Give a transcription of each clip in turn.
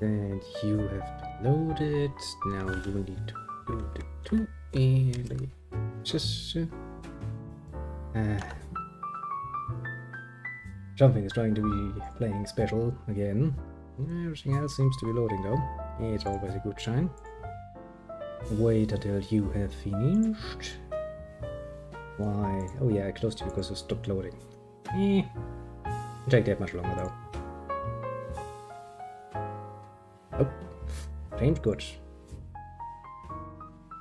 And you have been loaded. Now you need to do the 2 and just something is trying to be playing special again. Everything else seems to be loading though. It's always a good sign. Wait until you have finished. Why? Oh yeah, I closed you because it stopped loading. It'll take that much longer though. Oh, seems good.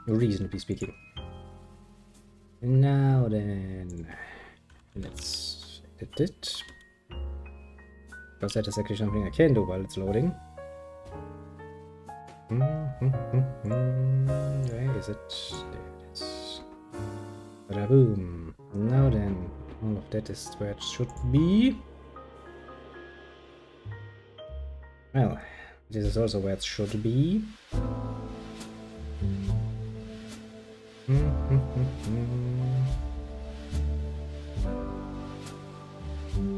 Reasonably speaking. Now then, let's edit it. Because that is actually something I can do while it's loading. Where is it? There it is. Bada boom. Now then, all of that is where it should be. Well, this is also where it should be.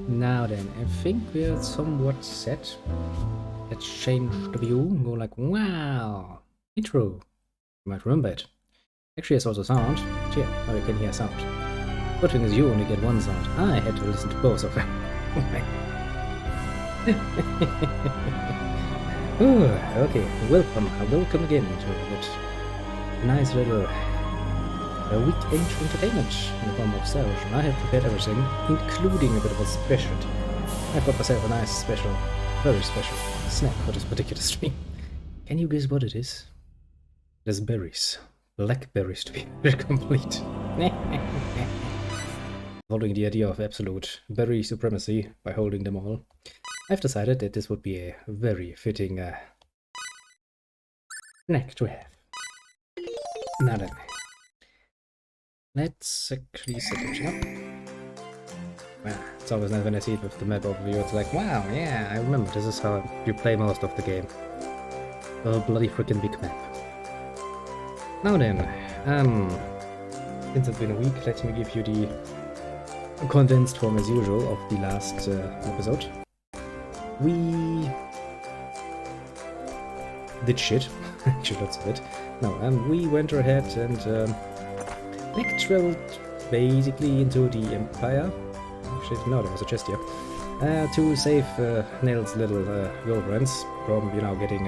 Now then, I think we're somewhat set. Let's change the view, go like, wow, intro. You might remember it. Actually, it's also sound. Yeah, now you can hear sound. Good thing is you only get one sound. I had to listen to both of them. Okay, welcome again to that nice little weekend entertainment in the form of Sarge. I have prepared everything, including a bit of a specialty. I've got myself a nice special, very special snack for this particular stream. Can you guess what it is? There's berries. Blackberries to be very complete. Following the idea of absolute berry supremacy by holding them all, I've decided that this would be a very fitting snack to have. Now then, let's actually set it up. Wow, it's always nice when I see it with the map overview. It's like, wow, yeah, I remember this is how you play most of the game. A bloody freaking big map. Now then, since it's been a week, let me give you the condensed form as usual of the last episode. We did shit, actually lots of it. No, we went ahead and traveled basically into the Empire. Actually, no, there was a chest here. To save Nell's little girlfriends from, you know, getting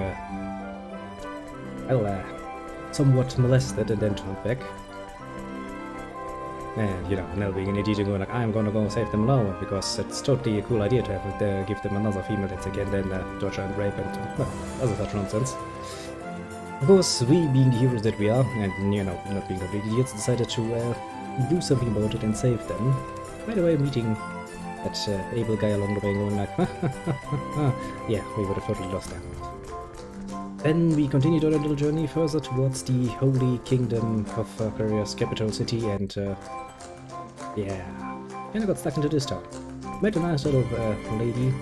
somewhat molested and then turned back. And, you know, Nell being an idiot and going like, I'm gonna go save them alone, because it's totally a cool idea to have give them another female that they can then torture and rape and, well, other such nonsense. Of course, we being the heroes that we are, and, you know, not being complete idiots, decided to do something about it and save them. By the way, meeting that able guy along the way going like, yeah, we would have totally lost them. Then we continued on a little journey further towards the Holy Kingdom of Korea's capital city, and yeah, kind of got stuck into this town. Met a nice little lady,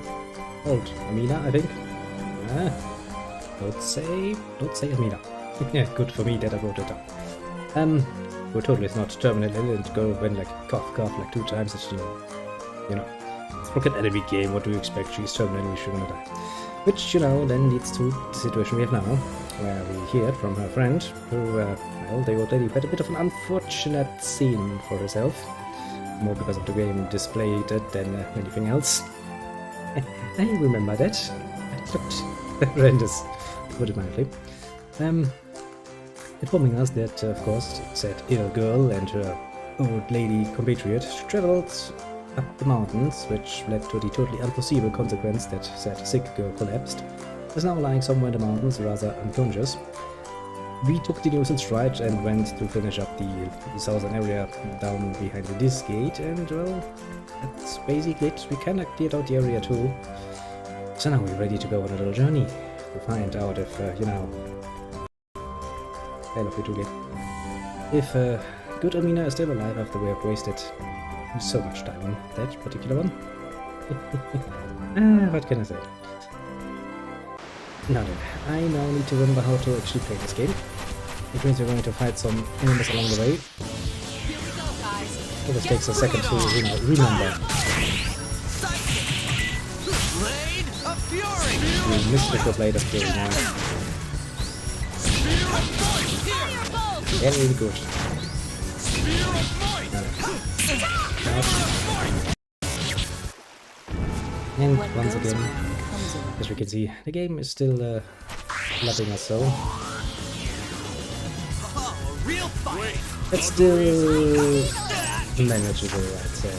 old Amina, I think. Don't say Amina. Yeah, good for me that I wrote it down. Who totally is not terminally ill and go when like cough like 2 times. It's, you know, it's a fucking enemy game. What do you expect? She's terminally she's gonna die. Which, you know, then leads to the situation we have now, where we hear from her friend, who, well, they already had a bit of an unfortunate scene for herself, more because of the game displayed it than anything else. I remember that. It looked horrendous, to put it mildly. Informing us that, of course, said ill girl and her old lady compatriot travelled up the mountains, which led to the totally unforeseeable consequence that said sick girl collapsed, is now lying somewhere in the mountains, rather unconscious. We took the news in stride and went to finish up the southern area down behind this gate, and well, that's basically it. We kinda cleared out the area too. So now we're ready to go on a little journey to find out if, you know... I love you, Julie. If good Amina is still alive after we have wasted so much time on that particular one. What can I say? Now then, I now need to remember how to actually play this game. Which means we're going to fight some enemies along the way. It just takes a second to remember. You missed the blade of fury now. Very good. And once again, as we can see, the game is still loving us so. It's still manageable, I'd say.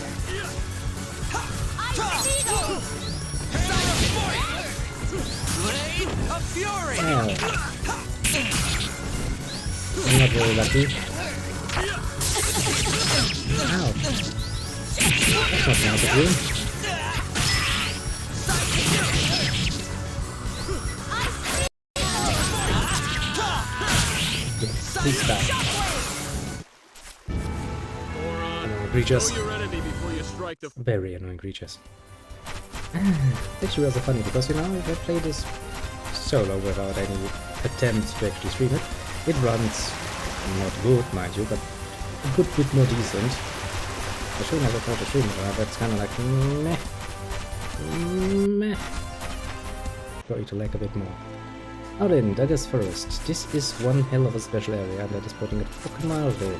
Oh. I'm not very lucky. Ow. That's not nice of you. Yes, please stop. Annoying creatures. Very annoying creatures. Actually also funny because, you know, if I play this solo without any attempts to actually stream it, it runs not good, mind you, but a good bit more decent. I should never thought to stream it, but it's kind of like meh. Going to lag a bit more. Now then, that is Forest. This is one hell of a special area, and that is putting it fucking mildly.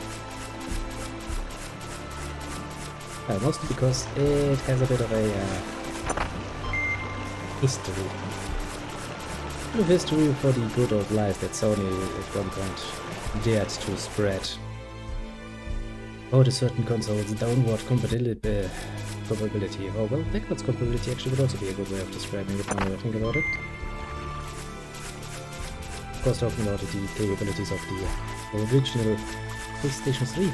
Mostly because it has a bit of a history. A bit of history for the good old lies that Sony at one point dared to spread. About a certain console's downward compatibility. Oh well, backwards compatibility actually would also be a good way of describing it when you think about it. Of course, talking about the capabilities of the original PlayStation 3.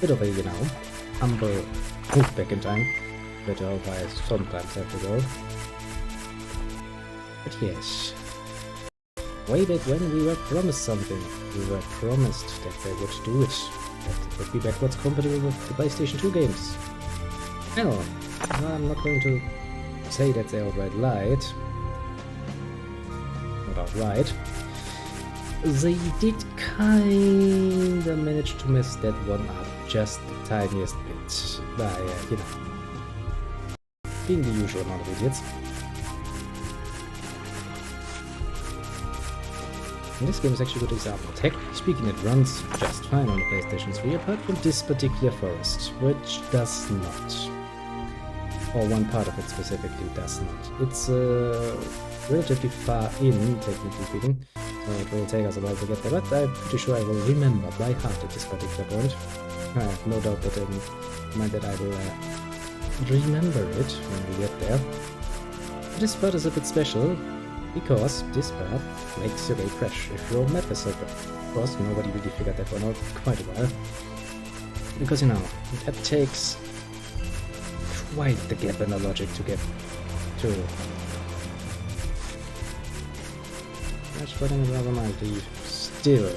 Bit of a, you know, humble move back in time, but I sometimes have to go. But yes, way back when we were promised something, we were promised that they would do it, that it would be backwards compatible with the PlayStation 2 games. Well, I'm not going to say that they outright lied. Not outright. They did kinda manage to mess that one up just the tiniest bit by, you know, being the usual amount of idiots. And this game is actually a good example. Technically speaking, it runs just fine on the PlayStation 3, apart from this particular forest, which does not. Or one part of it specifically does not. It's relatively far in, technically speaking, so it will take us a while to get there, but I'm pretty sure I will remember by heart at this particular point. I have no doubt that I will remember it when we get there. This part is a bit special, because this part makes your way fresh if your map is open. Of course, nobody really figured that one out quite a while. Because, you know, that takes quite the gap in the logic to get to. That's putting it rather mildly. Still.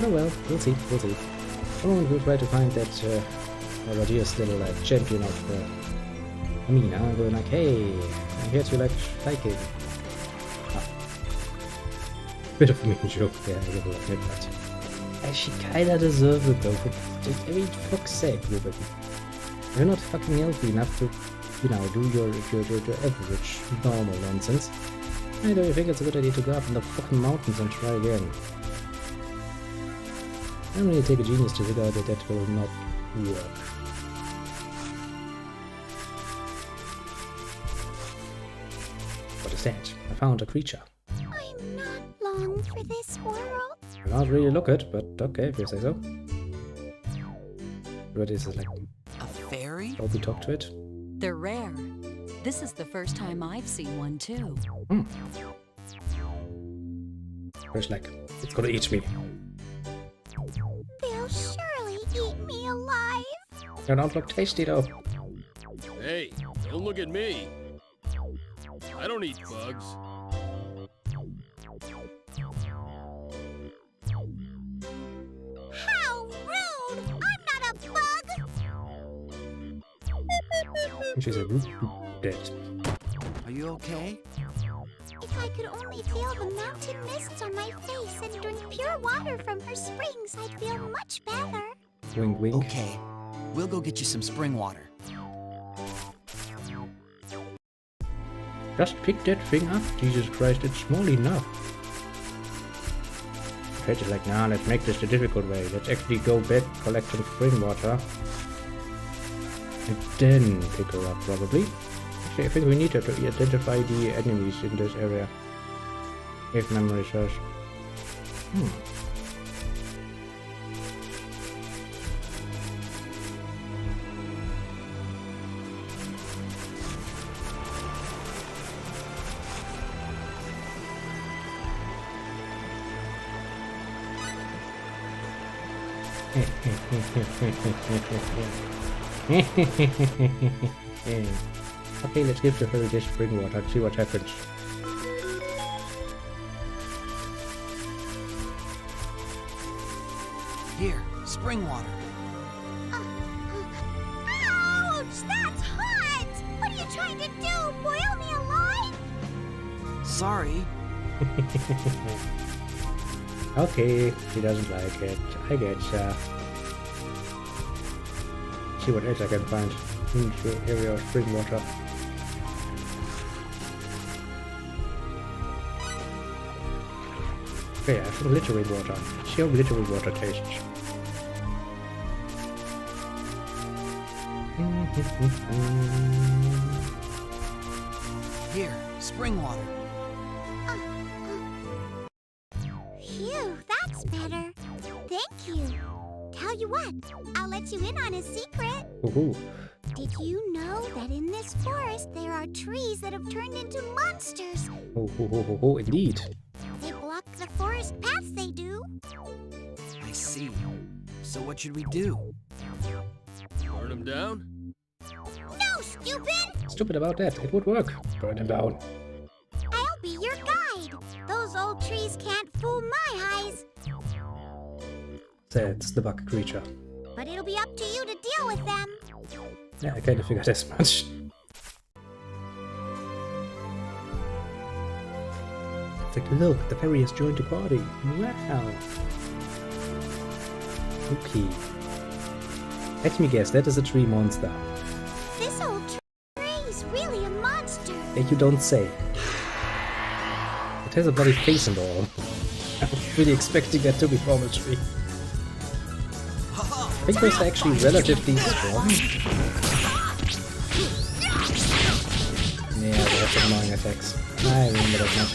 Oh well, we'll see. The moment we'll try to find that already a still champion of Amina, going like, hey, I heard you like hiking. Bit of a mean joke there, I will admit that. She kinda deserves it though, I mean, fuck's sake, Ruben. You're not fucking healthy enough to, you know, do your average, normal nonsense. I don't think it's a good idea to go up in the fucking mountains and try again. I don't really take a genius to figure out that that will not work. What is that? I found a creature. I'm not long for this world. I can't really look it, but okay, if you say so. What is it, like? A fairy? Hope we talk to it? They're rare. This is the first time I've seen one too. Where's like, it's gonna eat me. They'll surely eat me alive. They don't look tasty though. Hey, don't look at me. I don't eat bugs. How rude! I'm not a bug! She's a dead. Are you okay? If I could only feel the mountain mists on my face and drink pure water from her springs, I'd feel much better. Wink, wink. Okay, we'll go get you some spring water. Just pick that thing up. Jesus Christ, it's small enough. Fred is like, nah, let's make this the difficult way. Let's actually go back, collect some spring water. And then pick her up, probably. Actually, I think we need to identify the enemies in this area. If memory serves. Okay, let's give the fairy this spring water and see what happens. Here, spring water. Ouch! That's hot! What are you trying to do? Boil me alive? Sorry. Okay, she doesn't like it. I getcha. See what else I can find in the area of spring water. Okay, I have some glittery water. See how glittery water tastes. Here, spring water. Phew, that's better. Thank you. Tell you what, I'll let you in on a secret. Ooh. Did you know that in this forest there are trees that have turned into monsters? Oh, indeed. They block the forest paths, they do. I see. So what should we do? Burn them down? No, stupid! Stupid about that. It would work. Burn them down. I'll be your guide. Those old trees can't fool my eyes. That's the bug creature. But it'll be up to you to deal with them. Yeah, I kind of figured as much. It's like, look, the fairy has joined the party. Wow. Okay. Let me guess, that is a tree monster. This old tree is really a monster. Hey, you don't say. It has a bloody face and all. I was really expecting that to be from a tree. I think those are actually relatively strong. Yeah, they have some annoying attacks. I remember that much.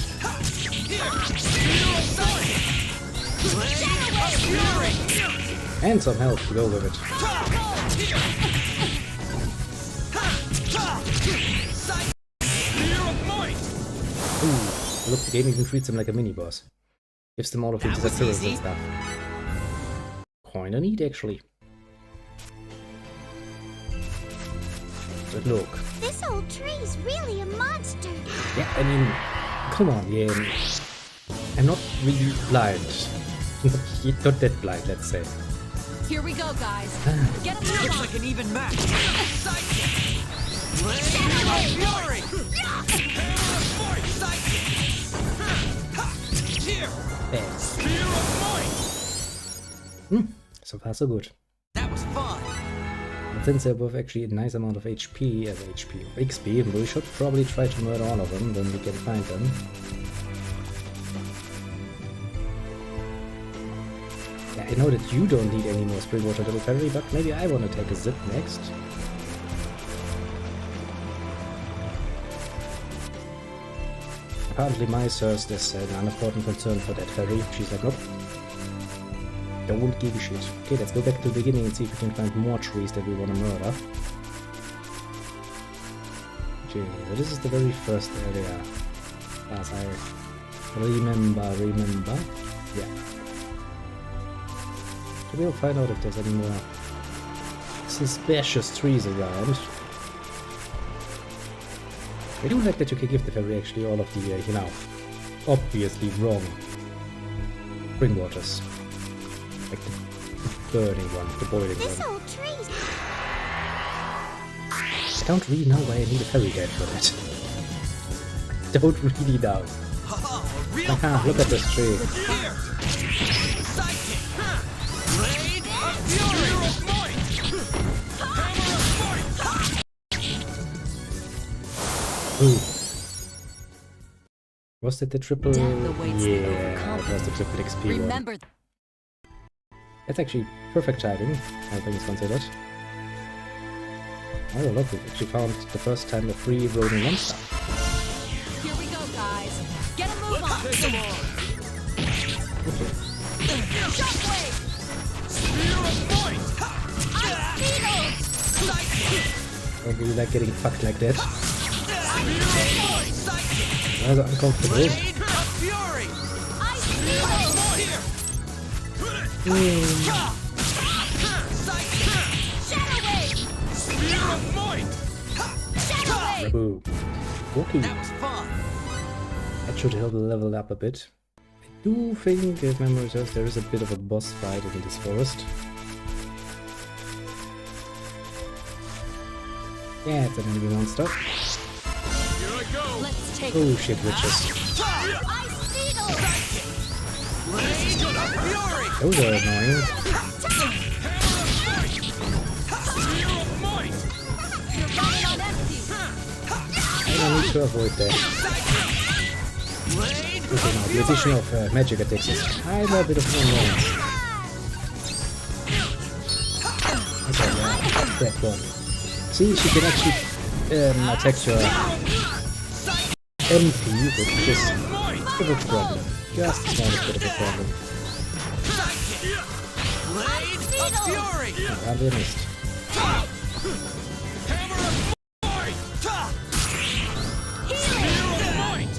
And some health to go with it. Ooh, look, the game even treats him like a mini-boss. Gives them all of these appearances and stuff. Kinda neat, actually. But look. This old tree is really a monster. Yeah, I mean, come on, yeah. I'm not really blind. Not that blind, let's say. Here we go, guys. Get him Looks like an even match. Sidekick. Fury. Sidekick. Here. There. So far so good. That was fun. And since they're both actually a nice amount of XP, we should probably try to murder all of them, then we can find them. Yeah, I know that you don't need any more spring water, little fairy, but maybe I want to take a zip next. Apparently my thirst is an unimportant concern for that fairy. She's like, nope. Don't give a shit. Okay, let's go back to the beginning and see if we can find more trees that we want to murder. Okay, so this is the very first area, as I remember. Yeah. So we'll find out if there's any more suspicious trees around. I do like that you can give the fairy actually all of the, obviously wrong spring waters. Like the burning one, the boiling This one. old tree. I don't really know why I need a fairy guide for that. I don't really know. Haha, look at this tree. Ooh. Was that the triple? Death awaits the Yeah, it was the triple XP one. Remember, That's actually perfect timing, all things considered. Oh look, we actually found the first time a free rolling monster. here we go, guys. Get a move on. Take him on. Okay. Shockwave. Spear of might. Ice Beetle. I don't really like getting fucked like that. Rather uncomfortable. Blade of fury. Ice Beetle. Shadow Wave. Spear of might. Shadow Wave. Ooh. Okay. That was fun. That should help level up a bit. I do think, if memory serves, there is a bit of a boss fight in this forest. Yeah, it's an enemy monster. Here I go. Let's take Oh shit, witches. Ice Beetle. Blade of fury. Those are annoying. Spear of might. You're running on empty. I need to avoid that. Blade Okay, now the addition of magic attacks is kind of a bit of an annoyance. Okay, yeah, that one. See, she can actually attack your MP, which is a bit of a problem. Just a small bit of a problem. Blade of fury. I missed. Hammer of might. Spear of might.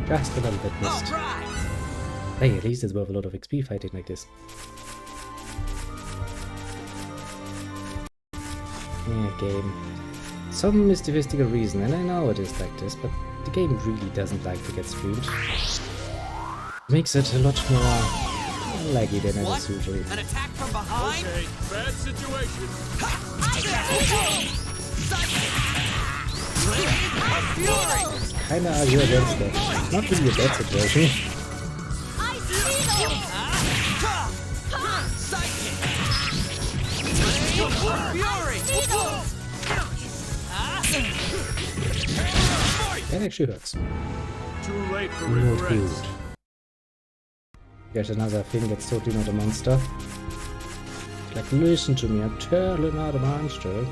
Just a little bit missed. Alright. Hey, at least it's worth a lot of XP fighting like this. Yeah, game. Some mystical reason, and I know it is like this, but the game really doesn't like to get streamed. Makes it a lot more laggy than it is usually. An attack from behind. Okay, bad situation. Blade of fury. Kinda argue against that. Not really a bad situation. Ice Beetle. Psychic. Blade of fury. That actually hurts. Too late for Not good. regrets. Yet another thing that's totally not a monster. Like, listen to me, I'm totally not a monster.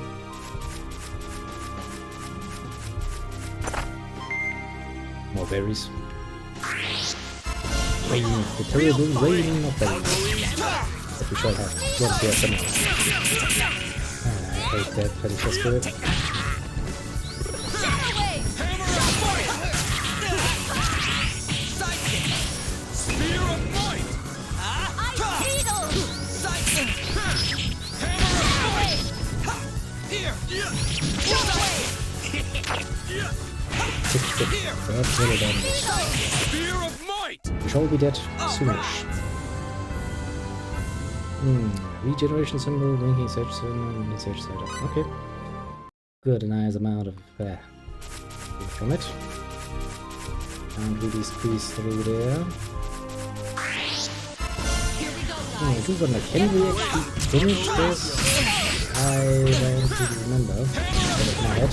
More berries. Rain, the terrible rain of berries. That we shall have once we have some more. I hate that Felicia spirit. Shadow Wave. Spear of might. Ice Beetle. That's really done. Spear of might. We shall be dead soonish. Regeneration symbol, winking search symbol, search setup. Okay. Good, a nice amount of from it. Can't really squeeze through there. Here we go, I guys. do wonder, can we actually finish this? I don't really remember. Out of my head.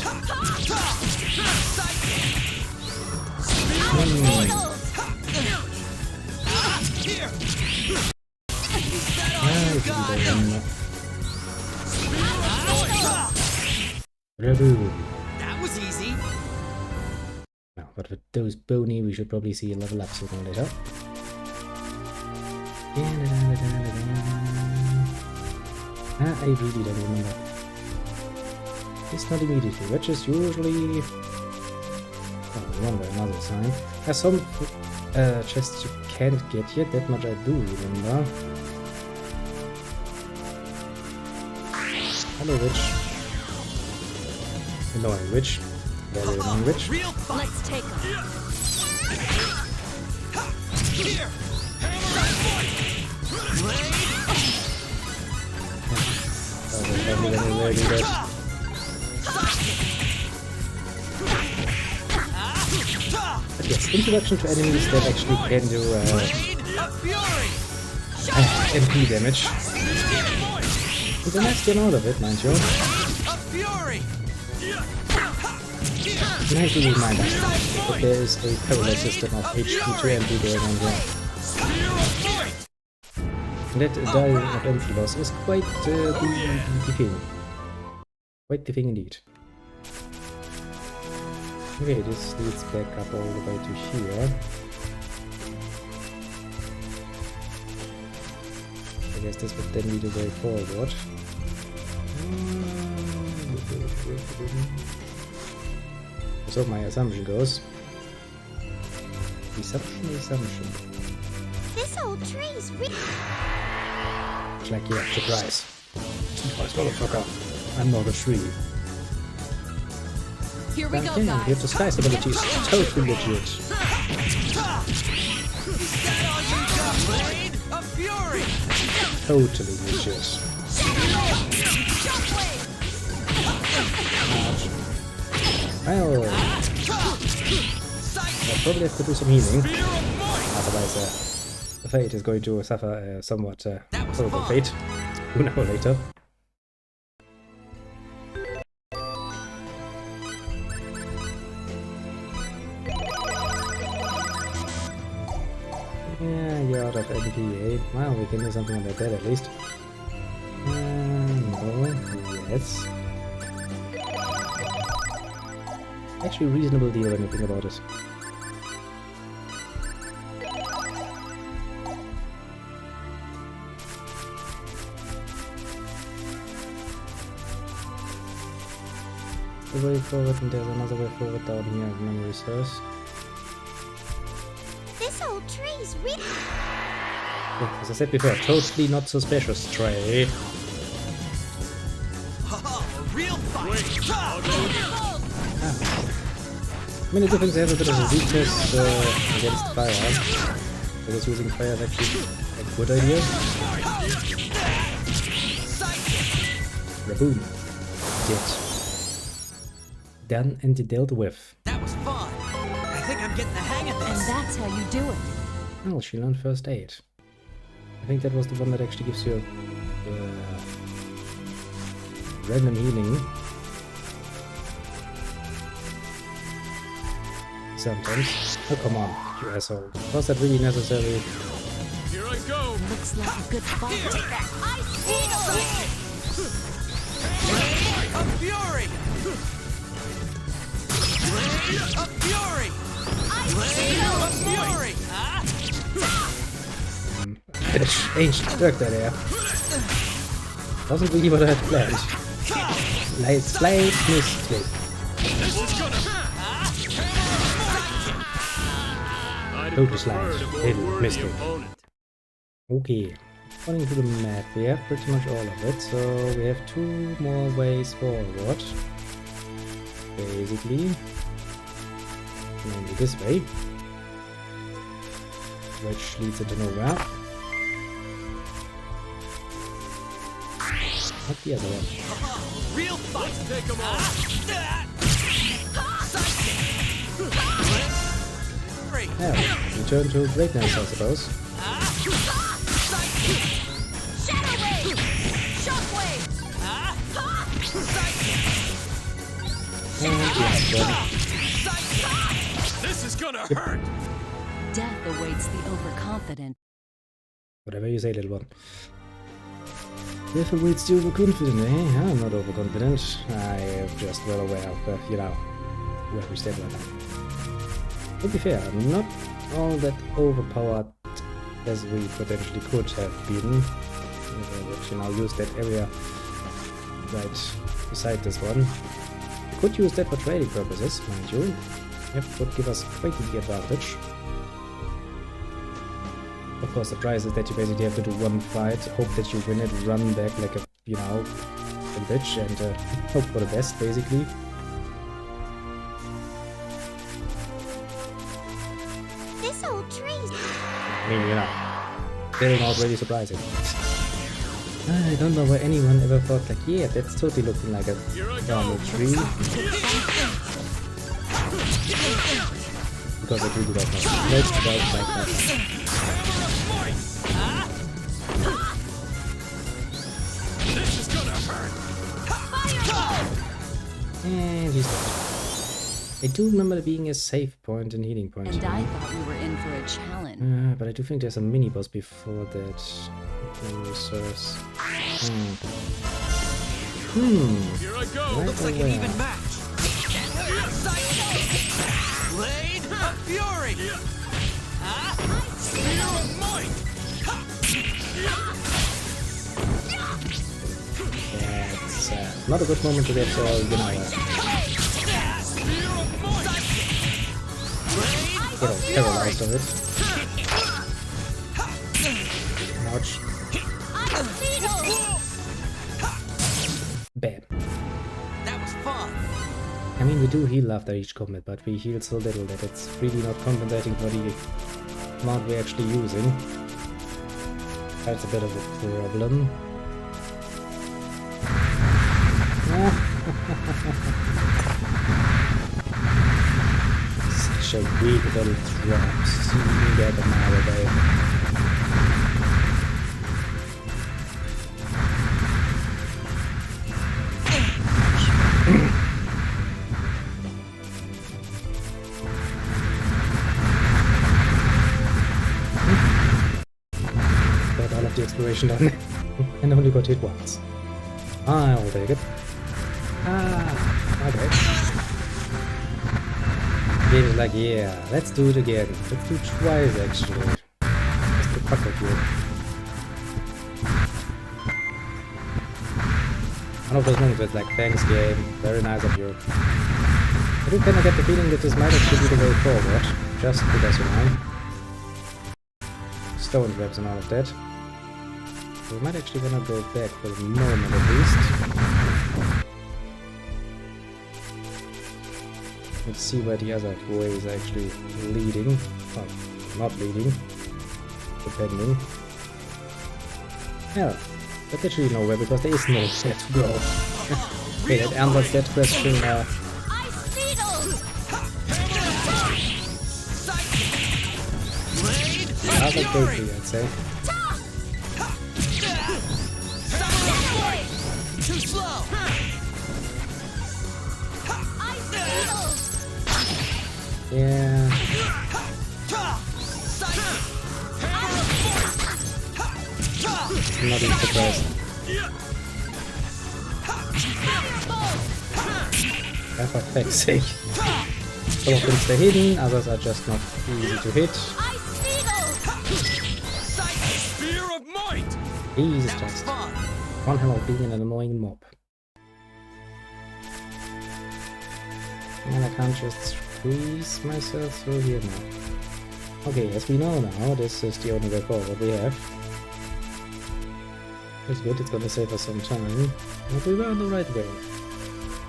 That was easy. Now, but with those bony, we should probably see a level up sooner or later. I really don't remember. It's not immediately, which is usually one way or another sign. There's some chests you can't get yet, that much I do remember. Hello, witch. Annoying witch. Very annoying witch. Real fun. Let's take them. Here. Blade. But yes, introduction to enemies that actually can do Blade of fury. MP damage. With a nasty amount of it, mind you. Of fury. Nice to remind us that there is a parallel system of HP to MP going on here. And that dying of MP loss is quite the thing. Quite the thing indeed. Okay, this leads back up all the way to here. I guess this would then be the way forward. So my assumption goes. Assumption. This old tree's really... It's like, yeah, surprise. Surprise, motherfucker. I'm not a tree. Here we go, Okay, we have guys. the sky abilities. Totally legit. Is that all you got, Blade? A fury! Totally legit. Well, I'll probably have to do some healing. Otherwise, the fate is going to suffer a somewhat horrible fate. Who knows later. Yeah, you're out of MPA. Well, we can do something about that at least. No, yes. Actually, reasonable deal when you think about it. The way forward, and there's another way forward down here as memory serves. This old tree's really... Yeah, as I said before, totally not suspicious, Trey. Oh, a real fight! I mean, I do think they have a bit of a weakness against fire. Because using fire is actually a good idea. Raboom. Dead. Done and dealt with. That was fun. I think I'm getting the hang of And this. that's how you do it. Well, she learned first aid. I think that was the one that actually gives you random healing. Sometimes. Oh, come on, you asshole. Was that really necessary? Here I go. Looks like a good fight. A fury! A fury! A fury! Ancient work there. Wasn't really what I had planned. Slight mistake. This is gonna I'd Total prefer slide. to more Little worthy mistake. opponent. Okay. According to the map, we have pretty much all of it, so we have 2 more ways forward. Basically. Mainly this way. Which leads into nowhere. Not the other one. Real fight! Take them all. Yeah, return to greatness, I suppose. Shadow Wave! Shockwave! And yeah, This is gonna hurt. Death awaits the overconfident. whatever you say, little one. Death awaits the overconfident, eh? I'm not overconfident. I am just well aware of, you know, where we stand right now. To be fair, not all that overpowered as we potentially could have been. Which, you know, use that area right beside this one. We could use that for trading purposes, mind you. That would give us quite the advantage. Of course, the prize is that you basically have to do one fight, hope that you win it, run back like a, you know, a bitch, and hope for the best, basically. This old tree's... I mean, you know, still not really surprising. I don't know why anyone ever thought like, yeah, that's totally looking like a normal tree. Because I really don't know. Let's go like that. This is gonna hurt. And he's dead. I do remember there being a save point and healing point. And here. I thought we were in for a challenge. But I do think there's a mini boss before that. If memory serves. Here I go. Right Looks like an away. even match. Blade of Fury. Spear of Might. That's not a good moment to get, Spear of Might. paralyzed of it. Ouch. Bam. That was fun. I mean, we do heal after each combat, but we heal so little that it's really not compensating for the amount we're actually using. That's a bit of a problem. Such a weak little drop. So you can get them out of there. Got all of the exploration done and only got hit once. I'll take it. Okay. Game's like, yeah, let's do it again. Let's do twice actually. Just to fuck with you. One of those moments where it's like, thanks game, very nice of you. I do kinda get the feeling that this might actually be the way forward. Just because, you know, stone webs and all of that. So we might actually wanna go back for the moment at least. Let's see where the other way is actually leading. Well, not leading. Depending. Yeah, that's actually nowhere because there is no set to go. Okay, that answers that question. Rather quickly, I'd say. Too slow. Yeah. I'm not even surprised. For fuck's sake. Some of them stay hidden, others are just not easy to hit. Spear of Might. Easy just. Fun. One hell of being an annoying mob. And I can't just squeeze myself through here now. Okay, as we know now, this is the only way forward we have. It's good, it's gonna save us some time. But we were on the right way.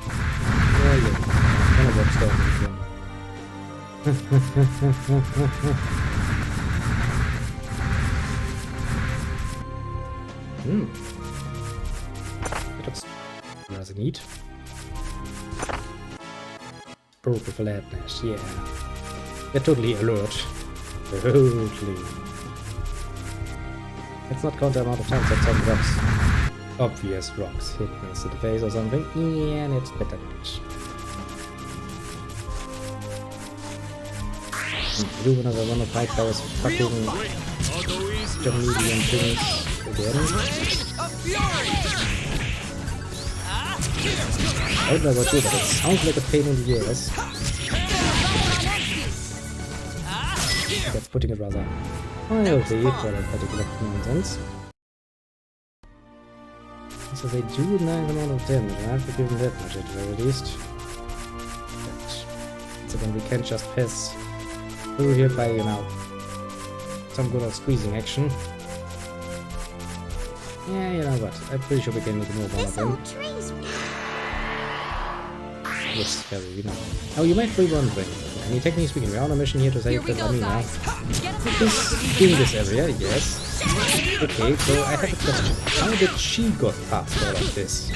Yeah, yeah. Gonna watch that again. That looks rather neat. Broken flatness, yeah. They're totally alert. Totally. Let's not count the amount of times that some rocks, obvious rocks, hit me in the face or something. Yeah, and it's better than it. I do wanna fight those fucking medium things again. I don't know about you, but it sounds like a pain in the ass. That's putting it rather mildly for that particular nonsense. So they do a nice amount of damage, I have to give them that much at the very least. But so then we can't just pass through here by, you know, some good old squeezing action. Yeah, you know what, I'm pretty sure we can ignore one of This them. old tree's Yes, very, you know. Oh, you might be wondering, any technically speaking, we're on a mission here to Here save we the go, Lamina. guys. Get us This, in this area, yes. Okay, so I have a question. How did she got past all of this?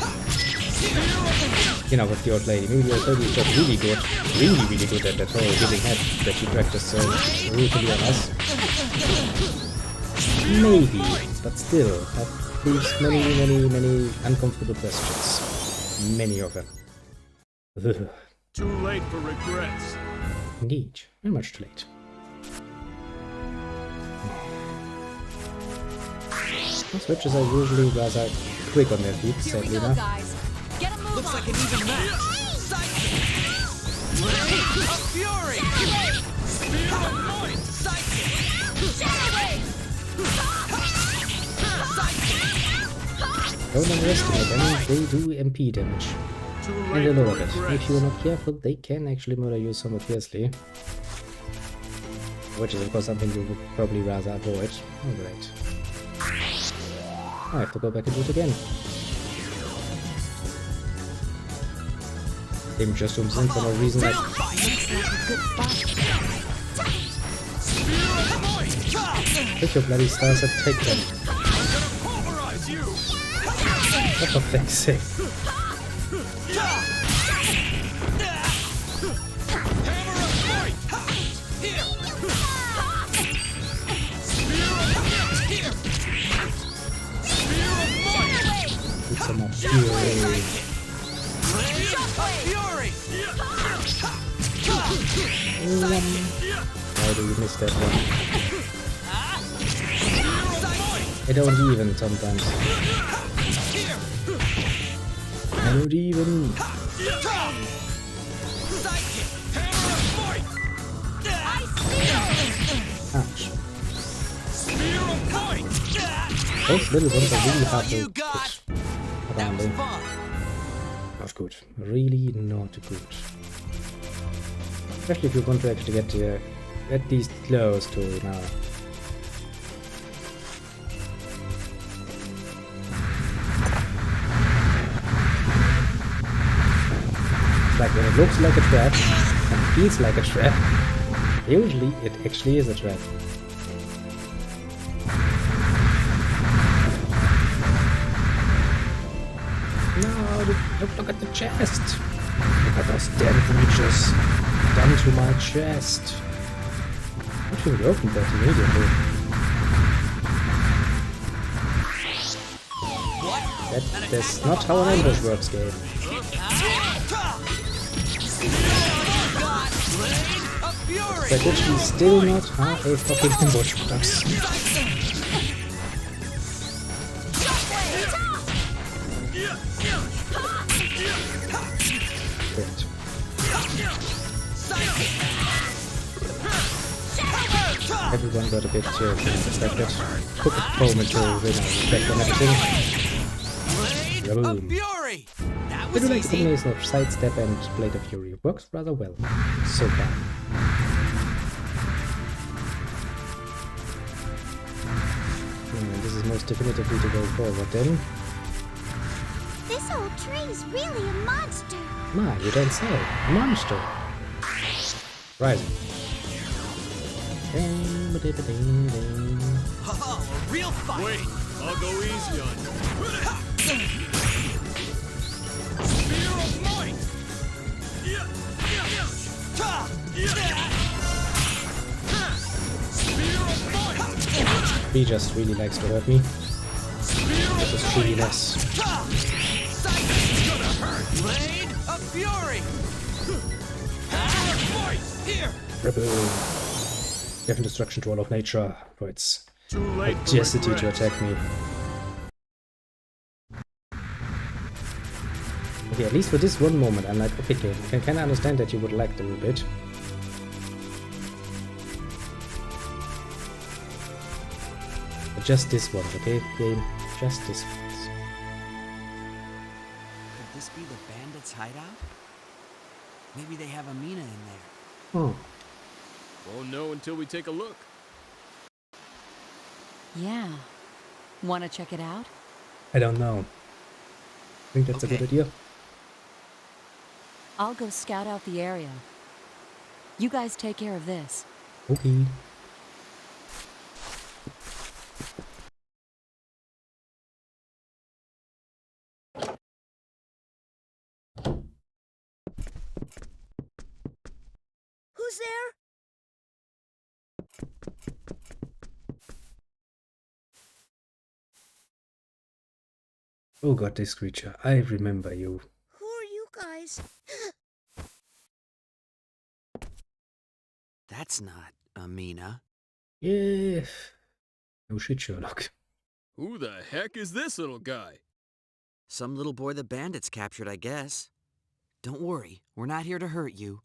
You know, with the old lady. Maybe the old lady is just really good. Really good at that whole giving head that she practiced so brutally on us. Maybe, but still, that leaves many uncomfortable questions. Many of them. Ugh. Too late for regrets. Indeed, very much too late. Switches are usually rather quick on their feet, Here we sadly go, enough. guys. Get a move Looks on. like an even match. Psychic! Ray of Fury! Spear of Might! Psychic! Don't underestimate them, they do MP damage. Too And late a for lot of it. regrets. If you're not careful, they can actually murder you somewhat fiercely. Which is of course something you would probably rather avoid. Alright. I have to go back and do it again. Game just zooms in for no reason, like, Looks like a good fight. Spear of Might! pick your bloody stars and take them. I'm gonna pulverize you! What the fuck's sake? Hammer of Might! Here! Spear of Here! Spear of Might! Need some more fury. Ray of Fury! Why do you miss that one? I don't even sometimes. I don't even. Psychic! Hammer of Might! Ouch. Spear of Might! Those little ones are really hard All you to got! hit. That was Apparently. fun. Not good. Really not good. Especially if you want to actually get at least close to now. Like when it looks like a trap and feels like a trap, usually it actually is a trap. No, look at the chest. Look at those damn creatures done to my chest. I should have opened that immediately. That's not how an ambush works, game. That literally still not how a fucking ambush works. Great. Everyone got a bit distracted. Took a moment to reflect on everything. Blade of Boom. Fury! That I was do like the easy. combination of sidestep and Blade of Fury. Works rather well so far. This is most definitively to go forward then. This old tree is really a monster. My, you don't say. A monster. Rising. Oh, a real fight! Wait, I'll go easy on you. Spear of Might! Spear of Might! He just really likes to hurt me. Spear of Just really less. Psychic's gonna hurt! Blade of Fury! Hammer of Might! Here! Rebel. Death and destruction to all of nature for its Too late for audacity to regrets. attack me. Okay, at least for this one moment, I'm like, okay, game, I can kinda understand that you would like them a bit. But just this one, okay, game? Just this one. Could this be the bandits' hideout? Maybe they have a mina in there. Hmm. Won't know until we take a look. Yeah. Wanna check it out? I don't know. I think that's a good Okay. idea. I'll go scout out the area. You guys take care of this. Okay. Who's there? Oh god, this creature. I remember you. Who are you guys? That's not Amina. Yeah. No shit, Sherlock. Who the heck is this little guy? Some little boy the bandits captured, I guess. Don't worry, we're not here to hurt you.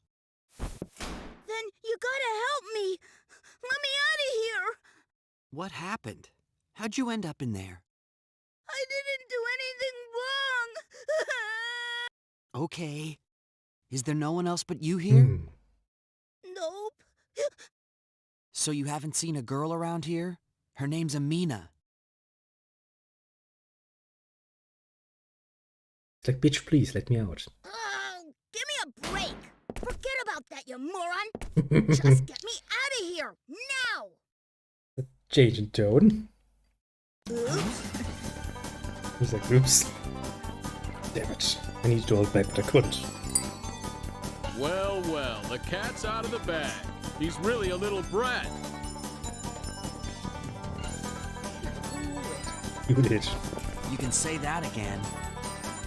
Then you gotta help me. Let me out of here. What happened? How'd you end up in there? I didn't do anything wrong. Okay. Is there no one else but you here? Hmm. Nope. So you haven't seen a girl around here? Her name's Amina. It's like, bitch, please, let me out. Oh, give me a break. Forget about that, you moron. Just get me out of here, now. Change in tone. Oops. He's like, oops. Damn it. I needed to hold back, but I couldn't. Well, well, the cat's out of the bag. He's really a little brat. You did. You can say that again.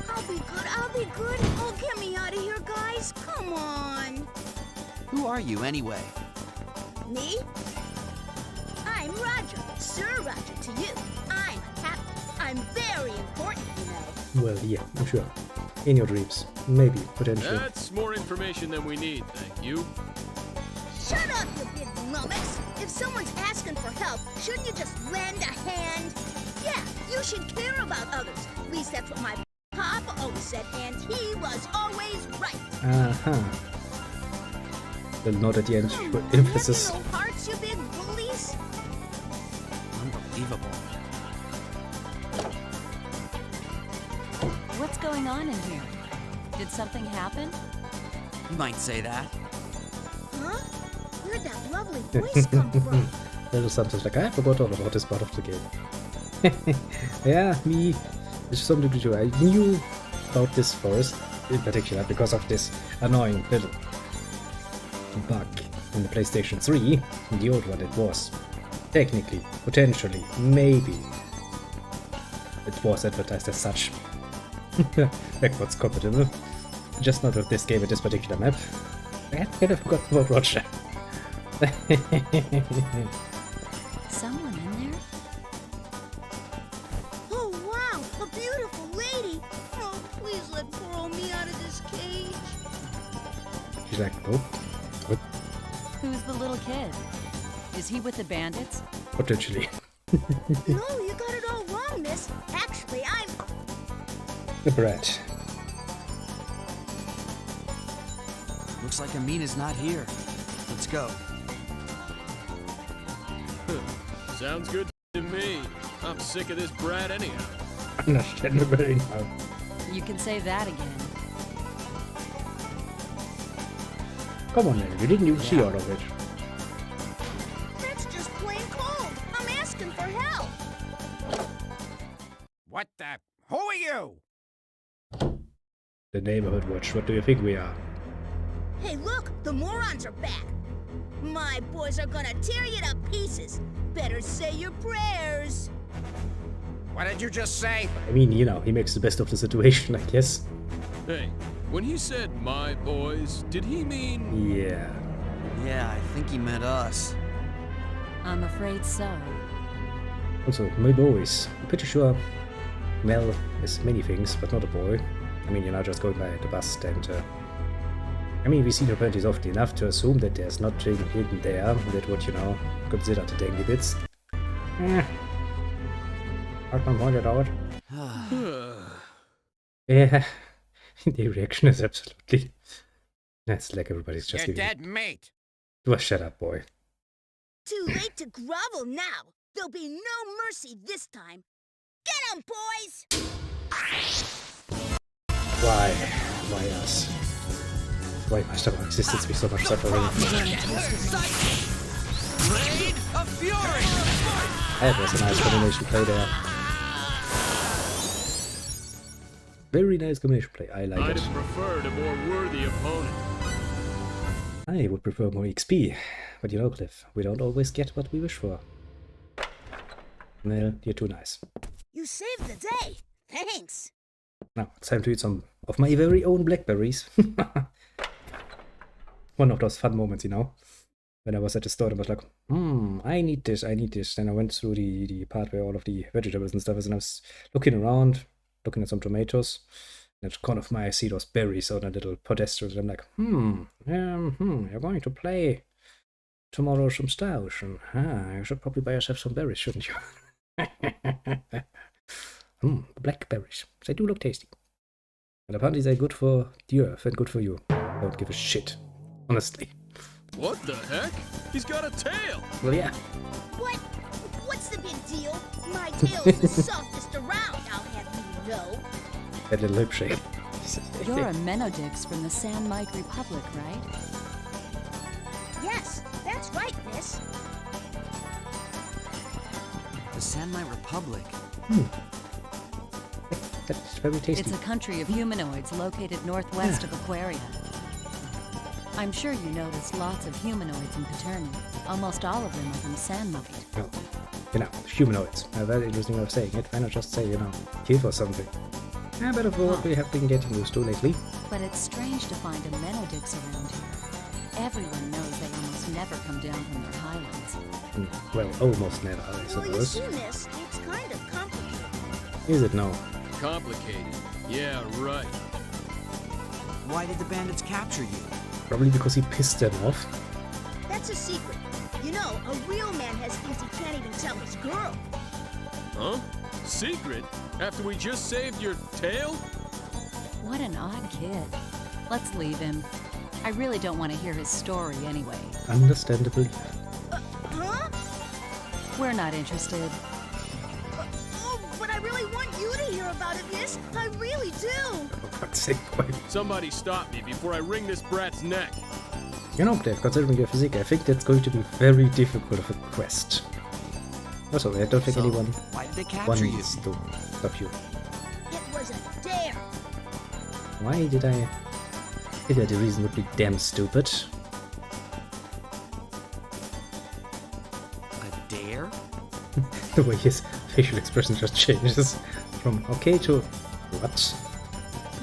I'll be good, I'll be good. Oh, get me out of here, guys. Come on. Who are you, anyway? Me? I'm Roger. Sir Roger to you. I'm a captain. I'm very important, you know. Well, yeah, I'm sure. In your dreams. Maybe, potentially. That's more information than we need, thank you. Shut up, you big lummox. If someone's asking for help, shouldn't you just lend a hand? Yeah, you should care about others. At least that's what my papa always said, and he was always right. Uh-huh. The nod at the end for You emphasis. have no hearts, you big bullies. Unbelievable. What's going on in here? Did something happen? You might say that. Huh? Where'd that lovely voice come from? Little something like, I forgot all about this part of the game. Yeah, me. It's something to do. I knew about this forest in particular because of this annoying little bug in the PlayStation 3. In the old one it was technically, potentially, maybe it was advertised as such. Backwards compatible. Just not with this game at this particular map. I kind of forgot about Roger. Someone in there? Oh, wow, a beautiful lady. Oh, please let poor old me out of this cage. She's like, oh, what? Who's the little kid? Is he with the bandits? Potentially. No, you got it all wrong, miss. Actually, I'm... The brat. Looks like Amina's not here. Let's go. Sounds good to me. I'm sick of this brat anyhow. Understandable anyhow. You can say that again. Come on, then. You didn't even see all of it. That's just plain cold. I'm asking for help. What the? Who are you? The neighborhood watch. What do you think we are? Hey, look, the morons are back. My boys are gonna tear you to pieces. Better say your prayers. What did you just say? I mean, you know, he makes the best of the situation, I guess. Hey, when he said my boys, did he mean... Yeah. Yeah, I think he meant us. I'm afraid so. Also, my boys. I'm pretty sure Mel is many things, but not a boy. I mean, you're not just going by the bus and... I mean, we've seen her panties often enough to assume that there's nothing hidden there that would, you know, consider the dangly bits. Hard man pointed out. Yeah, the reaction is absolutely... That's like everybody's just You're giving... dead meat. Well, shut up, boy. Too late to grovel now. There'll be no mercy this time. Get 'em, boys! Why? Why us? Why must our existence be so much suffering? Blade of Fury! That was a nice combination play there. Very nice combination play, I like I'd it. have preferred a more worthy opponent. I would prefer more XP, but you know, Cliff, we don't always get what we wish for. Well, you're too nice. You saved the day. Thanks. Now, it's time to eat some of my very own blackberries. One of those fun moments, you know. when I was at the store, I was like, I need this. Then I went through the part where all of the vegetables and stuff is, and I was looking around, looking at some tomatoes. And at the corner of my eye, I see those berries on a little pedestal. And I'm like, you're going to play tomorrow some stoush. And you should probably buy yourself some berries, shouldn't you? Blackberries. They do look tasty. And apparently they're good for the earth and good for you. I don't give a shit, honestly. What the heck? He's got a tail! Well, yeah. What? What's the big deal? My tail's the softest around, I'll have you know. That little lip shape. You're a Menodix from the Sandmite Republic, right? Yes, that's right, miss. The Sandmite Republic. That's very tasty. It's a country of humanoids located northwest of Aquaria. I'm sure you noticed lots of humanoids in Paterni. Almost all of them are from Sandmite. No. Humanoids. A very interesting way of saying it. Why not just say, cave or something? But of what we have been getting used to lately. But it's strange to find a Menodix around here. Everyone knows they almost never come down from their highlands. Well, almost never, I Well, you suppose. see, miss, it's kind of complicated. Is it now? Complicated. Yeah, right. Why did the bandits capture you? Probably because he pissed them off. That's a secret. You know, a real man has things he can't even tell his girl. Huh? Secret? After we just saved your tail? What an odd kid. Let's leave him. I really don't want to hear his story anyway. Understandably. Huh? We're not interested. Oh, but I really want you to hear about it, miss. I really do. For God's sake, boy. Somebody stop me before I wring this brat's neck. Dave, considering your physique, I think that's going to be very difficult of a quest. Also, I don't think anyone Why did they capture you? wants to stop you. It was a dare. Why did I figure the reason would be damn stupid? A dare? The way his facial expression just changes from okay to what?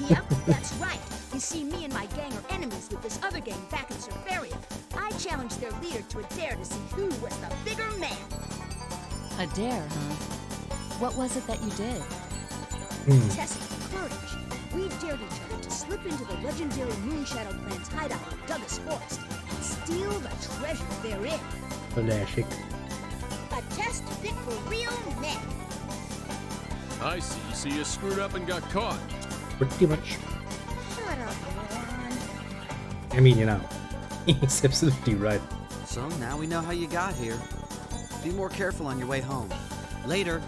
Yep, that's right. You see, me and my gang are enemies with this other gang back in Surfaria. I challenged their leader to a dare to see who was the bigger man. A dare, huh? What was it that you did? Test courage. We dared each other to slip into the legendary Moonshadow clan's hideout in Douglas Forest and steal the treasure therein. Classic. A test fit for real men. I see. So you screwed up and got caught. Pretty much. Shut up, Ron. I mean, he's absolutely right. So now we know how you got here. Be more careful on your way home. Later.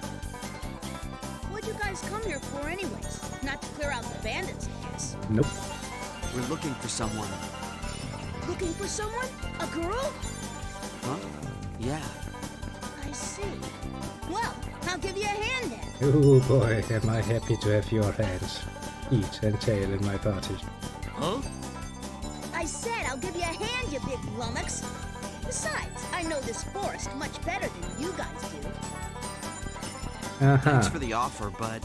What'd you guys come here for anyways? Not to clear out the bandits, I guess. Nope. We're looking for someone. Looking for someone? A girl? Huh? Yeah. I see. Well, I'll give you a hand then. Oh boy, am I happy to have your hands. Feet and tail in my party. Huh? I said I'll give you a hand, you big lummox. Besides, I know this forest much better than you guys do. Thanks for the offer, but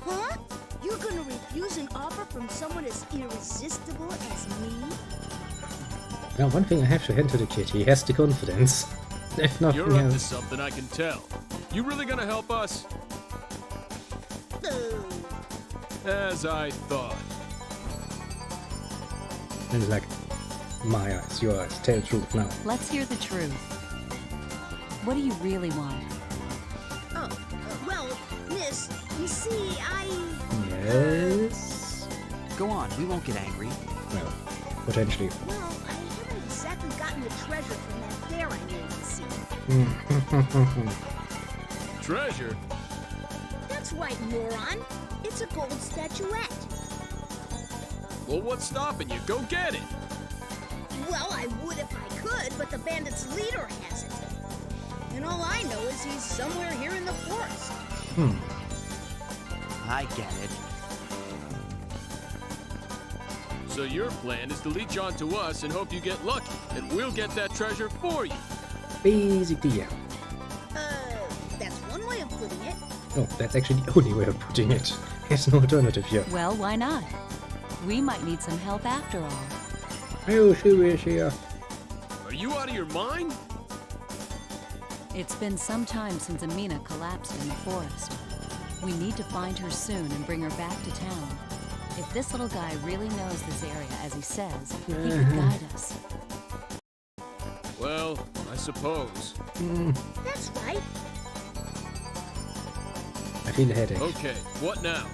Huh? You're gonna refuse an offer from someone as irresistible as me? Now, one thing I have to hand to the kid, he has the confidence. If nothing You're up to else. something, I can tell. You really gonna help us? Boo. As I thought. And it's like, my eyes, your eyes, tell the truth now. Let's hear the truth. What do you really want? Oh, well, miss, you see, Yes? go on. We won't get angry. Well, potentially. well, I haven't exactly gotten the treasure from that bear I made to see. Treasure? That's right, moron. It's a gold statuette. Well, what's stopping you? Go get it! Well, I would if I could, but the bandit's leader has it. And all I know is he's somewhere here in the forest. I get it. So your plan is to leech onto us and hope you get lucky, and we'll get that treasure for you. Basically, yeah. That's one way of putting it. No, that's actually the only way of putting it. There's no alternative here. Well, why not? We might need some help after all. Oh, she is here. Are Are you out of your mind? It's been some time since Amina collapsed in the forest. We need to find her soon and bring her back to town. If this little guy really knows this area as he says, he could guide us. Well, I suppose. That's right. I feel a headache. Okay, what now?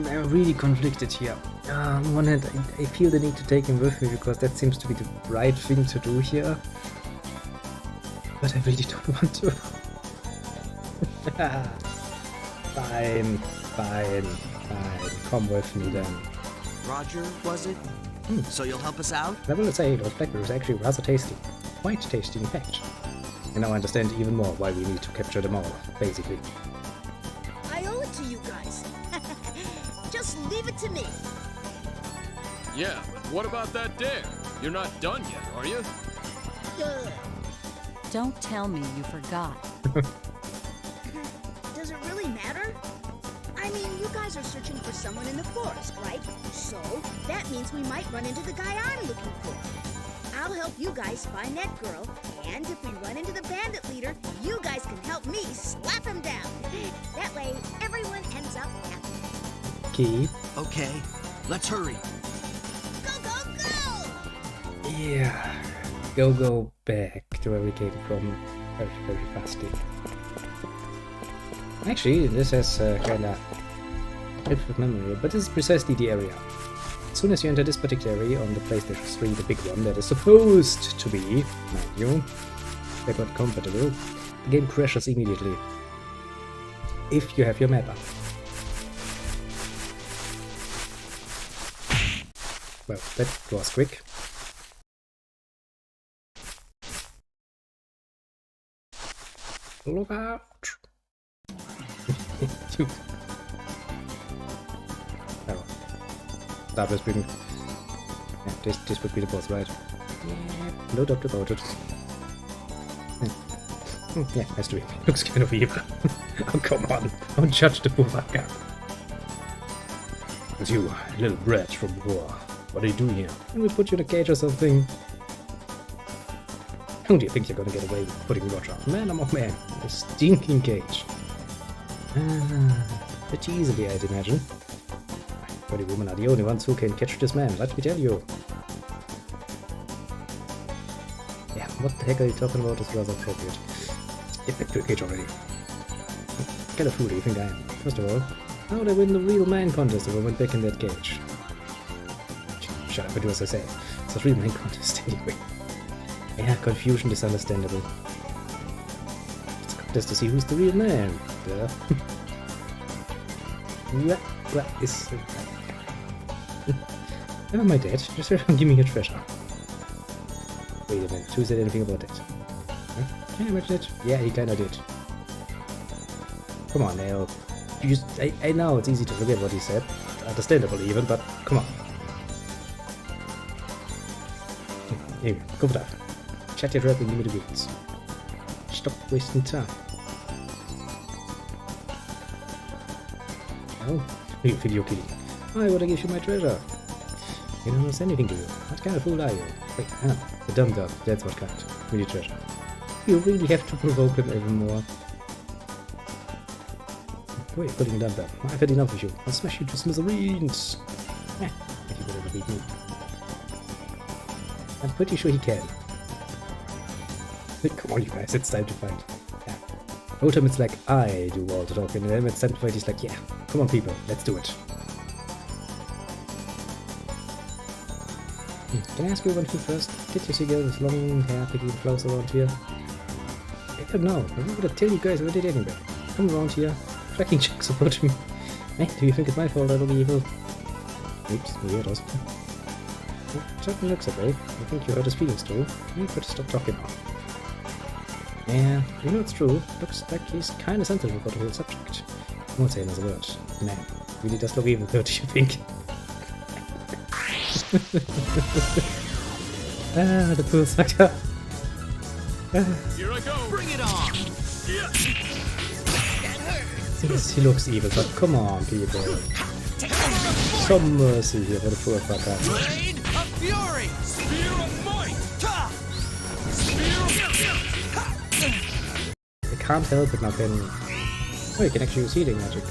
I'm really conflicted here. On one hand, I feel the need to take him with me because that seems to be the right thing to do here. But I really don't want to. Fine. Come with me then. Roger, was it? So you'll help us out? I will say those blackberries are actually rather tasty. Quite tasty, in fact. And now I understand even more why we need to capture them all, basically. I owe it to you guys. Just leave it to me. Yeah, but what about that dare? You're not done yet, are you? Don't tell me you forgot. Does it really matter? I mean, you guys are searching for someone in the forest, right? So, that means we might run into the guy I'm looking for. I'll help you guys find that girl, and if we run into the bandit leader, you guys can help me slap him down. That way, everyone ends up happy. Okay. Okay, let's hurry. Go, go, go! Yeah. Go back to where we came from very fastly. Actually, this has kinda different memory, but this is precisely the area. As soon as you enter this particular area on the PlayStation 3, the big one that is supposed to be, mind you, backward compatible, the game crashes immediately. If you have your map up. Well, that was quick. Look out! Oh. That was being... Yeah, this would be the boss, right? Yeah, no doubt about it. Yeah, has to be. Looks kind of evil. Oh, come on. Don't judge the poor fucker. It's you, little brat from before. What are you doing here? Can we put you in a cage or something? How do you think you're gonna get away with putting Roger? Man among men. A stinking cage. Pretty easily, I'd imagine. Body women are the only ones who can catch this man, let me tell you. Yeah, what the heck are you talking about is rather appropriate. Get back to the cage already. What kind of fool do you think I am? First of all, how would I win the real man contest if I went back in that cage? Shut up and do as I say. It's a real man contest anyway. Yeah, confusion is understandable. It's a contest to see who's the real man. Duh. What is... Never mind that, just give me your treasure. Wait a minute, who said anything about that? Huh? Can you imagine it? Yeah, he kinda did. Come on, now. You just, I know it's easy to forget what he said. Understandable even, but come on. Here, go for that. Chat your rap and give me the goods. Stop wasting time. Oh, you video kidding. I want to give you my treasure. You don't know anything to you. What kind of fool are you? Wait, the dumb dog, that's what kind. With your treasure. You really have to provoke him even more. Wait, putting a dumb dog. I've had enough of you. I'll smash you to smithereens. If you would ever beat me. I'm pretty sure he can. Come on, you guys, it's time to fight. Yeah. Whole time it's like I do all the talking, and then it's time to fight, he's like, yeah, come on people, let's do it. Can I ask you one thing first? Did you see girls with long hair picking flowers around here? I don't know, I'm not gonna tell you guys what I did anyway. Come around here, cracking checks about me. Hey, do you think it's my fault I look evil? Oops, maybe it was. Well, certainly looks that way. I think you hurt his feelings too. You better stop talking now. Yeah, you know it's true. Looks like he's kinda sensitive about the whole subject. I won't say another word. Man. really does look evil, don't you think? The pool sucker. Here I go. Bring it on. He looks evil, but come on, people. Some mercy here for the poor fucker. Blade of Fury! Spear of Might! Ta! I can't help it now, can you? Oh, you can actually use healing magic.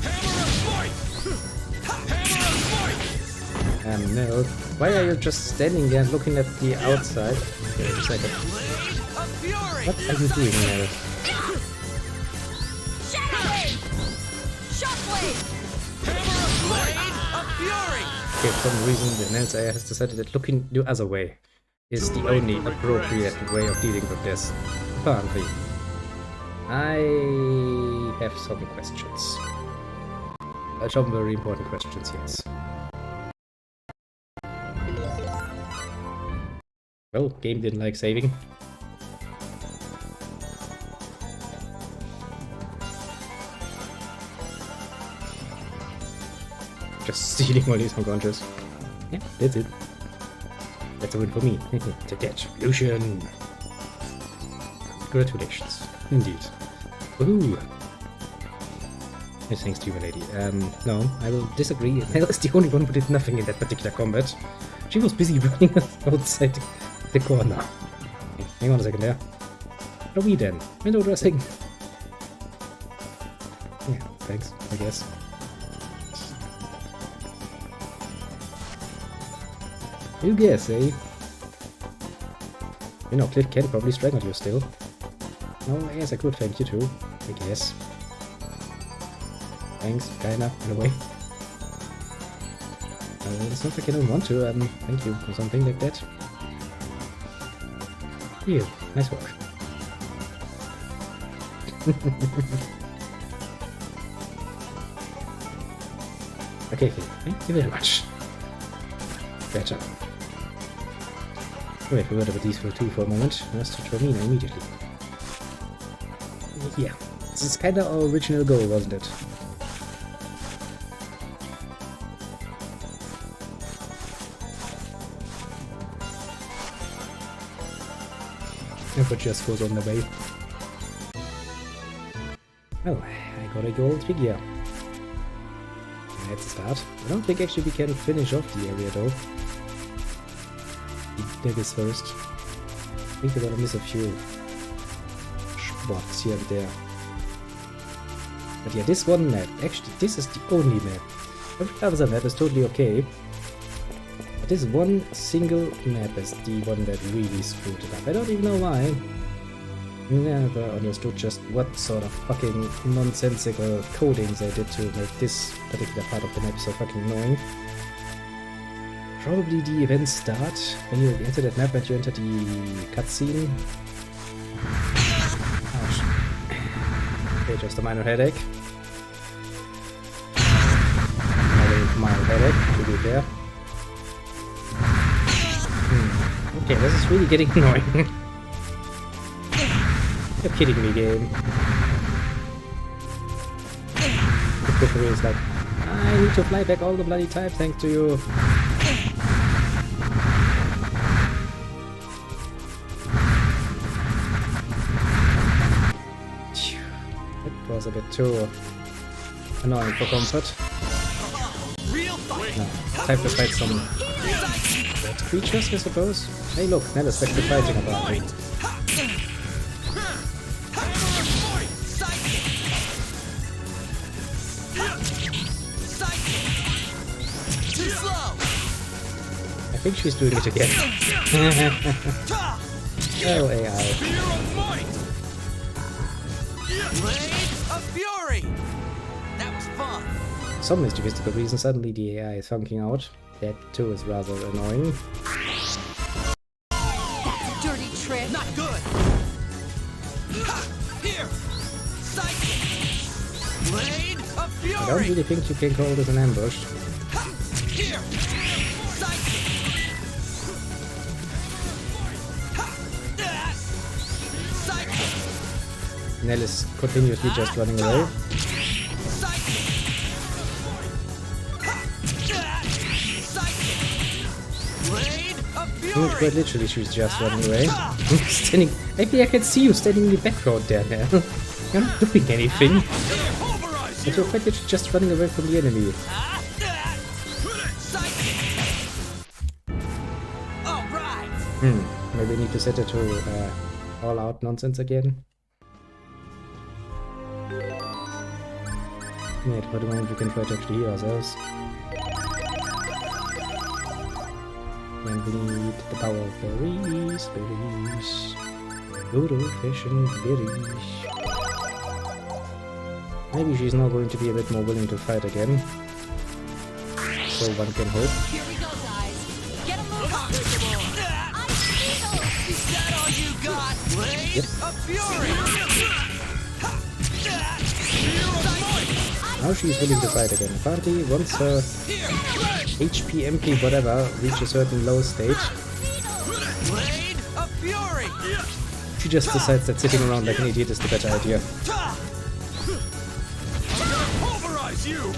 Hammer of Might! Hammer of Might! No. Why are you just standing there looking at the outside? Wait a second. Blade of Fury! What are you doing, Nell? Hammer of Blade of Fury! Okay, for some reason the Nell's AI has decided that looking the other way is the only appropriate way of dealing with this. Apparently. I have some questions. Some very important questions, yes. Well, game didn't like saving. Just stealing while he's unconscious. Yeah, that's it. That's a win for me. TtEoT Revolution. Congratulations. Indeed. Woohoo! Thanks to you, my lady. No, I will disagree. Nell is the only one who did nothing in that particular combat. She was busy running outside the corner. Hang on a second there. What are we then? Window dressing. Yeah, thanks, I guess. You guess, eh? You know, Cliff can probably strangle you still. No, yes, I could thank you too, I guess. Thanks, kinda, in a way. It's not like I don't want to, thank you for something like that. You, nice work. Okay, thank you very much. Better. Oh, I forgot about these two for a moment. I must switch for Mina immediately. Yeah, this is kinda our original goal, wasn't it? If it just goes on the way. Oh, I got a gold figure. That's a start. I don't think actually we can finish off the area though. The niggas first. I think we're gonna miss a few spots here and there. But yeah, this one map, actually this is the only map. Every other map is totally okay. But this one single map is the one that really screwed it up. I don't even know why. Never understood just what sort of fucking nonsensical codings I did to make this particular part of the map so fucking annoying. Probably the events start when you enter that map and you enter the cutscene. Ouch. Okay, just a minor headache. Another minor headache, to be fair. Okay, this is really getting annoying. You're kidding me, game. The Clifford is like, I need to fly back all the bloody time thanks to you. That was a bit too annoying for comfort. No, time to fight some red creatures, I suppose. Hey look, Nell is back to fighting apparently. I think she's doing it again. Oh, AI. For some mystical reason, suddenly the AI is funking out. That too is rather annoying. That's a dirty trick. Not good. Here. Blade of Fury. I don't really think you can call this an ambush. Here. Nell is continuously just running away. I mean, quite literally, she's just running away. Standing. Maybe I can see you standing in the background there now. You're not doing anything. But you're quite literally just running away from the enemy. Maybe I need to set it to all out nonsense again. Yeah, for the moment we can try to actually heal ourselves. And we need the power of berries, berries. Good old-fashioned berries. Maybe she's now going to be a bit more willing to fight again. So one can hope. Here we go, guys. Get a move on. Is that all you got? Blade of Fury! Now she's willing to fight again. Apparently, once her HP, MP, whatever, reach a certain low state, Blade of Fury! she just decides that sitting around like an idiot is the better idea. I'm gonna pulverize you!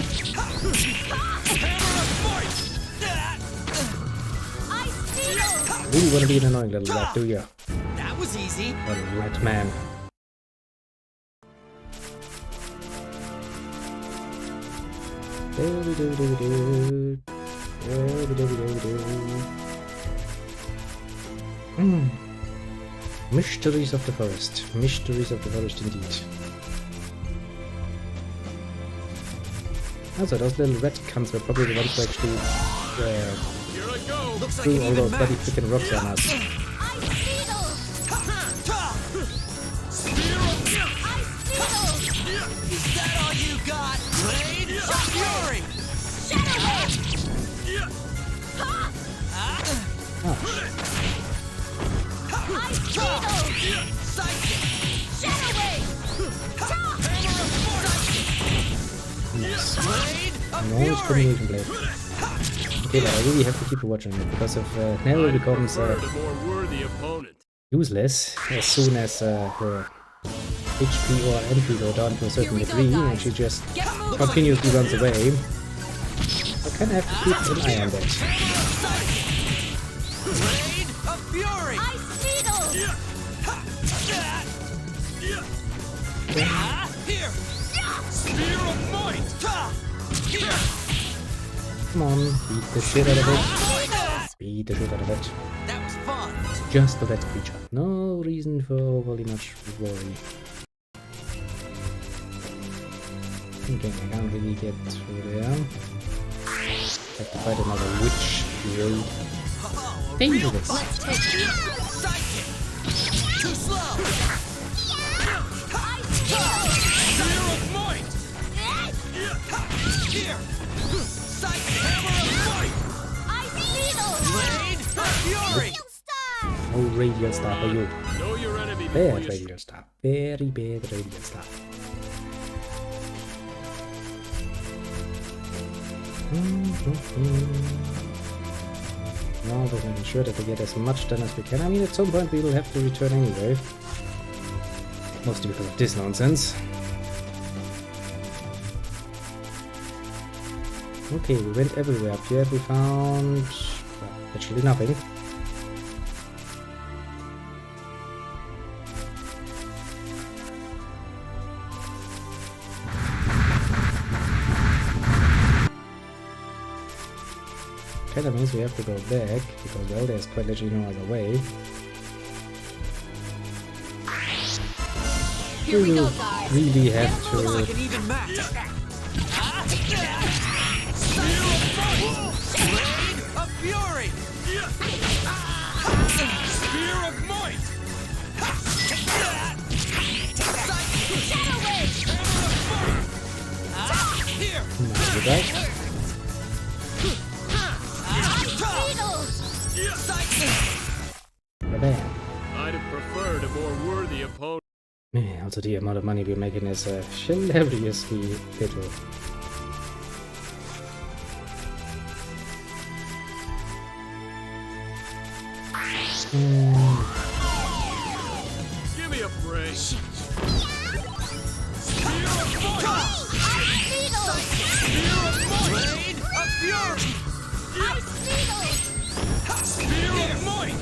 Hammer of fight! Really want to be an annoying little rat, do ya? That was easy. A rat man. Mysteries of the forest. Mysteries of the forest indeed. Also, those little rat cunts were probably the ones who actually threw all those bloody freaking rocks on us. Is that all you got? Blade of Fury! Nice combination blade. Okay, but I really have to keep watching it because if Nero becomes useless as soon as her HP or MP go down to a certain degree and she just continuously runs away, I kind of have to keep an eye on that. Blade of Fury! Here! Spear of Might! Here! Come on, beat the shit out of it. Beat the shit out of it. That was fun! Just a red creature. No reason for overly much worry. Okay, I can't really get through there. Have to fight another witch. Great. Dangerous. Let's take it. Psychic! Too slow! Spear of Might! Here! Psychic! Hammer of Might! Blade of Fury! No radiant star for you. Know your enemy before Bad you radiant star. Very bad radiant star. Now we're making sure that we get as much done as we can. I mean, at some point we will have to return anyway. Mostly because of this nonsense. Okay, we went everywhere. Up here we found actually nothing. Kinda means we have to go back, because well, there's quite literally no other way. Here we We go, will guys. really have to... Like an even match! Blade of Fury! Spear of Might! Here! You guys? Bam. I'd have preferred a more worthy opponent. Yeah, also the amount of money we're making is hilariously little. Give me a break. Blade of Fury! Spear of Might!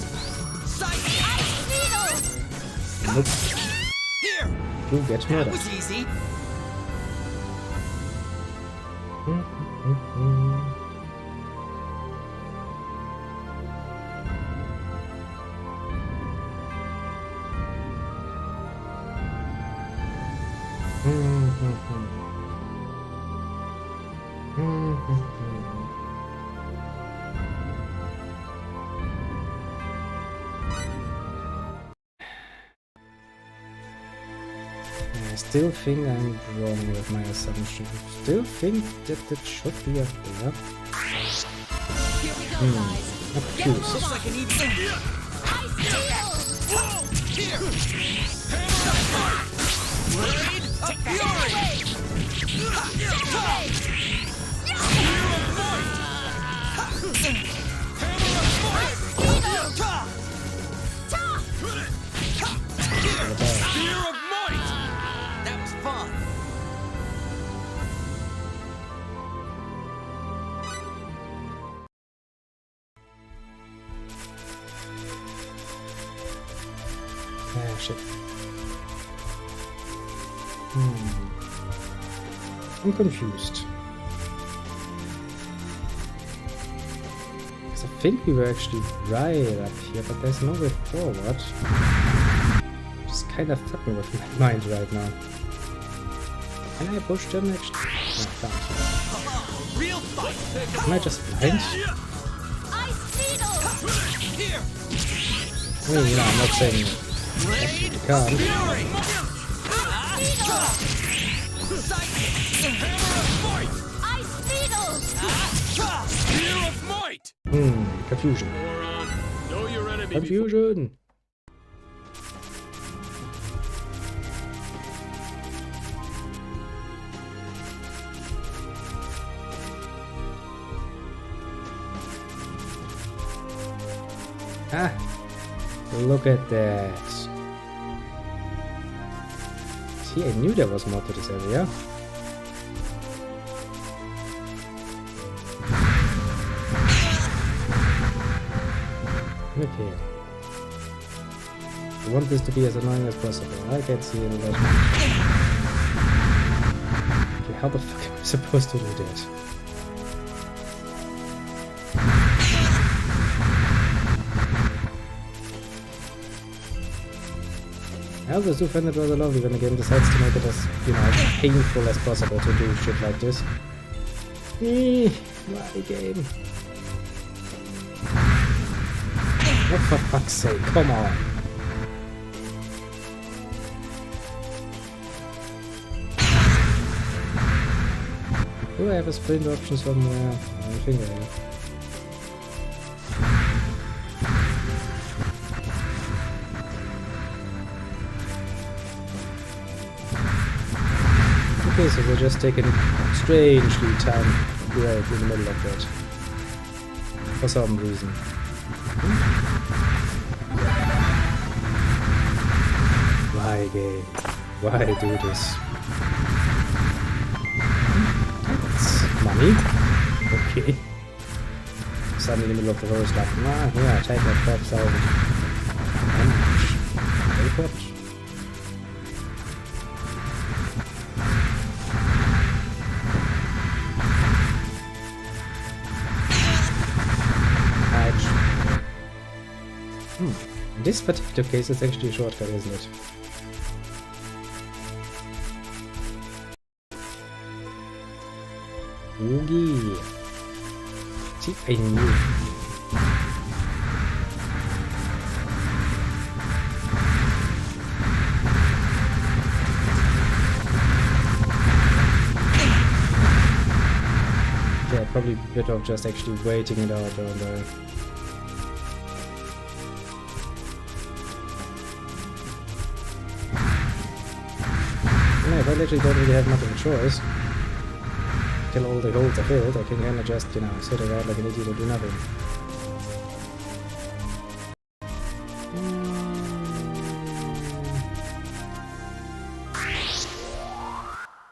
Nope. Here! You get That murdered. was easy. I still think I'm wrong with my assumption. Still think that it should be up there. Here we go, guys. I'm confused. Looks like an even. I Whoa! Here! Hammer of Blade of Fury! Spear of Might! Hammer of Might! Spear of Might! That was fun. Ah, shit. I'm confused. Because I think we were actually right up here, but there's no way forward. Just kind of fucking with my mind right now. Can I push them next? No, I can't. Real fight! Am I just blind? Here! I mean, you know, I'm not saying you can't. Fury! Hammer of Might! Spear of Might! Confusion. Moron. Know your enemy. Confusion! Ah! Look at that. See, I knew there was more to this area. Okay. I want this to be as annoying as possible. I can't see any legend. Okay, how the fuck am I supposed to do that? I always do find it rather lovely when the game decides to make it as, you know, as painful as possible to do shit like this. My game. Oh, for fuck's sake, come on. Do I have a sprint option somewhere? I think I have. Okay, so we're just taking strangely time right in the middle of that. For some reason. Why game? Why do this? That's money. Okay. Suddenly in the middle of the road like, ah, yeah, take that 5,000. How much? Very much. In this particular case, it's actually a shortcut, isn't it? Oogie. See, I knew. Yeah, probably better off just actually waiting it out, don't I? I literally don't really have much of a choice. Till all the holes are filled, I can kinda just, you know, sit around like an idiot and do nothing.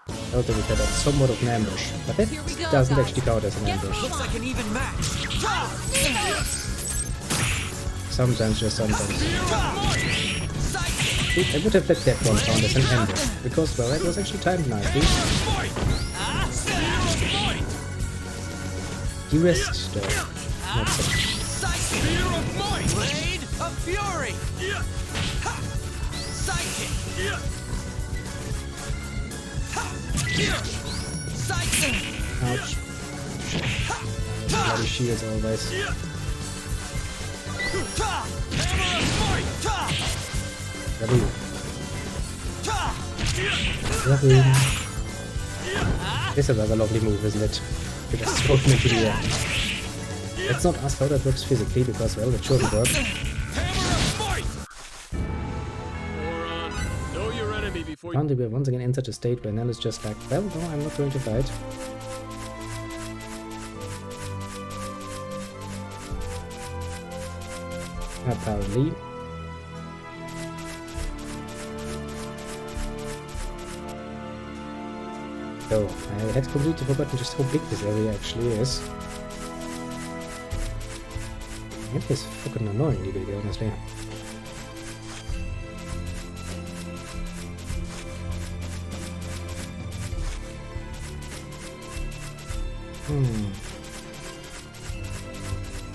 I don't think we could have somewhat of an ambush, but that doesn't actually count as an ambush. Looks like an even match. Sometimes, just sometimes. Spear of Might! I would have let that one count as an ender, because, well, that was actually timed nicely. He risked, though. Not so. Spear of might! Blade of fury! Psychic! Psychic! Ouch. Bloody shields always. Hammer of might! Raboo. Raboo. This is another lovely move, isn't it? You just throw him into the air. Let's not ask how that works physically, because, well, it shouldn't work. Know your enemy before you... Apparently we have once again entered a state where Nell is just like, well, no, I'm not going to fight. Apparently. So, I had completely forgotten just how big this area actually is. It is fucking annoyingly big, honestly.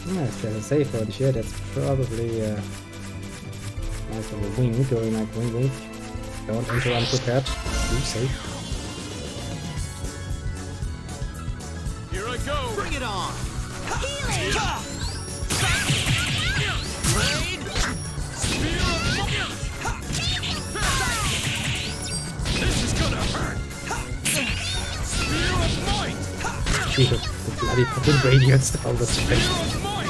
Yeah, if there's a safe word here, that's probably nice little wing going like wing wing. Don't enter unprepared. Be safe. Here I go! Bring it on! Healing! Blade! Spear of This is gonna hurt! Spear of might! Jesus, the bloody fucking radiant star all the time. Spear of might!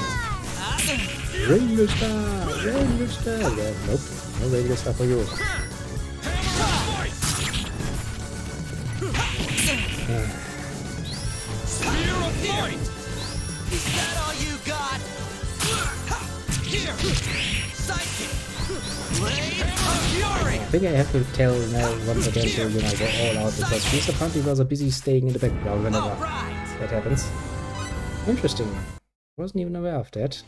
Radiant star! Radiant star! Yeah, nope. No radiant star for you. Hammer of might! Spear of might! Is that all you got? Here! Psychic! Blade of fury! I think I have to tell Nell once again to, you know, go all out, because she's apparently rather busy staying in the background whenever Alright! that happens. Interesting. Wasn't even aware of that.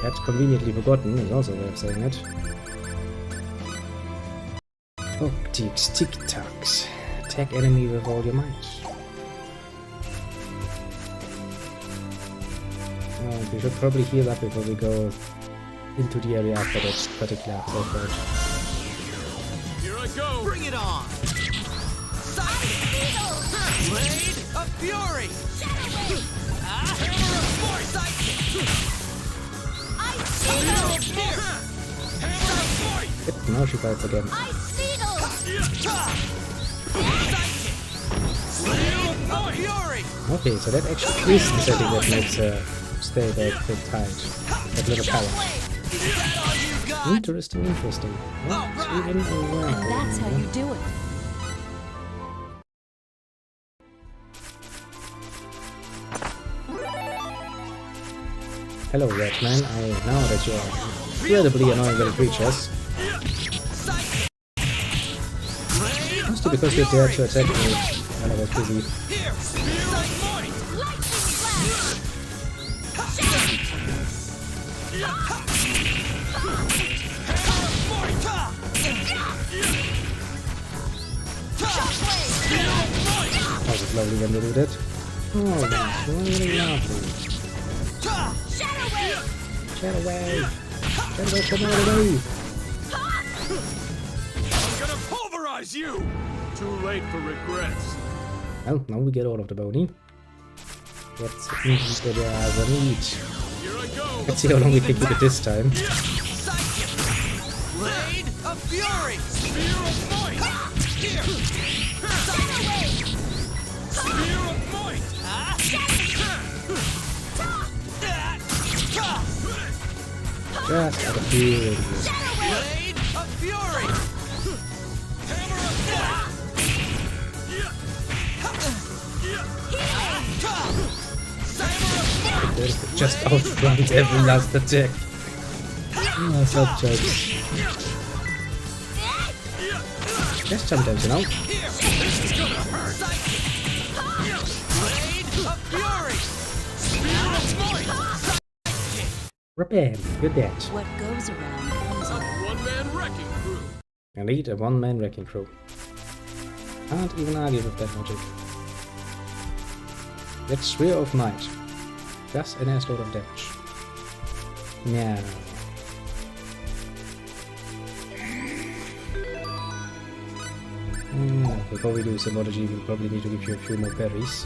Had conveniently forgotten is also a way of saying it. Optics, tic-tacs. Attack enemy with all your might. We should probably heal up before we go into the area after that particular episode. Here I go! Bring it on! Psychic! Blade of fury! Hammer of might! Psychic! Spear of might! Hammer of might! Yep, now she fights again. Psychic! Blade of fury! Okay, so that actually is the setting that makes her stay that bit tight. That little power. Is that all you got? Interesting, interesting. Not even aware. And that's how you do it. Hello, Redman. I know that you are incredibly annoying little creatures. Mostly because you dared to attack me when I was busy. Here! Spear of might! That was lovely when they did it. Oh, that's really lovely. Shadow Wave! Get away! Get away from all the way! I'm gonna pulverize you! Too late for regrets. Well, now we get out of the bony. Let's eat the meat. Here I go! Let's see how long we can keep it this time. Psychic! Blade of fury! Spear of might! Here! Spear of might! Just out of feeling. Blade of fury! Hammer of might! Just outrun every last attack. Oh, such jokes. Just sometimes, you know. Here! This is gonna hurt! Psychic! Blade of fury! Spear of might! Bam, good that. What goes around comes A around. one-man wrecking crew. I need a one-man wrecking crew. Can't even argue with that logic. Let's Sphere of Might. That's an assload of damage. Now. Before we do symbology, we probably need to give you a few more berries.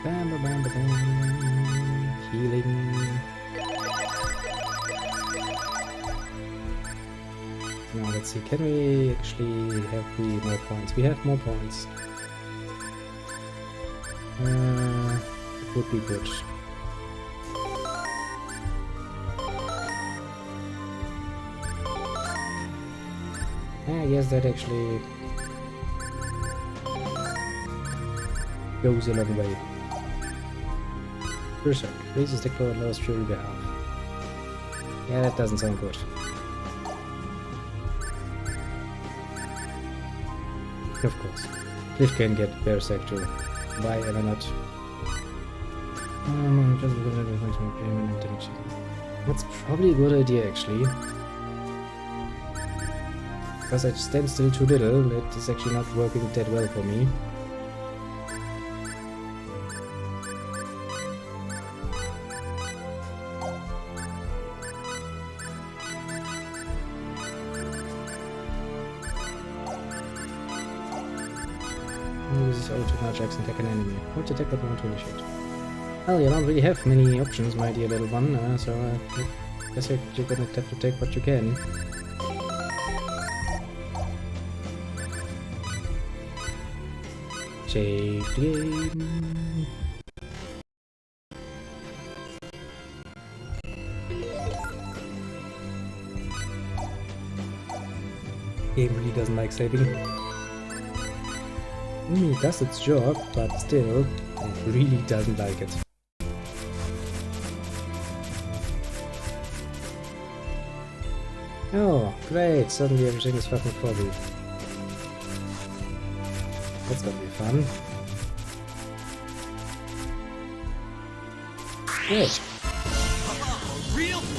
Bam, bam, bam, bam. Healing. Now let's see, can we actually have more points? We have more points. It would be good. Yes, that actually goes a long way. Berserk, raises the power at lowest fury behalf. Yeah, that doesn't sound good. Of course. Cliff can get Berserk too. Why ever not? Just because it makes me payment and damage. That's probably a good idea actually. Because I stand still too little, it is actually not working that well for me. Uses auto attacks and attack an enemy. What attack but not to initiate? Well, you don't really have many options, my dear little one, so I guess you're gonna have to take what you can. Save the game. Game really doesn't like saving. It does its job, but still, it really doesn't like it. Oh, great! Suddenly everything is fucking foggy. That's gonna be fun. Great.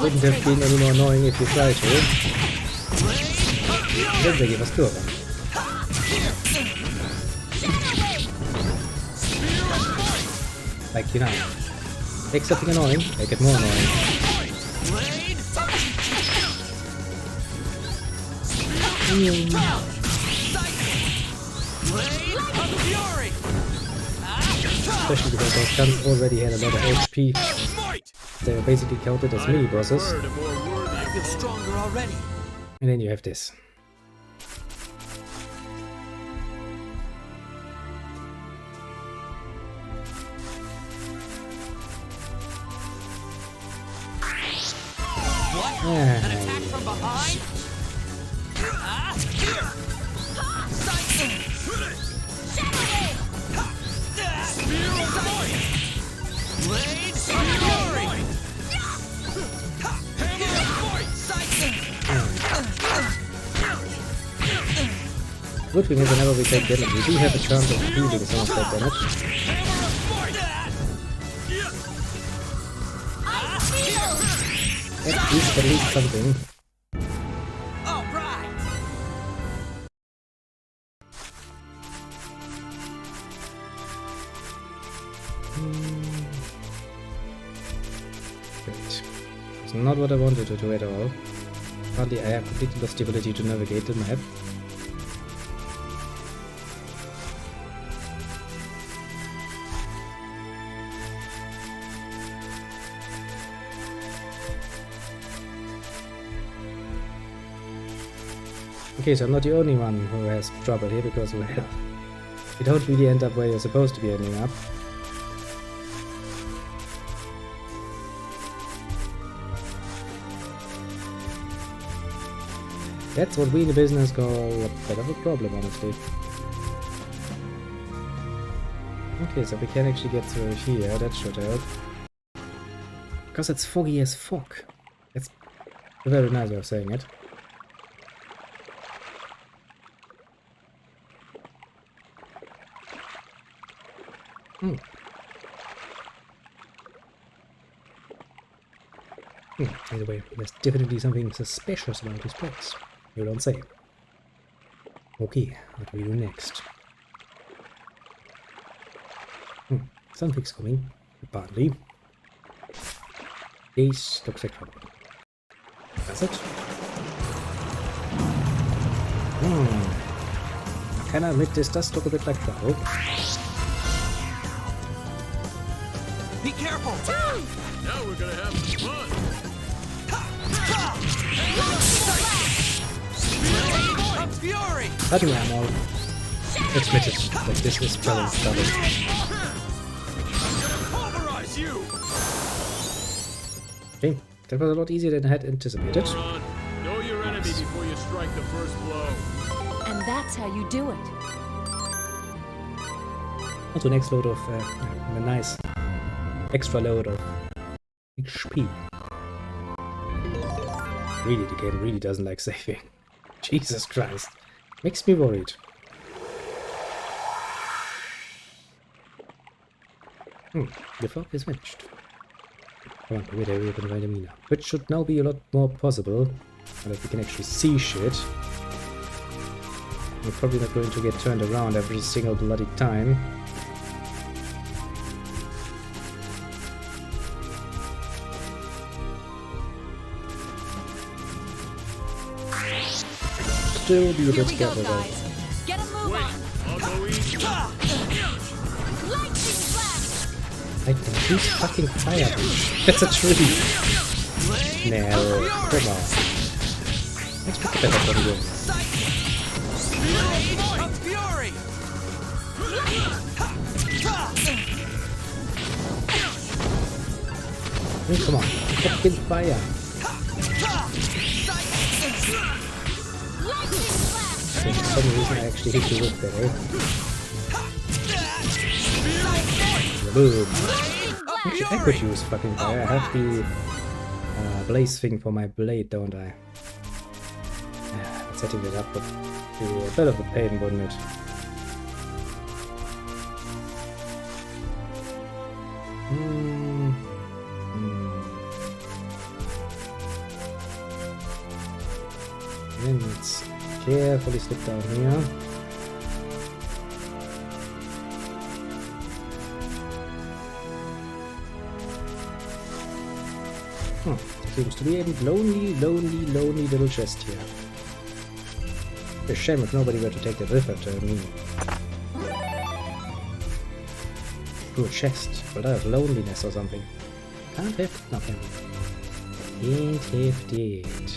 Wouldn't have been any more annoying if you tried to. Then they give us two of them. Like, you know, take something annoying, make it more annoying. Especially because those guns already had a lot of HP. They were basically counted as mini bosses. And then you have this. An attack from behind? Here! Spear of Void! Blade Fury! Hammer of Void! Good thing is whenever we take damage, we do have a chance of healing some of that damage. Hammer of Void! At least something. All right. Great. It's not what I wanted to do at all. Partly I have completely lost the ability to navigate the map. Okay, so I'm not the only one who has trouble here, because we don't really end up where you're supposed to be ending up. That's what we in the business call a bit of a problem, honestly. Okay, so we can actually get through here, that should help. Because it's foggy as fuck. It's a very nice way of saying it. Either way, there's definitely something suspicious about this place. You don't say. Okay, what do we do next? Something's coming, apparently. This looks like trouble. That's it. I can admit this does look a bit like trouble. Be careful! Now we're gonna have some fun. Of fury! I think I'm all admitted that this is probably trouble. Pulverize you! Okay, that was a lot easier than I had anticipated. Moron. Know your enemy before you strike the first blow. And that's how you do it. Also, next load of a nice extra load of HP. Really, the game really doesn't like saving. Jesus Christ. Makes me worried. The fog is vanished. Come on, wait, we can find a mina. Which should now be a lot more possible. Now that we can actually see shit. We're probably not going to get turned around every single bloody time. Still be a Here bit we go, careful though. guys. Get a move Wait, on. I'll go easy. Lightning flash. I can use fucking fire. That's a tree. No, come on. Let's pick a better one again. Of fury! Oh, come on, fucking fire. So for some reason I actually hit you with better. Boom. Actually, I could use fucking fire. I have the blaze thing for my blade, don't I? Setting it up would be a bit of a pain, wouldn't it? Then let's carefully slip down here. There seems to be a lonely little chest here. A shame if nobody were to take the river to me. Through a chest, but I have loneliness or something. Can't have nothing. Can't have that.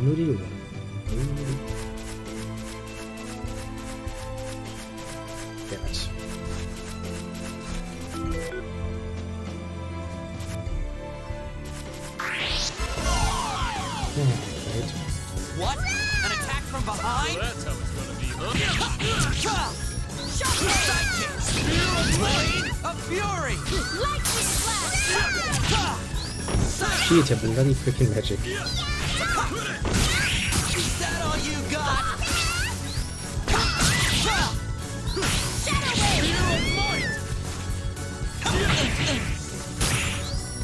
No deal. Damn it. Right. What? An attack from behind? So that's how it's gonna be, huh? Blade of fury! Shit, I bloody freaking magic. Is that all you got?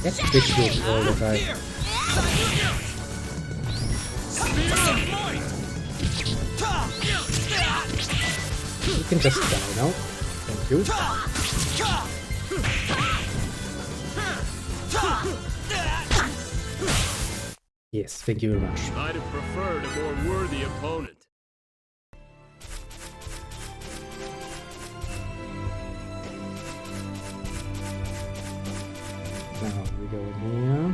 That bitch goes all the time. You can just die now. Thank you. Yes, thank you very much. I'd have preferred a more worthy opponent. Now we go in here.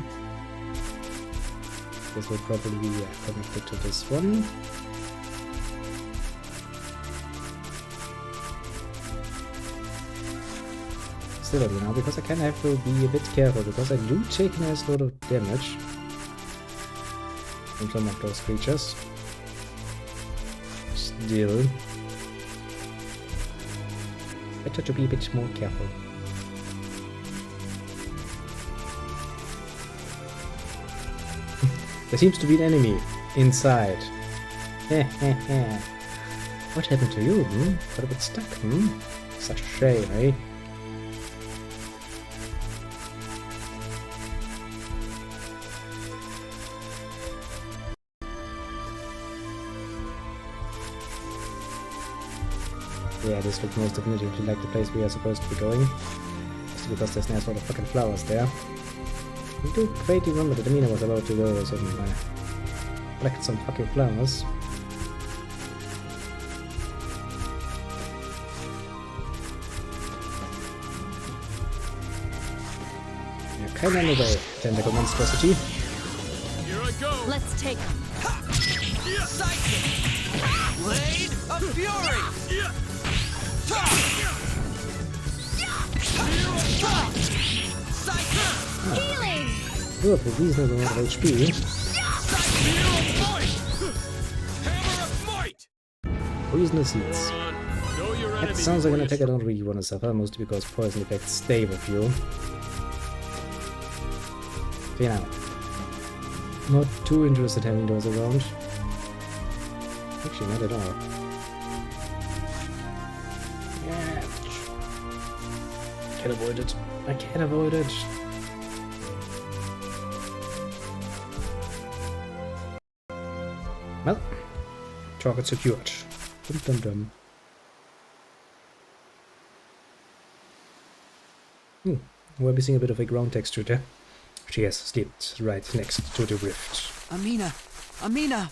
This will probably be connected to this one. Still, you know, because I kind of have to be a bit careful, because I do take a nice lot of damage from some of those creatures. Still, better to be a bit more careful. There seems to be an enemy inside. What happened to you, Got a bit stuck, Such a shame, eh? Yeah, this looks most definitively like the place we are supposed to be going. Just because there's nice lot of fucking flowers there. I do vaguely remember that Amina was about to go or something. Collect some fucking flowers. Yeah, kinda in the way, tentacle monstrosity. Here I go! Let's take him. Psychic! Blade of Fury! Healing! Good, with reasonable amount of HP. Hammer of might! Poisonous seeds. Moron, know your That enemy sounds like an before attack I don't really want to suffer, mostly because poison effects stay with you. Okay, now. Not too interested having those around. Actually, not at all. Yeah. Can't avoid it. I can't avoid it. Well, target secured. Dum dum dum. We're missing a bit of a ground texture there. She has slipped right next to the rift. Amina! Amina!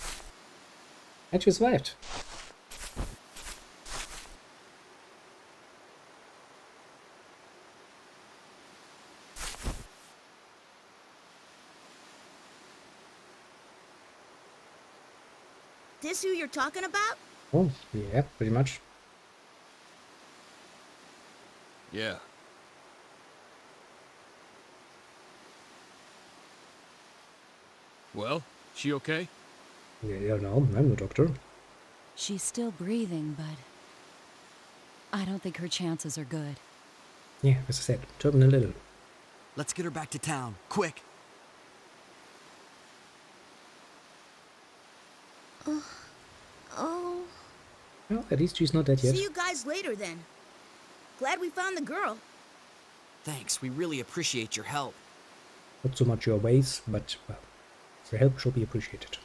And she survived. This who you're talking about? Oh, yeah, pretty much. Yeah. Well, she okay? Yeah, no, I'm no doctor. She's still breathing, but I don't think her chances are good. Yeah, as I said, terminal little. Let's get her back to town, quick! Oh. Well, at least she's not dead yet. See you guys later then. Glad we found the girl. Thanks, we really appreciate your help. Not so much your ways, but, well, your help shall be appreciated.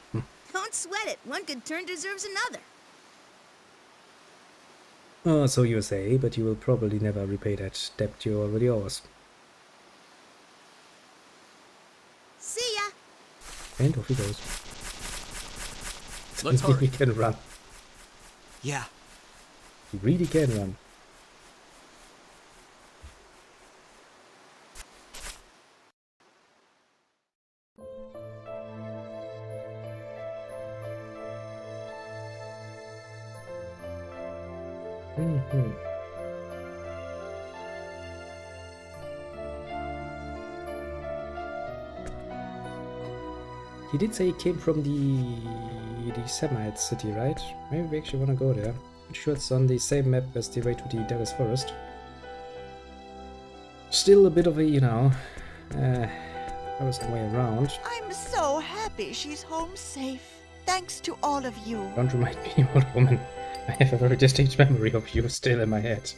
Don't sweat it. One good turn deserves another. Oh, so you say, but you will probably never repay that debt you already owe us. See ya. And off he goes. Let's He hurry. can run. Yeah. He really can run. He did say he came from the Semite city, right? Maybe we actually want to go there. I'm sure it's on the same map as the way to the Dallas Forest. Still a bit of a, you know, there was a way around. I'm so happy she's home safe. Thanks to all of you. Don't remind me, old woman. I have a very distinct memory of you still in my head.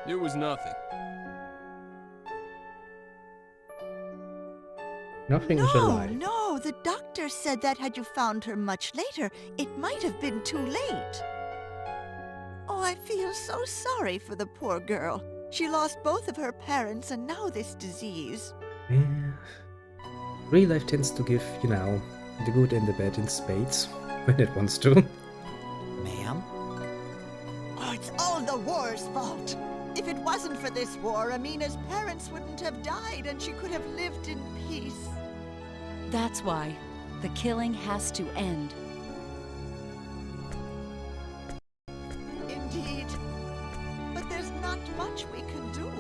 It was nothing. Nothing is a lie. No, the doctor said that had you found her much later, it might have been too late. Oh, I feel so sorry for the poor girl. She lost both of her parents and now this disease. Yeah. Real life tends to give, you know, the good and the bad in spades when it wants to. Ma'am? Oh, it's all the war's fault. If it wasn't for this war, Amina's parents wouldn't have died and she could have lived in peace. That's why the killing has to end. Indeed. But there's not much we can do.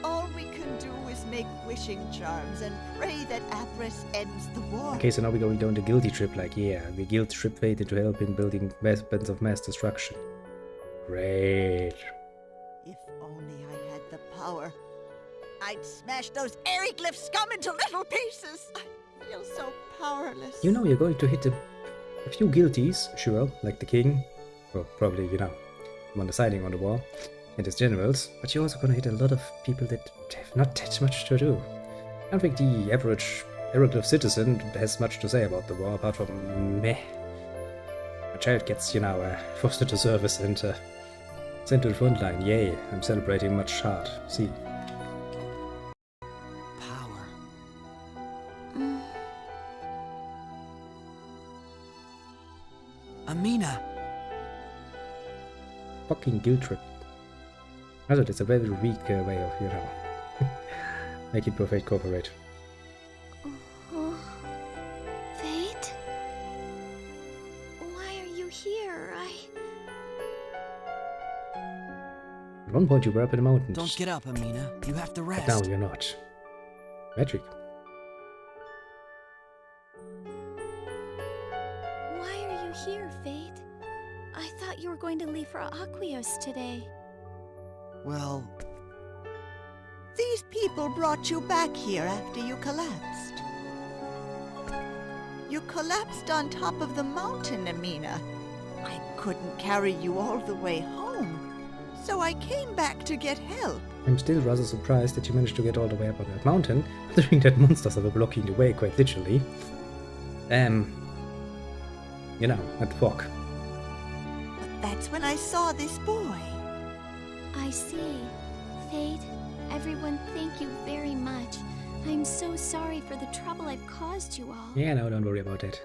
All we can do is make wishing charms and pray that Apris ends the war. Okay, so now we're going down the guilty trip, like, yeah, we guilt trip fate into helping building weapons of mass destruction. Great. If only I had the power, I'd smash those Aeroglyph scum into little pieces. I feel so powerless. You know, you're going to hit a few guilties, sure, like the king, well, probably, you know, the one deciding on the war, and his generals, but you're also going to hit a lot of people that have not that much to do. I don't think the average Aeroglyph citizen has much to say about the war, apart from meh. child gets, fostered to service and sent to the front line. Yay, I'm celebrating much heart. See. Power. Amina! Fucking guilt trip. Also, that's a very weak way of, making perfect cooperate. Fate? Why are you here? At one point you were up in the mountains. Don't get up, Amina. You have to But rest. now you're not. Magic. Why are you here, Fate? I thought you were going to leave for Aquios today. Well, These people brought you back here after you collapsed. You collapsed on top of the mountain, Amina. I couldn't carry you all the way home, so I came back to get help. I'm still rather surprised that you managed to get all the way up on that mountain, considering that monsters were blocking the way quite literally. That fog. But that's when I saw this boy. I see. Fate, everyone, thank you very much. I'm so sorry for the trouble I've caused you all. Yeah, no, don't worry about that.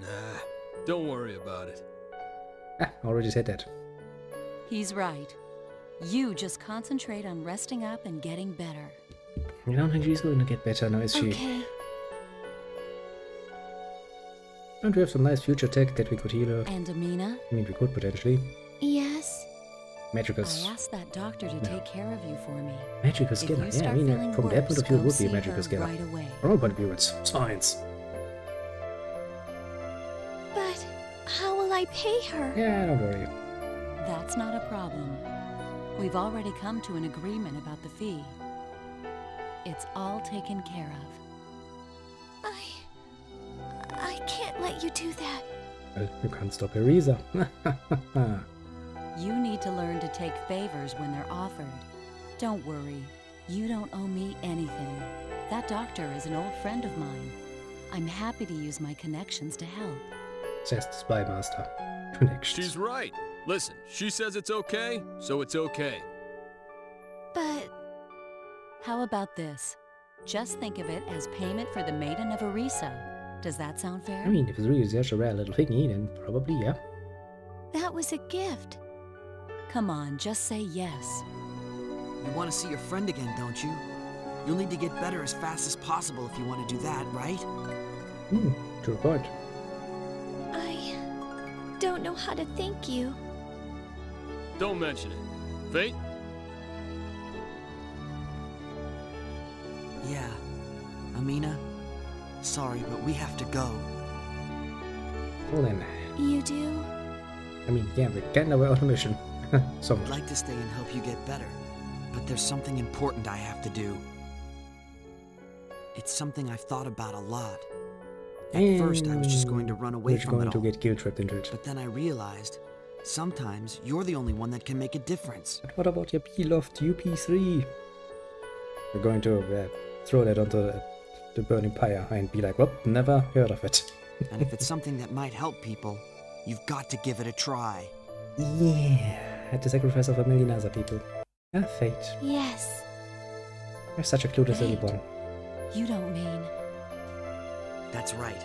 Nah, don't worry about it. Already said that. He's right. You just concentrate on resting up and getting better. You don't think she's going to get better now, is she? Okay. Don't we have some nice future tech that we could heal her? And Amina? I mean, we could potentially. Yes? Magicus. I asked that doctor to take care of you for me. Magicus If killer. you Yeah, I start mean, feeling from that point worse, of view, it go would be see a Magicus her killer. right away. From our point of view, it's science. But how will I pay her? Yeah, don't worry. That's not a problem. We've already come to an agreement about the fee. It's all taken care of. I can't let you do that. Well, you can't stop her either. You need to learn to take favors when they're offered. Don't worry. You don't owe me anything. That doctor is an old friend of mine. I'm happy to use my connections to help. Says the spy master. Connections. She's right. Listen, she says it's okay, so it's okay. But How about this? Just think of it as payment for the Maiden of Arisa. Does that sound fair? I mean, if it's really such a rare little thingy, then probably, yeah. that was a gift. Come on, just say yes. you want to see your friend again, don't you? You'll need to get better as fast as possible if you want to do that, right? To the point. I don't know how to thank you. Don't mention it. Fate? Yeah. Amina, sorry, but we have to go. Well then, You do? I mean, yeah, we're getting away on a mission. So I'd much. like to stay and help you get better, but there's something important I have to do. It's something I've thought about a lot. At first, I was just going to run away We're from going it to all. get guilt-tripped into it. But then I realized, sometimes you're the only one that can make a difference. But what about your beloved UP3? We're going to throw that onto the burning pyre and be like, well, never heard of it. And if it's something that might help people, you've got to give it a try. Yeah, at the sacrifice of a million other people. Ah, fate. Yes. You're such a clueless little one. You don't mean... That's right.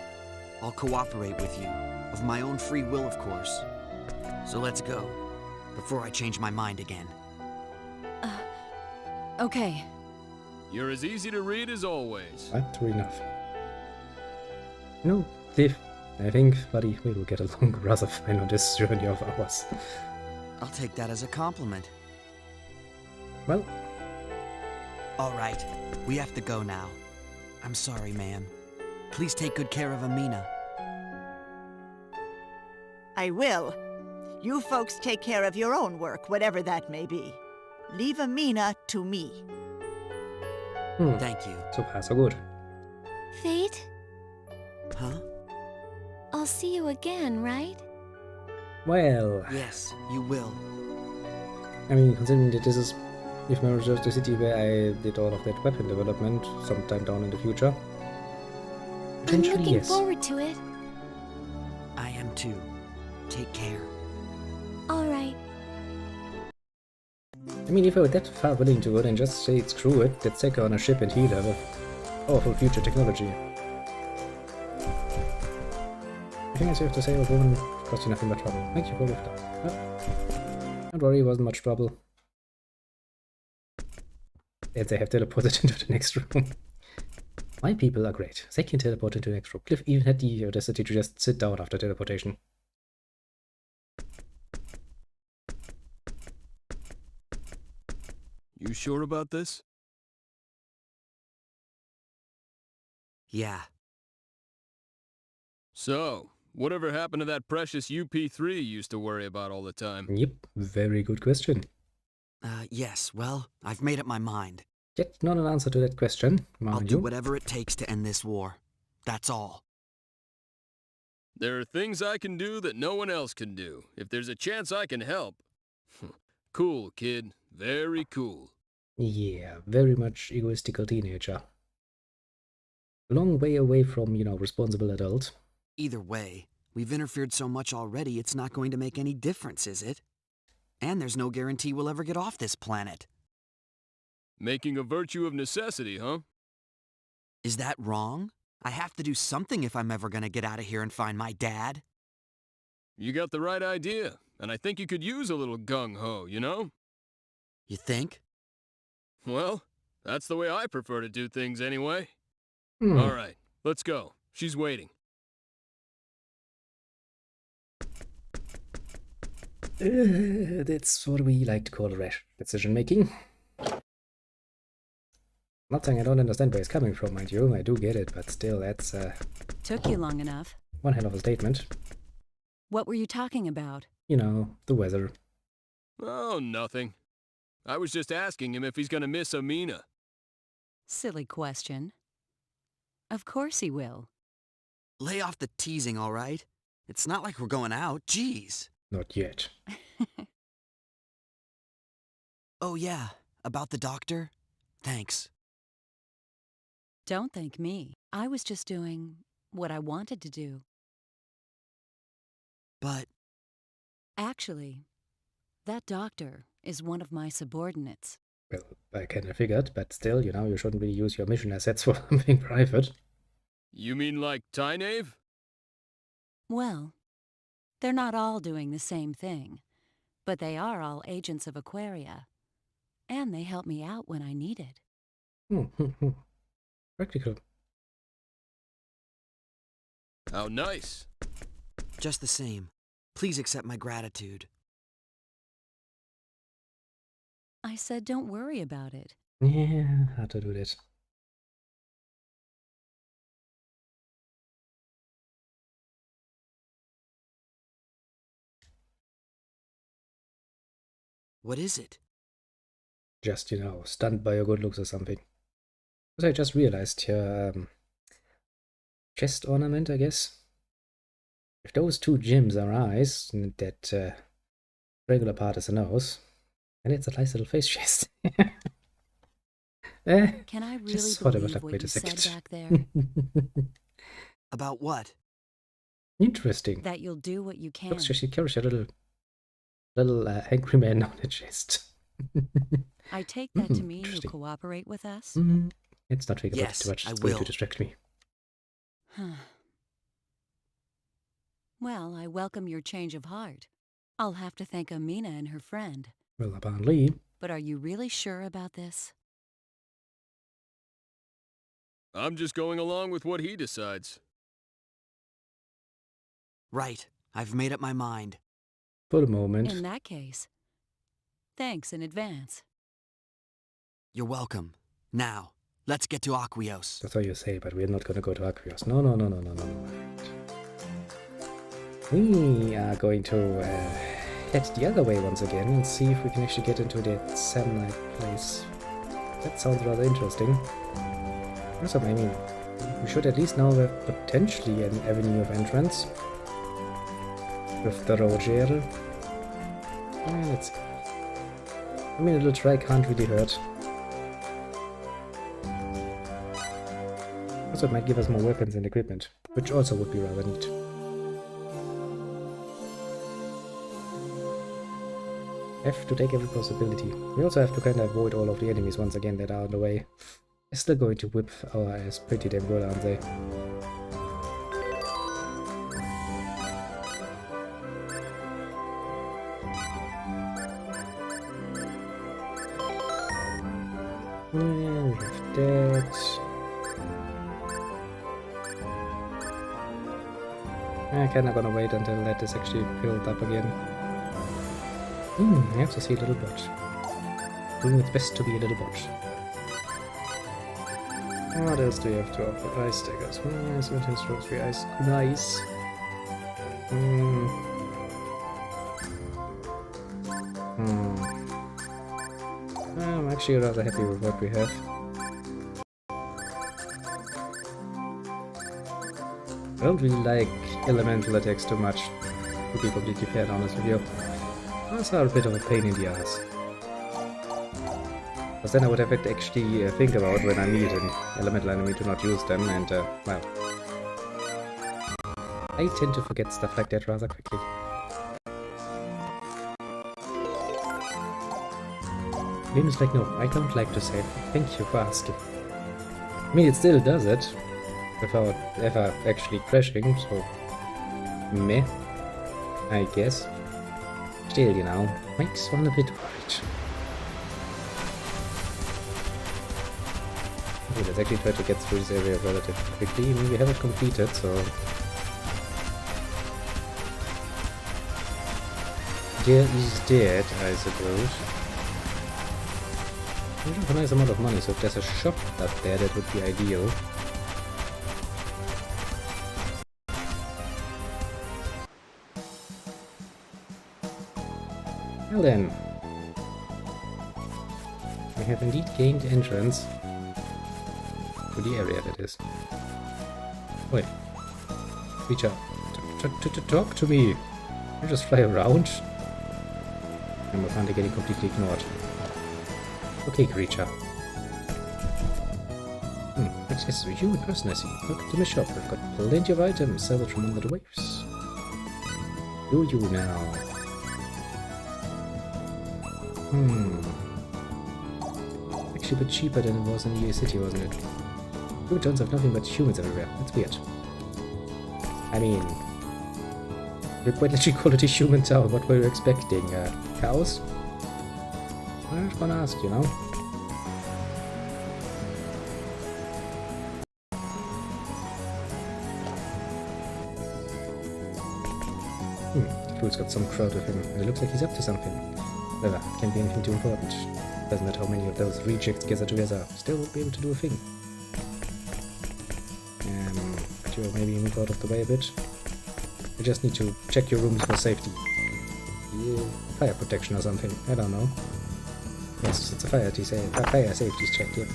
I'll cooperate with you. Of my own free will, of course. So let's go. Before I change my mind again. Okay. You're as easy to read as always. Right, true enough. No, Thief. I think, buddy, we will get along rather fine on this journey of ours. I'll take that as a compliment. Well, Alright, we have to go now. I'm sorry, ma'am. Please take good care of Amina. I will. You folks take care of your own work, whatever that may be. Leave Amina to me. Thank you. so far so good. Fate, Huh? I'll see you again, right? Well, Yes, you will. I mean, considering that this is, if memory serves, the city where I did all of that weapon development sometime down in the future. I'm Potentially, looking yes. forward to it. I am too. Take care. All right. I mean, if I were that far willing to go, then just say screw it, let's take her on a ship and heal her with powerful future technology. Anything else you have to say about woman cost you nothing but trouble. Thank you for lifting. Oh. Don't worry, it wasn't much trouble. And they have teleported into the next room. My people are great. They can teleport into the next room. Cliff even had the audacity to just sit down after teleportation. You sure about this? Yeah. So, whatever happened to that precious UP3 you used to worry about all the time? Yep, very good question. Yes, well, I've made up my mind. Yet not an answer to that question, I'll mind do you. whatever it takes to end this war. That's all. There are things I can do that no one else can do. If there's a chance I can help. Cool, kid. Very cool. Yeah, very much egoistical teenager. Long way away from, responsible adult. Either way, we've interfered so much already it's not going to make any difference, is it? And there's no guarantee we'll ever get off this planet. Making a virtue of necessity, huh? Is that wrong? I have to do something if I'm ever gonna get out of here and find my dad. You got the right idea, and I think you could use a little gung-ho, you know? You think? Well, that's the way I prefer to do things anyway. Hmm. All right, let's go. She's waiting. That's what we like to call rash decision-making. Not saying I don't understand where it's coming from, mind you. I do get it, but still, that's Took you long enough. one hell of a statement. What were you talking about? You know, the weather. Oh, nothing. I was just asking him if he's gonna miss Amina. Silly question. Of course he will. Lay off the teasing, all right? It's not like we're going out. Jeez. Not yet. Oh, yeah. About the doctor? Thanks. Don't thank me. I was just doing what I wanted to do. But Actually, that doctor is one of my subordinates. Well, I kind of figured, but still, you shouldn't really use your mission assets for something private. You mean like Tynave? Well, they're not all doing the same thing, but they are all agents of Aquaria. And they help me out when I need it. Practical. How nice. just the same, please accept my gratitude. I said don't worry about it. Yeah, how to do that. What is it? Just, stunned by your good looks or something. Because I just realized your chest ornament, I guess. If those two gems are eyes, and that regular part is a nose, and it's a nice little face chest. Can I really just thought about believe that. what Wait you a second. said back there? About what? Interesting. That you'll do what you can. Looks like she carries a little angry man on the chest. I take that to mean you'll interesting. cooperate with us? Let's not think about it Yes, too much. I It's going will. to distract me. Well, I welcome your change of heart. I'll have to thank Amina and her friend. Well, apparently. But are you really sure about this? I'm just going along with what he decides. Right, I've made up my mind. For the moment. In that case, thanks in advance. You're welcome. Now, let's get to Aquios. That's what you say, but we're not going to go to Aquios. No, no, no, no, no, no, no. We are going to head the other way once again and see if we can actually get into that Samnite place. That sounds rather interesting. Also, I mean, we should at least now have potentially an avenue of entrance with the Roger. Let's see. I mean, a little try can't really hurt. Also, it might give us more weapons and equipment, which also would be rather neat. Have to take every possibility. We also have to kind of avoid all of the enemies once again that are on the way. They're still going to whip our ass pretty damn good, aren't they? And we have that. I'm kinda gonna wait until that is actually filled up again. I also see a little bot. Doing its best to be a little bot. What else do we have to offer? Ice daggers. Nice, intense rosary ice. Nice. I'm actually rather happy with what we have. I don't really like elemental attacks too much, to be completely fair and honest with you. Those are a bit of a pain in the ass. Because then I would have to actually think about when I meet an elemental enemy to not use them, and well, I tend to forget stuff like that rather quickly. Game is like, no, I don't like to save. Thank you for asking. I mean, it still does it, without ever actually crashing, so meh, I guess. Still, you know, makes one a bit worried. Okay, let's actually try to get through this area relatively quickly. I mean, we have it completed, so there is that, I suppose. We have a nice amount of money, so if there's a shop up there, that would be ideal. Well then, we have indeed gained entrance to the area, that is. Wait, reach out. Talk to me. You just fly around. And we're finally getting completely ignored. Okay, creature. What's this? You in person, I see. Welcome to my shop. I've got plenty of items salvaged from under the waves. Do you now? Actually a bit cheaper than it was in the city, wasn't it? Blue tons of nothing but humans everywhere. That's weird. I mean, we're quite literally quality human town. What were you expecting? Cows? I was gonna ask, you know? The fool's got some crowd with him, and it looks like he's up to something. However, can't be anything too important. Doesn't matter how many of those rejects gather together, still won't be able to do a thing. Could you maybe move out of the way a bit? We just need to check your rooms for safety. Yeah, fire protection or something, I don't know. Yes, it's a fire safety check, yep.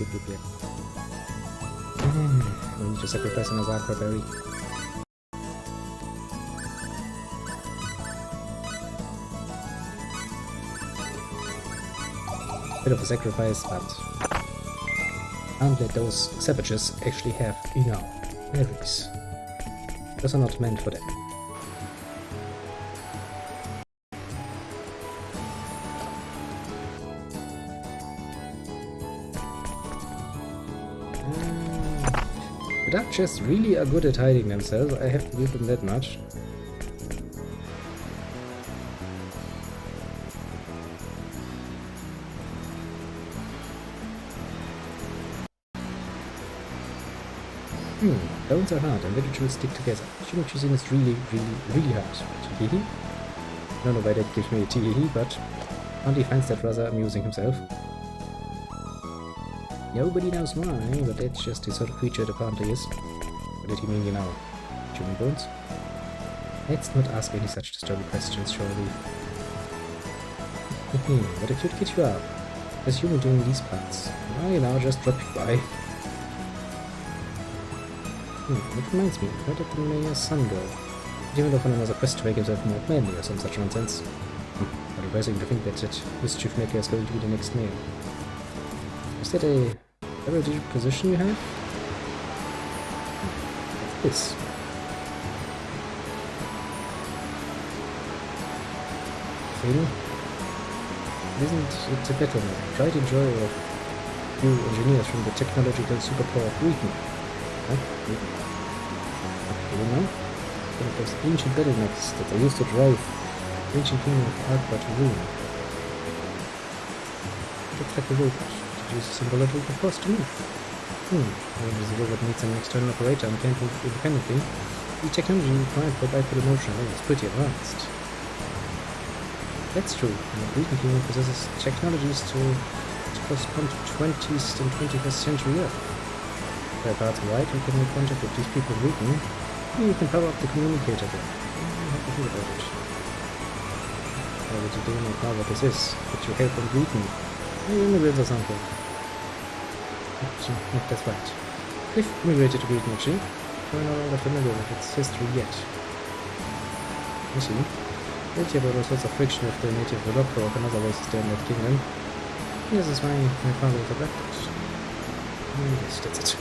We need to sacrifice another aqua berry. Bit of a sacrifice, but can't let those savages actually have, you know, berries. Those are not meant for them. The Duchess really are good at hiding themselves, I have to give them that much. Bones are hard and vegetables stick together. Human cuisine is really hard. Teehee? I don't know why that gives me a teehee, but Andy finds that rather amusing himself. Nobody knows why, but that's just the sort of creature it apparently is. What did he mean, you know? Human bones? Let's not ask any such disturbing questions, surely. What a cute kid you are. There's human doing these parts. Well, you know, just drop you by. It reminds me, where did the mayor's son go? He went off on another quest to make himself more manly or some such nonsense. But advising to think that mischief maker is going to be the next mayor. Is that a double-digit position you have? What's this? Thing? Isn't it a better name? Pride and joy of you engineers from the technological superpower of Wheaton. Huh? Wheaton. Do you know? One of those ancient bottlenecks that they used to drive the ancient kingdom of Arkba to ruin. Looks like a robot. It uses symbology of force to move. When the robot needs an external operator and can't move independently, the technology required for bipedal motion is pretty advanced. That's true. The Wheaton kingdom possesses technologies to correspond to 20th and 21st century Earth. By parts right, you can make contact with these people in Wheaton, and you can power up the communicator there. You have to feel about it. How would you do not know what this is? But you help from Wheaton. Maybe in the river or something. That's right. If immigrated to Wheaton actually, we're not all that familiar with its history yet. You see, we'll hear about all sorts of friction with the native Velocro and other races there in that kingdom. This is why my father was abducted. Yes, that's it.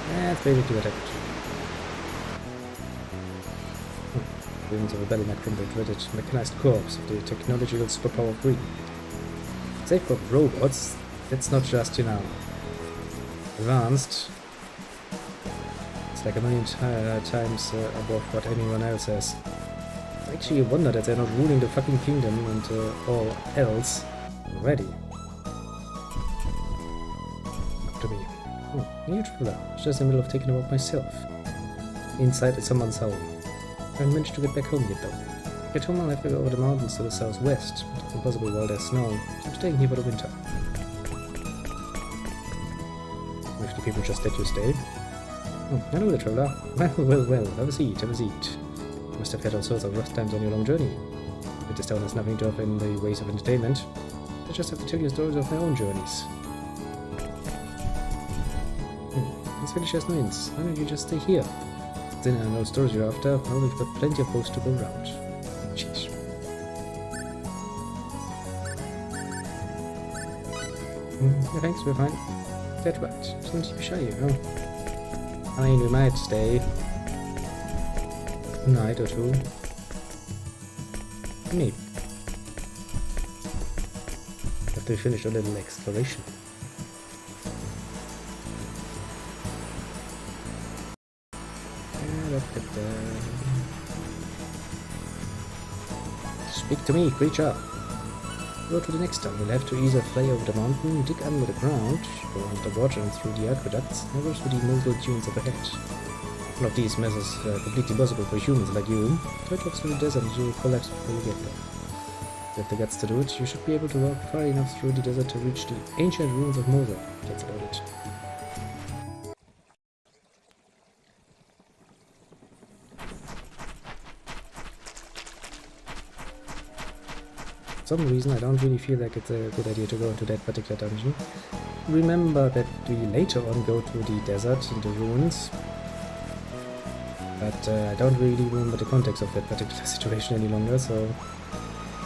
That's basically what happened. Ruins of a Bellyneck from the dreaded mechanized corpse of the technological superpower of Green. They've got robots. That's not just, advanced. It's like a million times above what anyone else has. I actually wonder that they're not ruling the fucking kingdom and all else already. Up to me. New traveler. Just in the middle of taking a walk myself. Inside someone's home. I haven't managed to get back home yet though. Get home I'll have to go over the mountains to the southwest, but it's impossible while there's snow, so I'm staying here for the winter. If the people just let you stay. Hello there, traveler. Well, have a seat, have a seat. You must have had all sorts of rough times on your long journey. But this town has nothing to offer in the ways of entertainment. I just have to tell you stories of my own journeys. This village has no inns. Why don't you just stay here? Then I know stories you're after. Well, we've got plenty of boats to go round. Jeez. Yeah, thanks, we're fine. That's right. Don't keep shy, I mean, we might stay a night or two. Maybe. After we finish a little exploration. Speak to me, creature. Go to the next town. We'll have to either fly over the mountain, dig under the ground, go underwater and through the aqueducts, or go through the mogul dunes up ahead. One of these methods are completely possible for humans like you. Try to walk through the desert and you'll collapse before you get there. If you have the guts to do it, you should be able to walk far enough through the desert to reach the ancient ruins of Mosul. That's about it. For some reason I don't really feel like it's a good idea to go into that particular dungeon. Remember that we later on go to the desert and the ruins, but I don't really remember the context of that particular situation any longer, so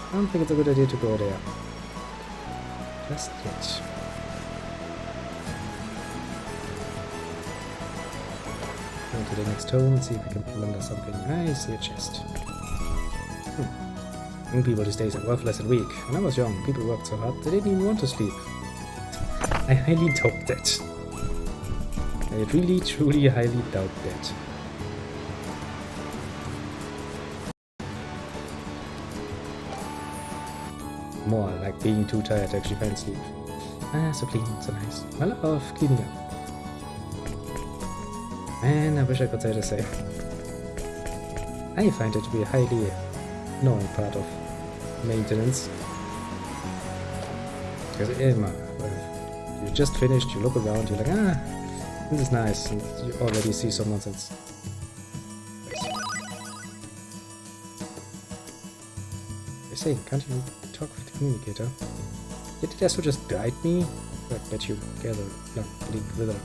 I don't think it's a good idea to go there. Just yet. Go to the next home and see if we can plunder something. I see a chest. Young people these days are worthless and weak. When I was young, people worked so hard they didn't even want to sleep. I highly doubt that. I really, truly, highly doubt that. More like being too tired to actually find sleep. So clean, so nice. I love cleaning up. Man, I wish I could say the same. I find it to be a highly known part of maintenance. Because you just finished, you look around, you're like, this is nice, and you already see someone else. I say, can't you talk with the communicator? Did it also just guide me? I bet you gather luck bleak wither.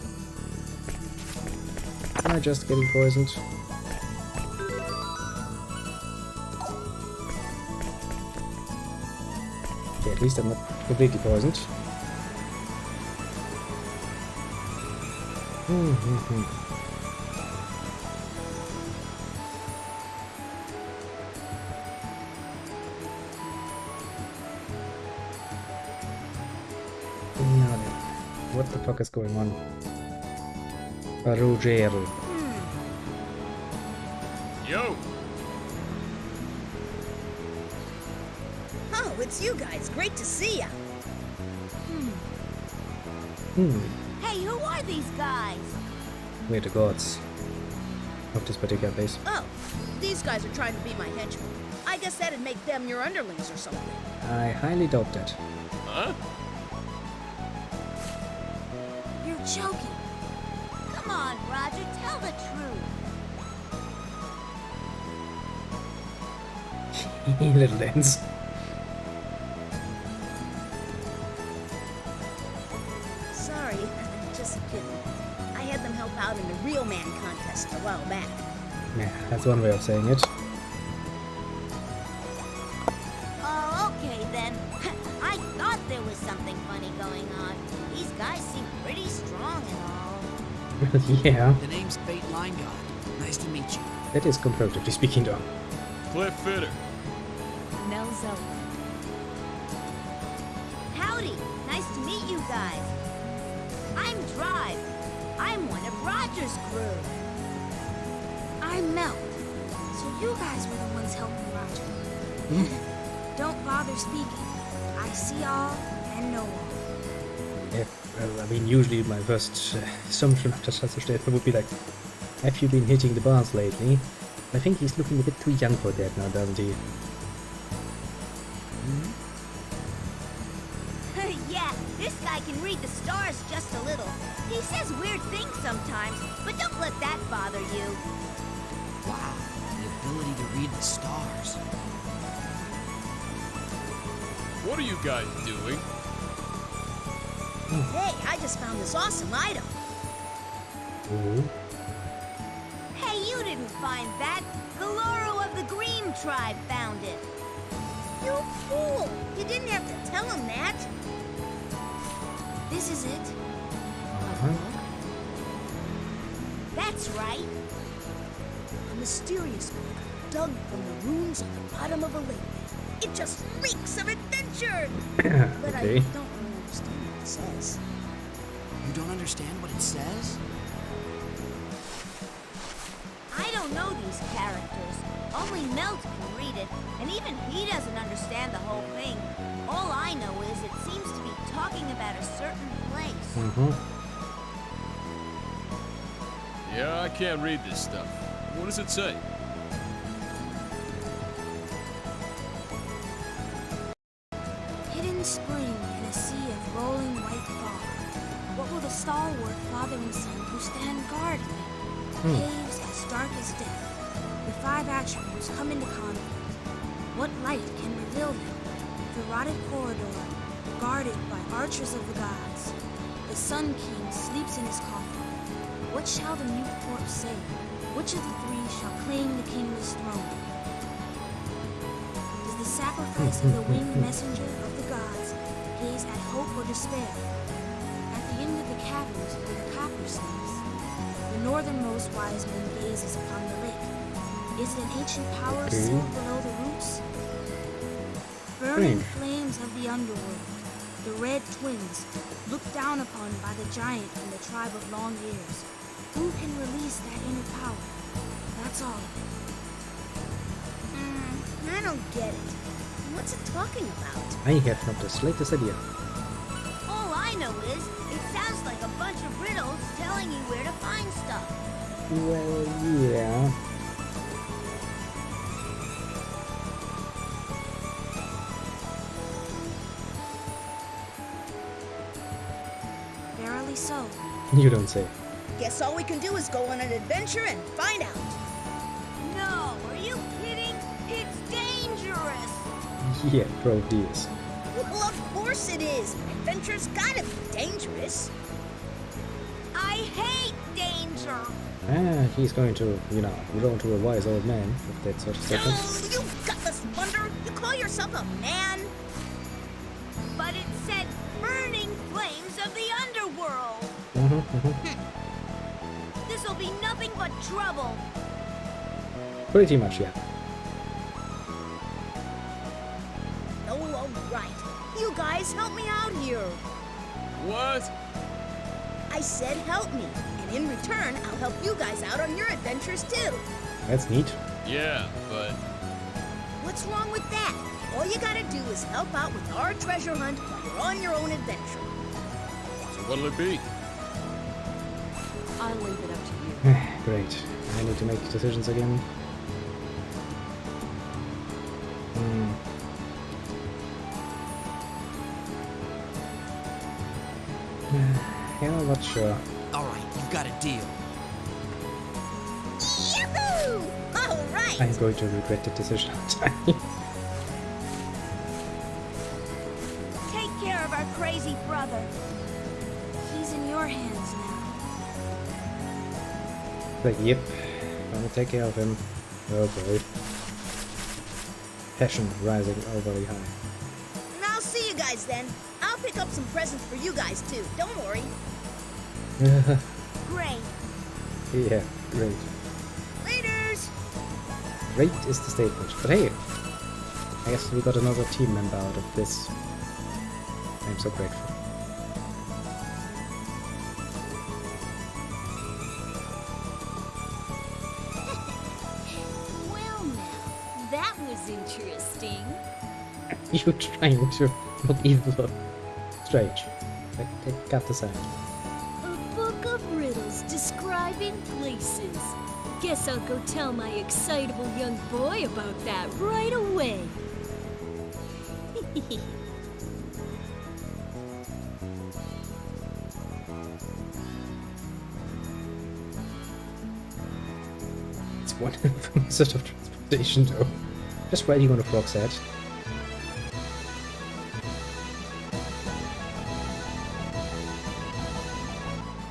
Am I just getting poisoned? Okay, at least I'm not completely poisoned. fuck is going on? Roger. Yo! Oh, it's you guys. Great to see ya. Hey, who are these guys? We're the gods of this particular place. Oh, these guys are trying to be my henchmen. I guess that'd make them your underlings or something. I highly doubt that. Huh? You're joking. Come on, Roger, tell the truth. Little dance. Sorry, just kidding. I had them help out in the Real Man contest a while back. Yeah, that's one way of saying it. Oh, okay then. I thought there was something funny going on. These guys seem pretty strong and all. Yeah, The name's Fate Line God. Nice to meet you. that is comparatively speaking though. Cliff Fitter. Nell Zoe. Howdy, nice to meet you guys. I'm Drive. I'm one of Roger's crew. I'm Mel. So you guys were the ones helping Roger. Don't bother speaking. I see all and know all. Yeah, well, I mean, usually my first assumption after such a statement would be like, have you been hitting the bars lately? I think he's looking a bit too young for that now, doesn't he? Yeah, this guy can read the stars just a little. He says weird things sometimes, but don't let that bother you. Wow, the ability to read the stars. What are you guys doing? Hey, I just found this awesome item. Ooh. Hey, you didn't find that. Galoro of the Green Tribe found it. You fool! You didn't have to tell him that. This is it. That's right. A mysterious book dug from the ruins on the bottom of a lake. It just reeks of adventure! But Okay. I don't really understand what it says. You don't understand what it says? I don't know these characters. Only Melt can read it, and even he doesn't understand the whole thing. All I know is it seems to be talking about a certain place. Yeah, I can't read this stuff. What does it say? Hidden spring in a sea of rolling white fog. What will the stalwart father and son who stand guard in it? Caves as dark as death. The 5 attributes come into conflict. What light can reveal them? The rotted corridor, guarded by archers of the gods. The Sun King sleeps in his coffin. What shall the mute corpse say? Which of the 3 shall claim the king's throne? Does the sacrifice of the winged messenger of the gods gaze at hope or despair? At the end of the caverns where the copper sleeps, the northernmost wise man gazes upon the lake. Is it an ancient power sealed below the roots? Burning flames of the underworld, the red twins, looked down upon by the giant and the tribe of long ears. Who can release that inner power? That's all of it. I don't get it. What's it talking about? I have not the slightest idea. All I know is it sounds like a bunch of riddles telling you where to find stuff. Well, yeah. Verily so. You don't say. Guess all we can do is go on an adventure and find out. No, are you kidding? It's dangerous. Yeah, probably is. Well, of course it is. Adventure's gotta be dangerous. I hate danger. Ah, he's going to, you know, grow to a wise old man, if that's such a second. Oh, you gutless wonder! You call yourself a man? But it said burning flames of the underworld. This'll be nothing but trouble. Pretty much, yeah. Oh, all right. You guys help me out here. What? I said help me, and in return, I'll help you guys out on your adventures too. That's neat. Yeah, but What's wrong with that? All you gotta do is help out with our treasure hunt while you're on your own adventure. so what'll it be? I'll leave it up to you. Great. I need to make decisions again. Yeah, not sure. All right, you've got a deal. Yahoo! All right. I'm going to regret the decision. Take care of our crazy brother. He's in your hands now. Like, yep. Gonna take care of him. Oh boy. Passion rising overly high. And I'll see you guys then. I'll pick up some presents for you guys too. Don't worry. Great. Yeah, great. Laters! Great is the statement. But hey, I guess we got another team member out of this. I'm so grateful. Well now, that was interesting. You trying to look evil? Strange. Like, got the sound. A book of riddles describing places. Guess I'll go tell my excitable young boy about that right away. It's one sort of transportation though. Just riding on a frog's head.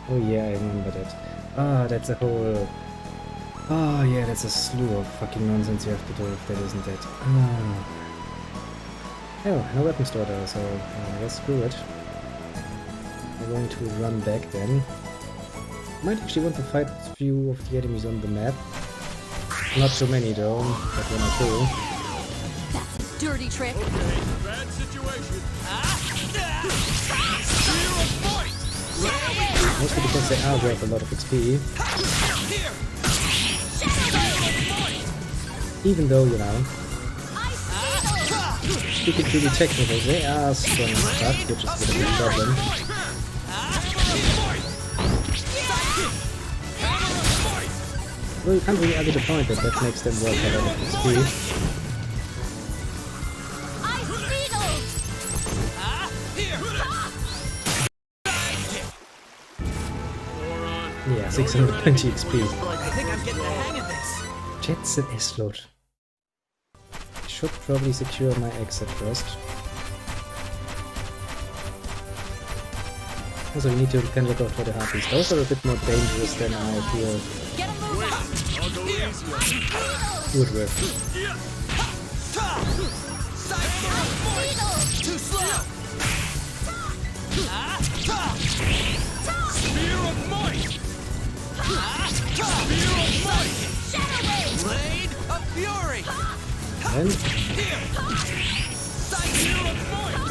Oh yeah, I remember that. Ah, that's a whole... Oh yeah, that's a slew of fucking nonsense you have to do with that, isn't it? Ah. Oh, no weapon store though, so I guess screw it. I'm going to run back then. Might actually want to fight a few of the enemies on the map. Not too many though, but one or two. That's a dirty trick. Okay, bad situation. Spear of fight! Mostly because they are worth a lot of XP. Even though, you know, speaking to the technical, they are strong and stuff, which is a bit of a problem. Well, you can't really argue the point that makes them worth a lot of XP. Yeah, 620 XP. I think I'm getting the hang of this. Jets and S-load. Should probably secure my exit first. Also, we need to look out for the harpies. Those are a bit more dangerous than I feel I'll go easy on you. would work. Too slow. Spear of might! Spear of might! Blade of fury. And Spear of might.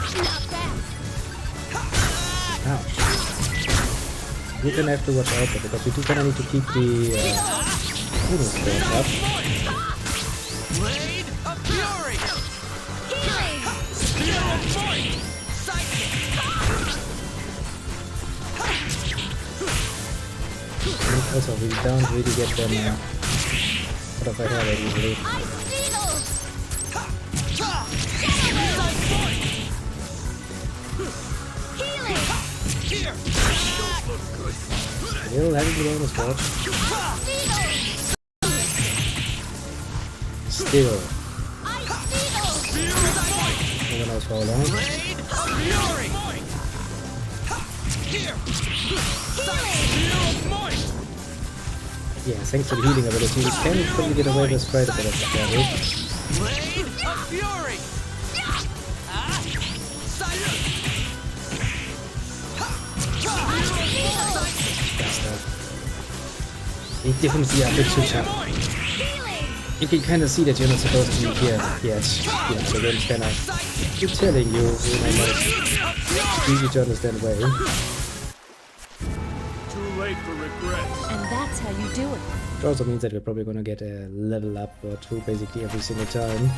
ouch. You're gonna have to watch out there because we do kinda need to keep the movement speed up. Blade of fury. Spear of might! And also, we don't really get them out of our hair that easily. Still having the bonus watch. Still. No one knows for how long. Blade of fury. Yeah, thanks to the healing ability, we can probably get away with quite a bit of damage. Blade of fury. It definitely a bit too tough. You can kind of see that you're not supposed to be here yet. You know, the game's kind of keep telling you, you know, not easy to understand way. late for regrets. And that's how you do it. Which also means that we're probably gonna get a level up or two basically every single time.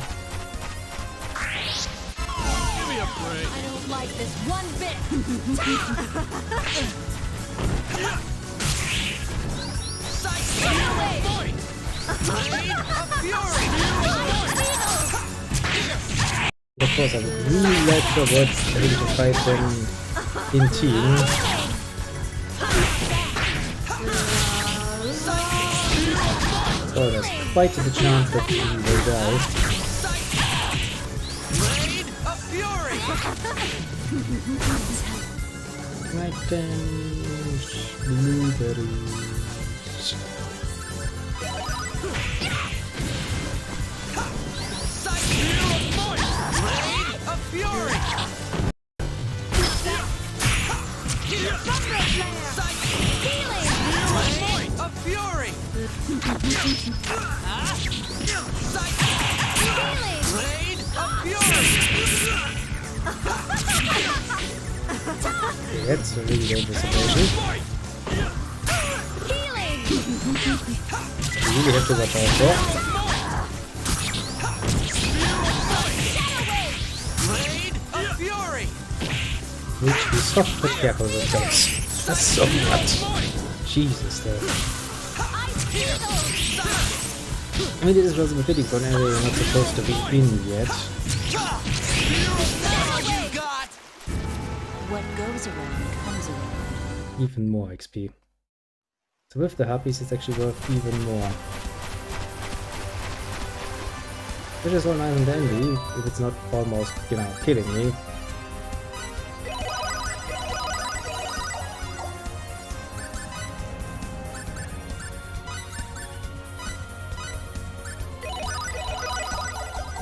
Give me a break. I don't like this one bit. Of course, I would really like to avoid having to fight them in team. So there's quite a chance that he will die. Right then, blueberries. Okay, that's a really dangerous situation. You really have to watch out there. Need to be soft but careful with those. That's so much. Jesus, though. I mean, this was a bit for an area you're not supposed to be in yet. What goes around comes around. Even more XP. So with the Harpies, it's actually worth even more. Which is all nice and dandy, if it's not almost, you know, killing me.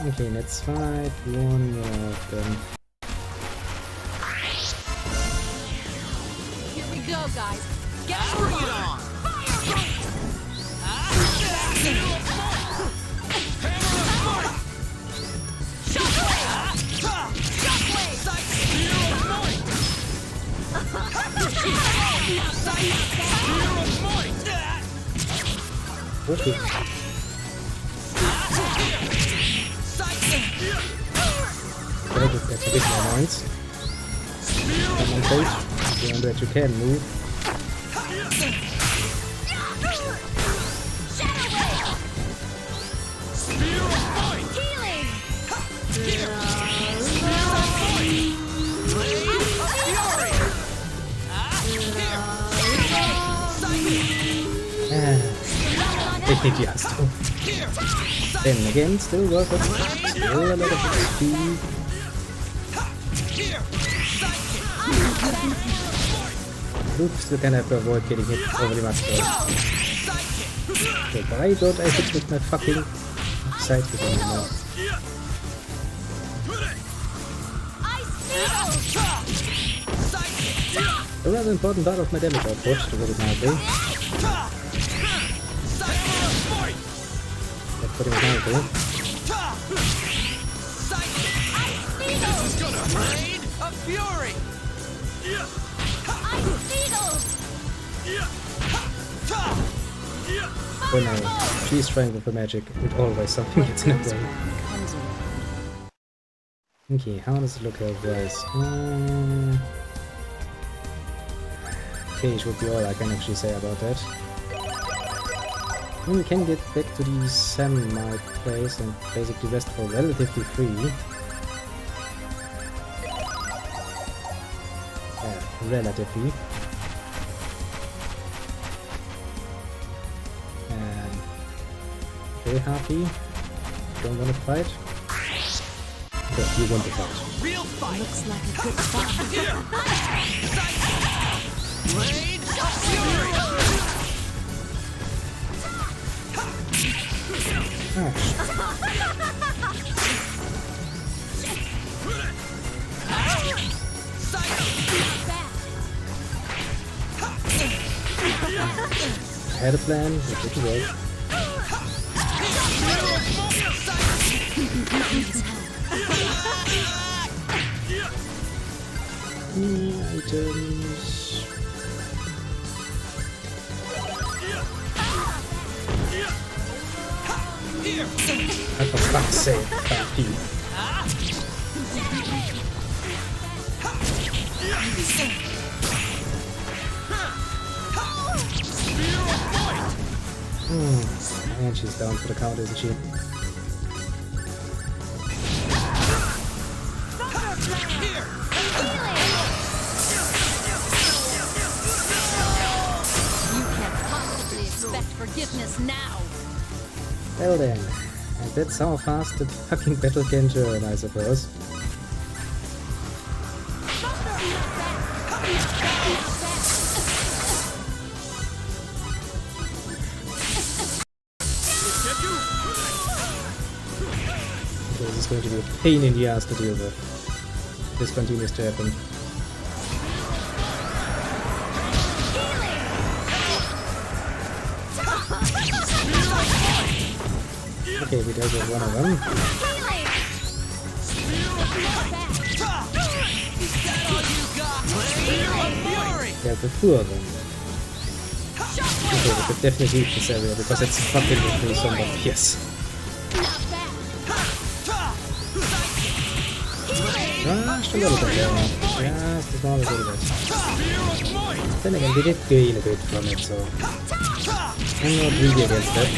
Okay, let's fight one more of them. Here we go, guys. Get bring it on. Okay. That's a bit more annoyance. Come on, coach. Remember that you can move. Yes. Then again, still worth it. Still a lot of XP. Oops, we kind of have to avoid getting hit overly much though. Okay, why don't I hit with my fucking side hit anymore? A rather important part of my damage output, to put it mildly. Putting it out there. Oh no, she's trying with the magic, with always something gets in her way. Okay, how does it look otherwise? Cage would be all I can actually say about that. Then we can get back to the Samurai place and basically rest for relatively free. Relatively. Okay, Harpy. Don't want to fight? Okay, you want to fight. Real fight. Looks like a good fight. I had a plan, it didn't work. Items. For fuck's sake, P. And she's down for the count, isn't she? Expect forgiveness now. Well then, and that's how fast the fucking battle can turn, I suppose. Okay, this is going to be a pain in the ass to deal with. This continues to happen. Okay, we dealt with one of them. Dealt with two of them. Okay, we could definitely leave this area because it's fucking with me so much. Yes. Just a little bit there. Just a small little bit. Then again, we did gain a bit from it, so I'm not really against that.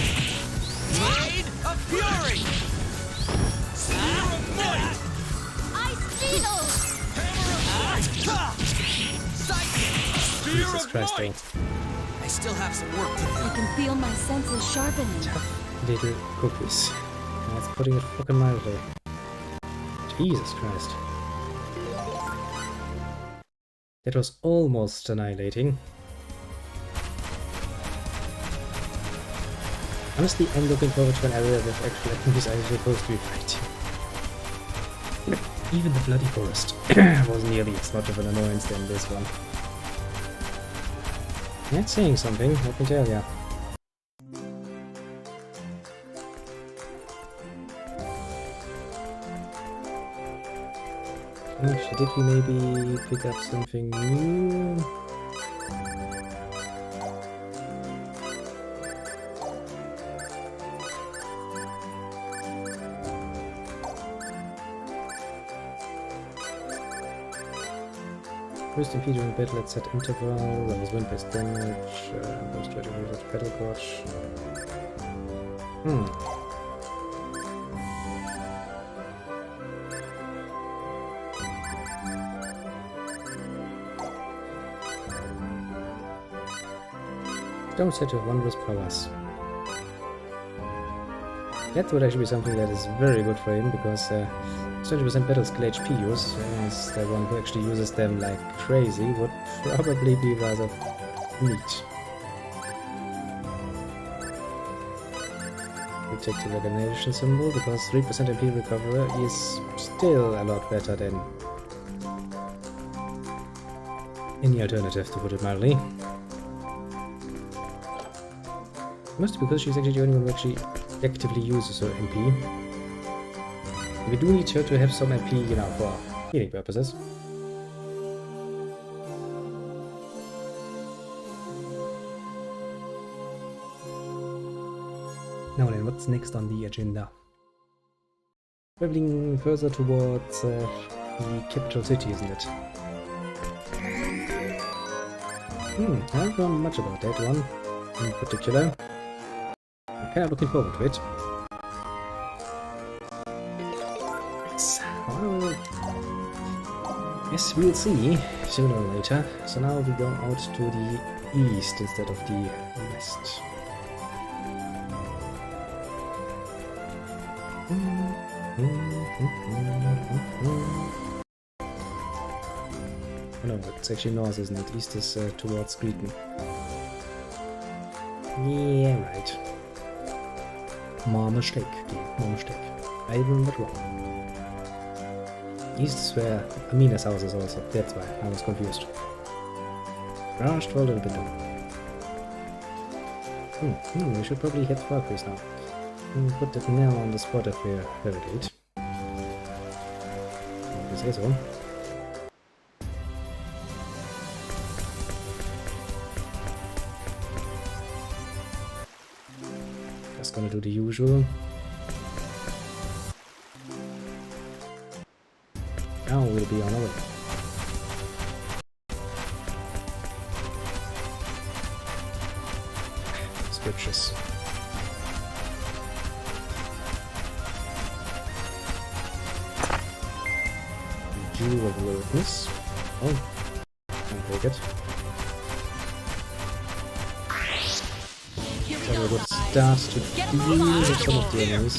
Jesus Christ, though. I still have some work to do. I can feel my senses sharpening. Little cookies. That's putting it fucking mildly. Jesus Christ. That was almost annihilating. Honestly, I'm looking forward to an area with actual enemies I'm supposed to be fighting. Even the bloody forest was nearly as much of an annoyance than this one. That's saying something, I can tell ya. Actually, did we maybe pick up something new? First impede in battle at set interval, that was wind-based damage, most try to use battle coach. Don't set with wondrous powers. That would actually be something that is very good for him, because 20% battle skill HP use, as the one who actually uses them like crazy, would probably be rather neat. We take the regeneration symbol, because 3% MP recovery is still a lot better than any alternative, to put it mildly. Mostly because she's actually the only one who actually actively uses her MP. We do need her to have some MP, you know, for healing purposes. Now then, what's next on the agenda? Traveling further towards the capital city, isn't it? I don't know much about that one in particular. I'm kind of looking forward to it. Well, yes, we'll see sooner or later. So now we go out to the east instead of the west. Oh no, it's actually north, isn't it? East is towards Greeton. Yeah, right. My mistake, my mistake. I remember wrong. East is where Amina's house is also, that's why I was confused. Rushed for a little bit though. We should probably head for Aquis now. Put that nail on the spot if we're very late. If you say so. Just gonna do the usual. will be on our way. Switches. Jewel of alertness. Oh, I'll take it. So we would start to deal with some of the enemies.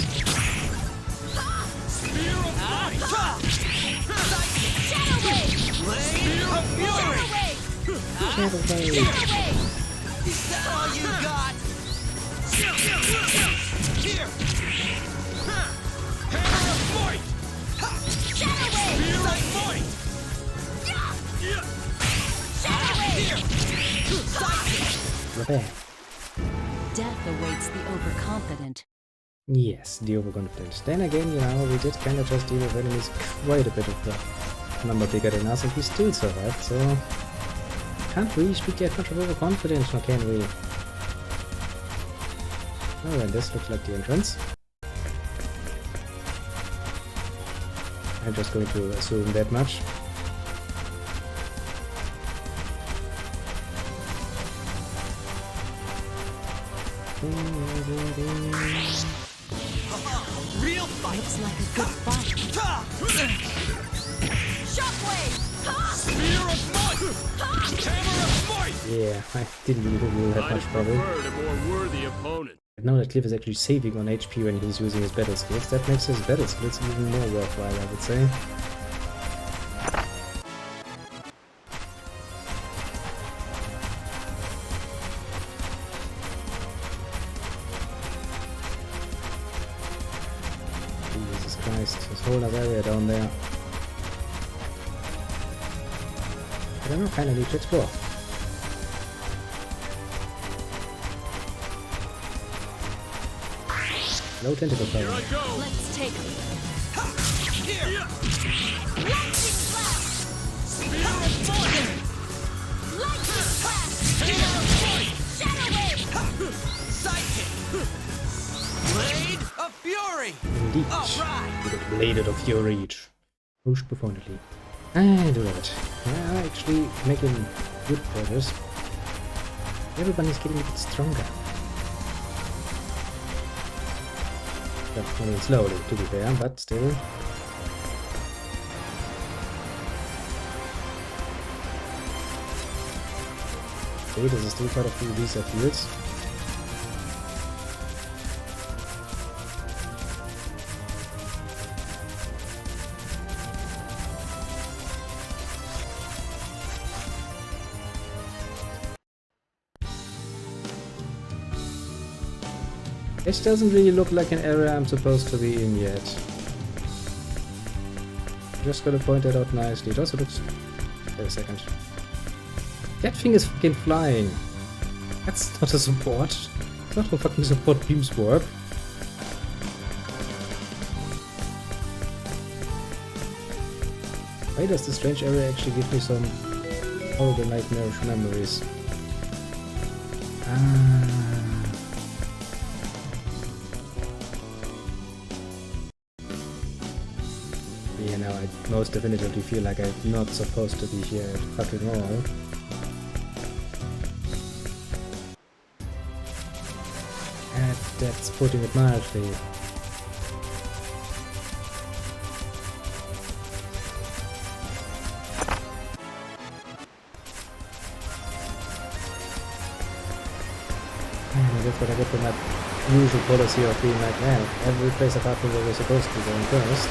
Shadow Wave! Is that all you got? Here! Hammer of Void! Shadow Wave! Spear of Void! Not bad. Death awaits the overconfident. Yes, the overconfident. Then again, you know, we did kind of just deal with enemies quite a bit of the number bigger than us, and we still survived, so can't really speak that much of overconfidence, or can we? Oh, and this looks like the entrance. I'm just going to assume that much. Real fight! Looks like a good fight. Shockwave! Spear of Might! Hammer of Might! Yeah, I didn't really think we would have I'd much have problem. preferred a more worthy opponent. But now that Cliff is actually saving on HP when he's using his battle skills, that makes his battle skills even more worthwhile, I would say. Jesus Christ, this whole other area down there. I don't know, kinda need to explore. No tentacle Here power. I go! Let's take him. Here! Lightning Blast! Spear of Void! Lightning Blast! Hammer of Might! Shadow Wave! Psychic! Blade of Fury! Indeed. Alright! With a bladed of your reach. Most profoundly. I do love it. I'm actually making good progress. Everybody's getting a bit stronger. Well, I mean, slowly, to be fair, but still. Okay, this is still part of the reset fields. This doesn't really look like an area I'm supposed to be in yet. Just gotta point that out nicely. It also looks... Wait a second. That thing is fucking flying. That's not a support. It's not how fucking support beams work. Why does this strange area actually give me some horrible nightmarish memories? Yeah, now I most definitively feel like I'm not supposed to be here at fucking all. And that's putting it mildly. That's what I get from that usual policy of being like, man, every place apart from where we're supposed to be going first.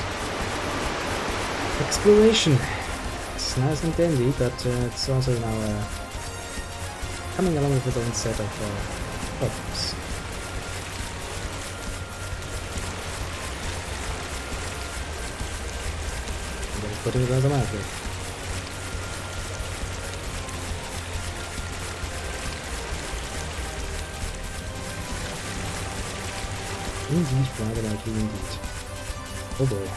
Exploration. It's nice and dandy, but it's also now coming along with its own set of problems. I'm gonna put it as a mildly. Indeed, rather likely indeed. Oh boy.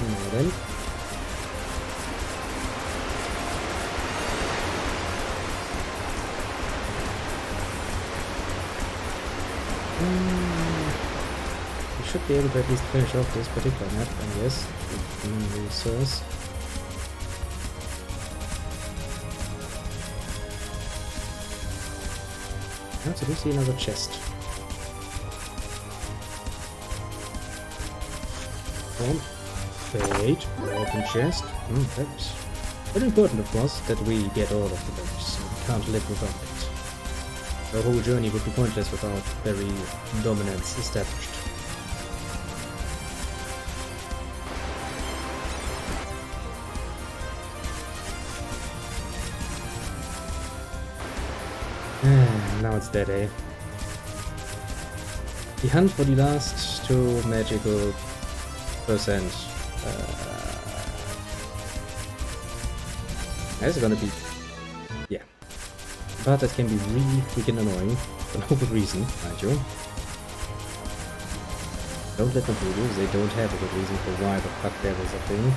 Now then. should be able to at least finish off this particular map, I guess, with the many resource. So do you see another chest? One. Wait, open chest. That's very important, of course, that we get all of the berries. We can't live without it. The whole journey would be pointless without berry dominance established. Now it's dead, eh? The hunt for the last 2 magical percent. That's gonna be... yeah. But that can be really freaking annoying. For no good reason, mind you. Don't let them fool you, they don't have a good reason for why the fuck there is a thing.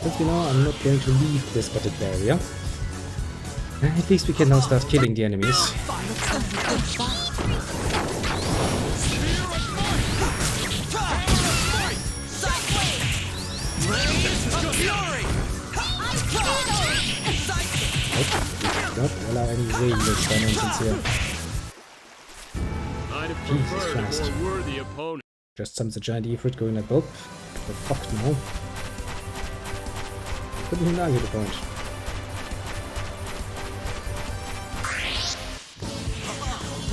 But you know, I'm not going to leave this particular area. At least we can now start killing the enemies. Don't allow any radius dimensions here. Jesus Christ. Just some giant Ifrit going like, oh, we're fucked now. Couldn't even argue the point.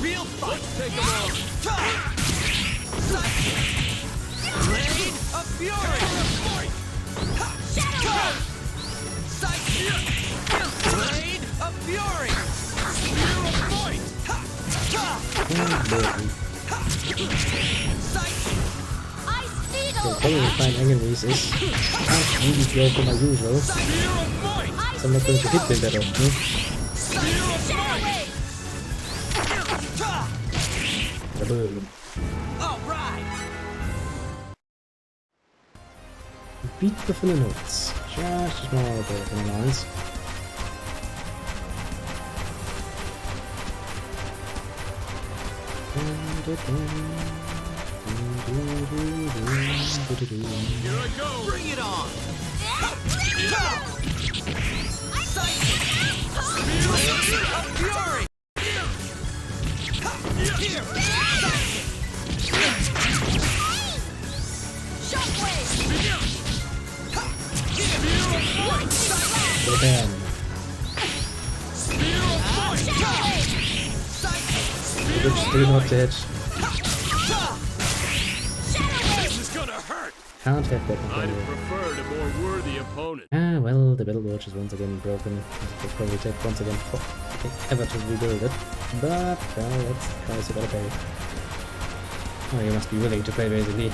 Real fight! Take him on! Blade of Fury! Shadow! Blade of Fury! Spear of Point! So probably find enemies is not really slow for my usual. So I'm not going to hit them that often. Kaboom. Beat the filler notes. Just a small bit of filler lines. Here I go! Bring it on! Fury! Bam. Which still not dead. Can't have that one. I'd preferred a more worthy opponent. Ah, well, the battle watch is once again broken. It will probably take once again ever to rebuild it. But, well, that's the price you gotta pay. Oh, you must be willing to pay, basically.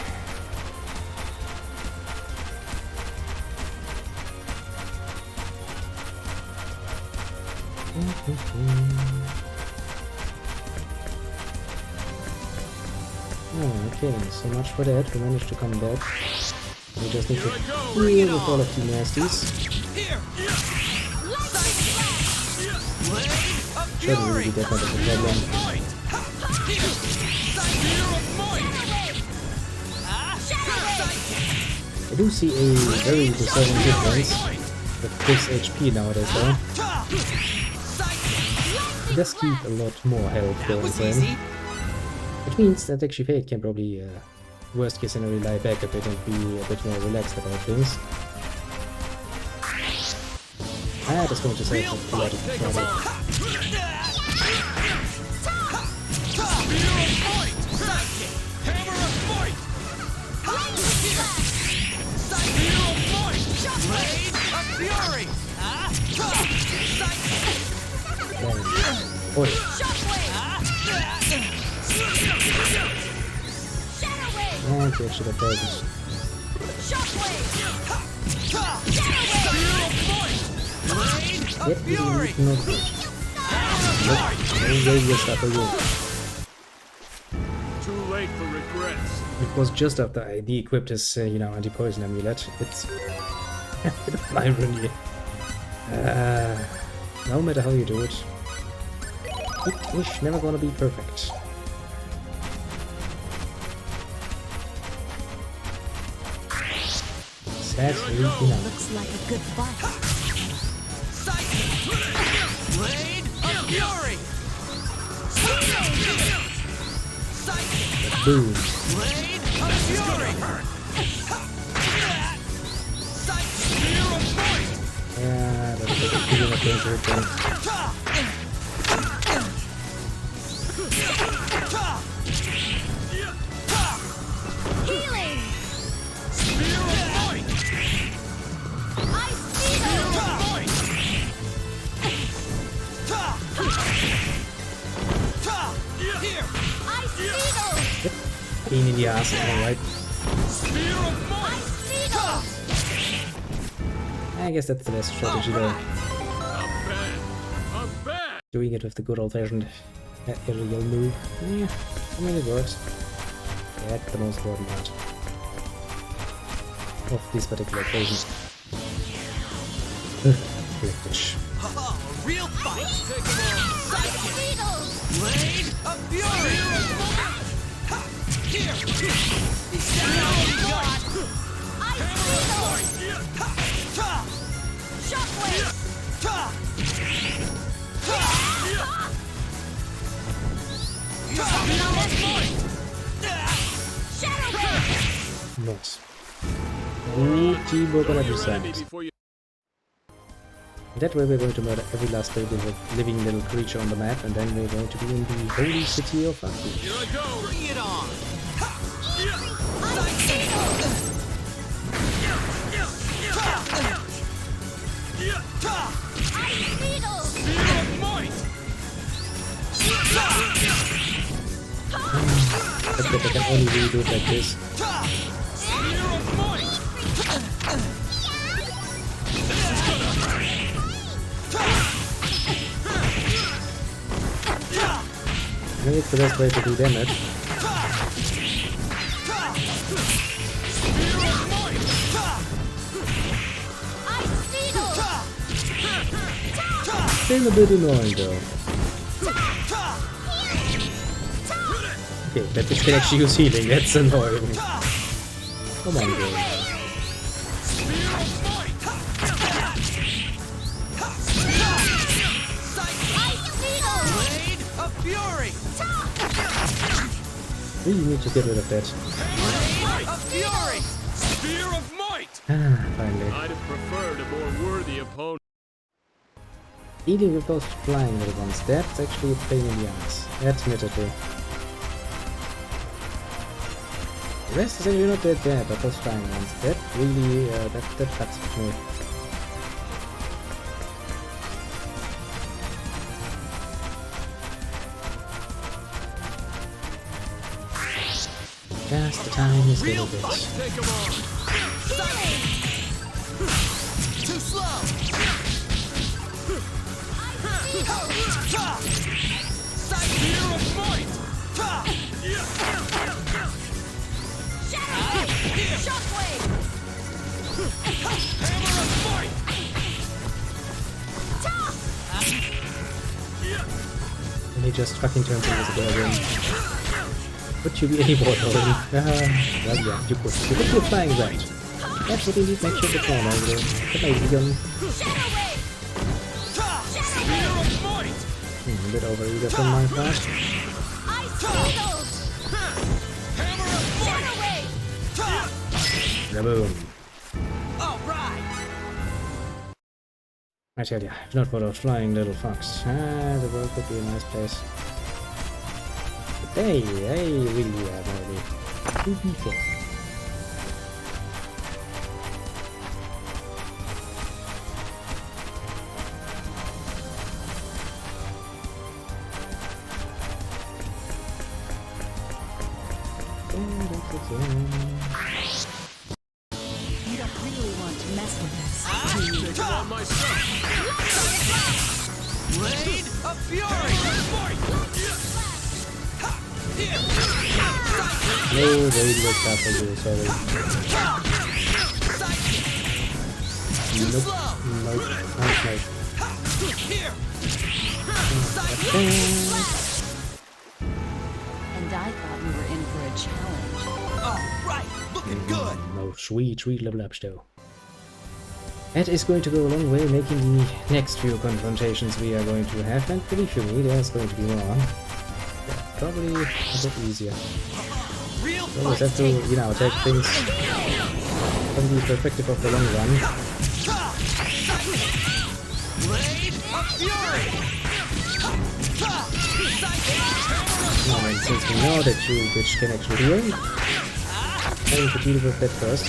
Oh, okay, so much for that. We managed to come back. We just need to deal with all of the nasties. Shouldn't really get that as a problem. I do see a very disturbing difference with this HP nowadays, though. It does keep a lot more health going then. Which means that actually Fate can probably, worst case scenario, lie back a bit and be a bit more relaxed about things. That's going to save a lot of trouble. And we actually got poisons. Yep, we didn't know the Too late for regrets. It was just after I de-equipped his, anti-poison amulet. It's a bit of irony. No matter how you do it, It's never gonna be perfect. Sadly enough. Looks like a good fight. Blade of Fury! Boom. Blade of Fury! Spear of Point! Yeah, that's a feeling of danger thing. Healing! Spear of Point! Ice Beetle! Spear of Point! Here! Ice Beetle! Pain in the ass, alright. Spear of Point! Ice Beetle! I guess that's the best strategy though. I'm back! Doing it with the good old fashioned aerial move. Yeah, I mean it works. That's the most important part of this particular occasion. Glitch. Oh, a real fight! Ice Beetle! Blade of Fury! Here! Is that all you got? Ice Beetle! Shockwave! Shadow Wave! Nice. We're gonna do Ready that. before you That way we're going to murder every last living little creature on the map, and then we're going to be in the holy city of Aku. Here I go! Bring it on! Ice Beetle! Ice Beetle! Spear of Point! That's good, I can only really do it like this. Spear of Point! I think it's the best way to do damage. Ice Beetle! Still a bit annoying though. Okay, that bitch can actually use healing, that's annoying. Come on, girl. Blade of Fury! Really need to get rid of that. Blade of Fury! Spear of Might! Ah, finally. I'd have preferred a more worthy opponent. Dealing with those flying little ones, that's actually a pain in the ass. Admittedly. The rest is actually not that bad, but those flying ones, that really, that fucks with me. Just the tiniest little bit. Take him on! Too slow! Spear of Might! Shockwave! Hammer of Might! And he just fucking turns into the bear ring. Could you be any more though? Well yeah, you could. You could be flying right. That's what you need, make sure the corner over there. Amazing. Shadow Wave! Spear of Might! A bit over eager from my part. Ice Beetle! Hammer of Shadow Wave! Kaboom. All right! I tell ya, if not for those flying little fucks, the world could be a nice place. But they really are nerdy. To be fair. You don't really want to mess with us. Take him on myself! Blade of Fury! No radio stuff for you, sorry. Too Nope. slow! Nope. Nope. Here! And I thought we were in for a challenge. All right, looking good. No, sweet level up still. That is going to go a long way, making the next few confrontations we are going to have, and believe you me, there's going to be more. Yeah, probably a bit easier. Real You always have to, you know, take things from the perspective of the long run. Blade of Fury. Now, and since we know that you bitch can actually heal, I need to deal with that first.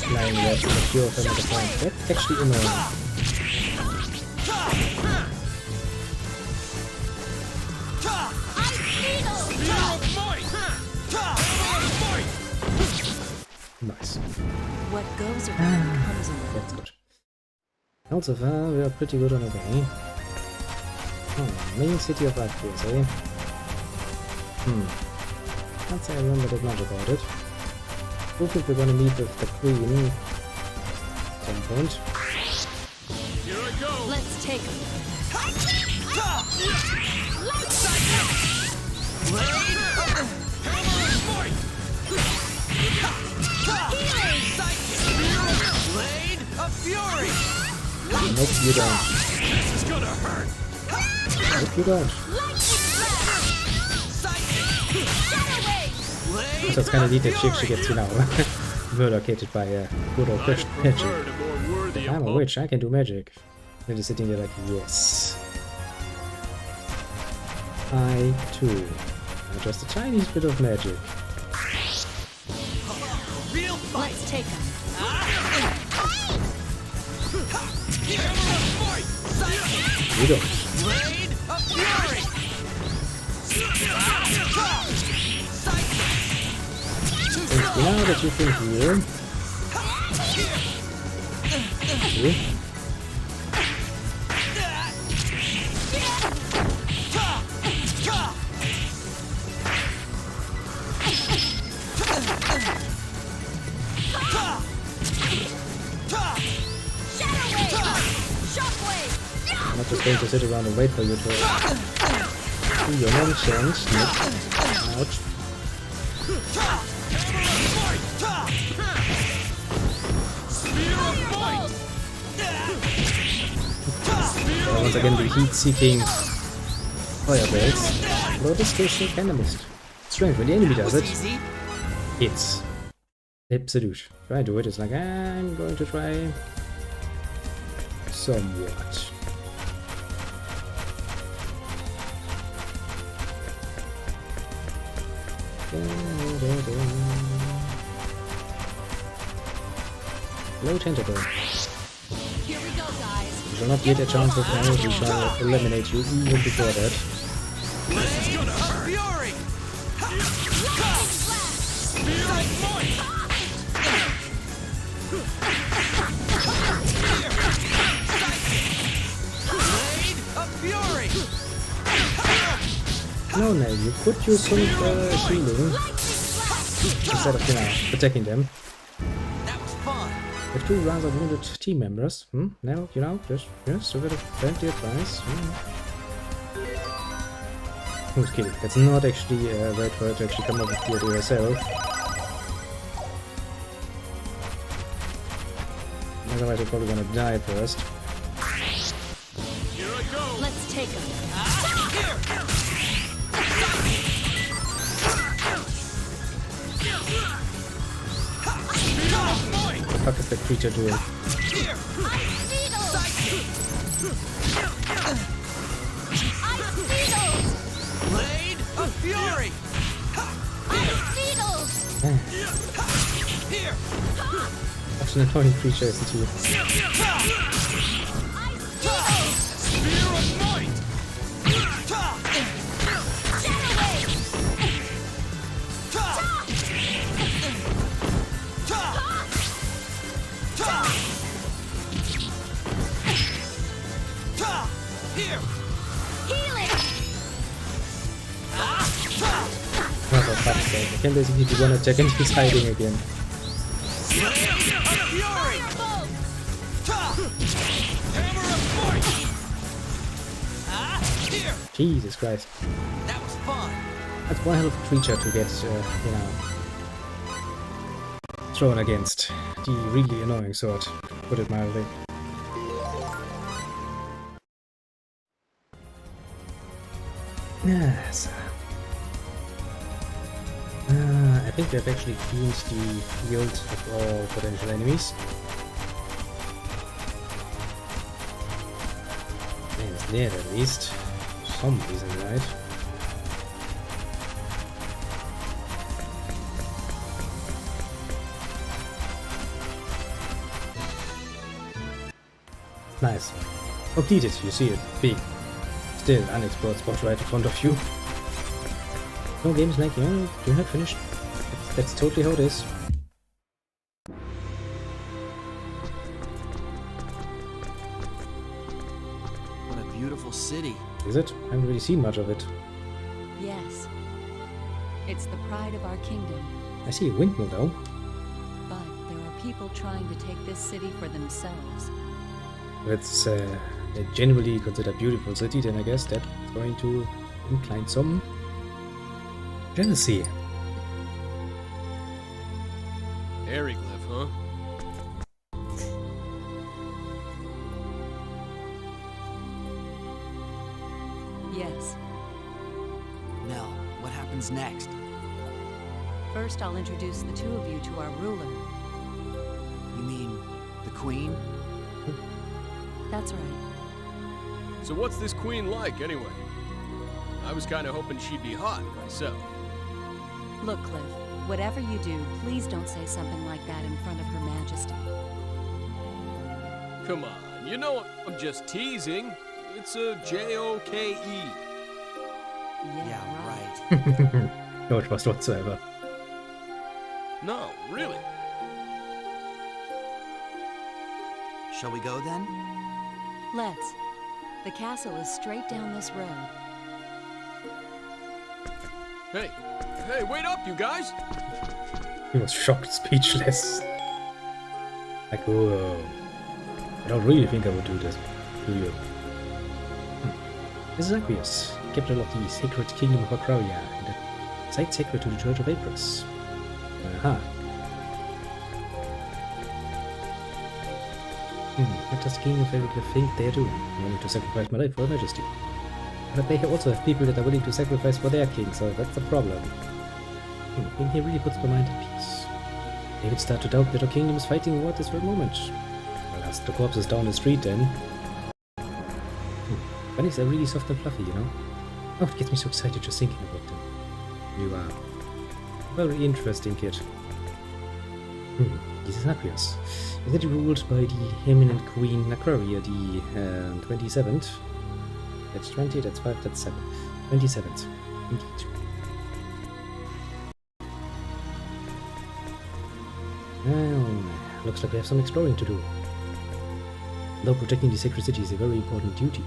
Flying red with a few of them at a time. That's actually annoying. Nice. What goes around comes around. That's good. Also far, we are pretty good on the way. Oh, main city of Arcturus, eh? Can't say I remember that much about it. I think we're gonna meet with the Queen at some point. Here I go. Let's take him. Blade of Fury. Nope, you don't. This is gonna hurt. Nope, you don't. So it's kind of neat that she actually gets, you know, murder-cated by a good old magic. Preferred a more worthy I'm a opponent. witch, I can do magic. And just sitting there like, yes. I too. I'm just a tiny bit of magic. Real fight. Let's take him. You don't. Blade of Fury. Since now that you can heal. See? I'm not just going to sit around and wait for you to do your nonsense. Nope. Ouch. Once again, the heat-seeking fireballs. Although this station kinda missed. Strange, when the enemy does it, Easy. it's absolute. Try to do it, it's like, I'm going to try somewhat. Low tentacle. Here we go, guys. You shall not get a chance with now, we shall eliminate you even before that. This is gonna hurt. Fury. Blade of Fury. No, no, you could use some healing instead of, you know, attacking them. That was fun. With 2 rounds of wounded team members. No, you know, just a bit of friendly advice. Who's kidding? Let's not actually wait for her to actually come up with the idea herself. Otherwise, we're probably gonna die first. Here I go. Let's take him. What the fuck is that creature doing? Blade of Fury. Here. Such an annoying creature, isn't he? Spear of Might. Here. Not for fuck's sake. I can basically do one attack and he's hiding again. Jesus Christ. That was fun. That's one hell of a creature to get, you know, thrown against. The really annoying sword, to put it mildly. Yes. I think they've actually cleaned the field of all potential enemies. And it's there at least. Some reason, right? Nice. Completed, you see it. Big. Still unexplored spot right in front of you. No games like, you're not finished. That's totally how it is. What a beautiful city. Is it? I haven't really seen much of it. Yes. It's the pride of our kingdom. I see a windmill though. But there are people trying to take this city for themselves. It's a generally considered beautiful city, then I guess that's going to incline some jealousy. Aeroglyph, huh? Yes. Nell, what happens next? First, I'll introduce the two of you to our ruler. You mean the queen? That's right. So what's this queen like, anyway? I was kind of hoping she'd be hot myself. Look, Cliff, whatever you do, please don't say something like that in front of Her Majesty. Come on, you know I'm just teasing. It's a J-O-K-E. Yeah, right. No trust whatsoever. No, really. Shall we go then? Let's. The castle is straight down this road. Hey, wait up, you guys! He was shocked, speechless. Like, whoa. I don't really think I would do this. Do you? This is Aqueous, capital of the sacred kingdom of Acravia, and a site sacred to the Church of Apris. Aha. What does the king of Aeroglyph think they are doing? Willing to sacrifice my life for Her Majesty. But they also have people that are willing to sacrifice for their king, so that's the problem. And he really puts my mind at peace. They would start to doubt that our kingdom is fighting a war at this very moment. Well, ask the corpses down the street then. Bunnies are really soft and fluffy, you know? Oh, it gets me so excited just thinking about them. You are a very interesting kid. This is Aqueous. Is it ruled by the eminent Queen Acravia, the 27th? That's 20, that's 5, that's 7. 27th. Indeed. Well, looks like we have some exploring to do. Though protecting the sacred city is a very important duty.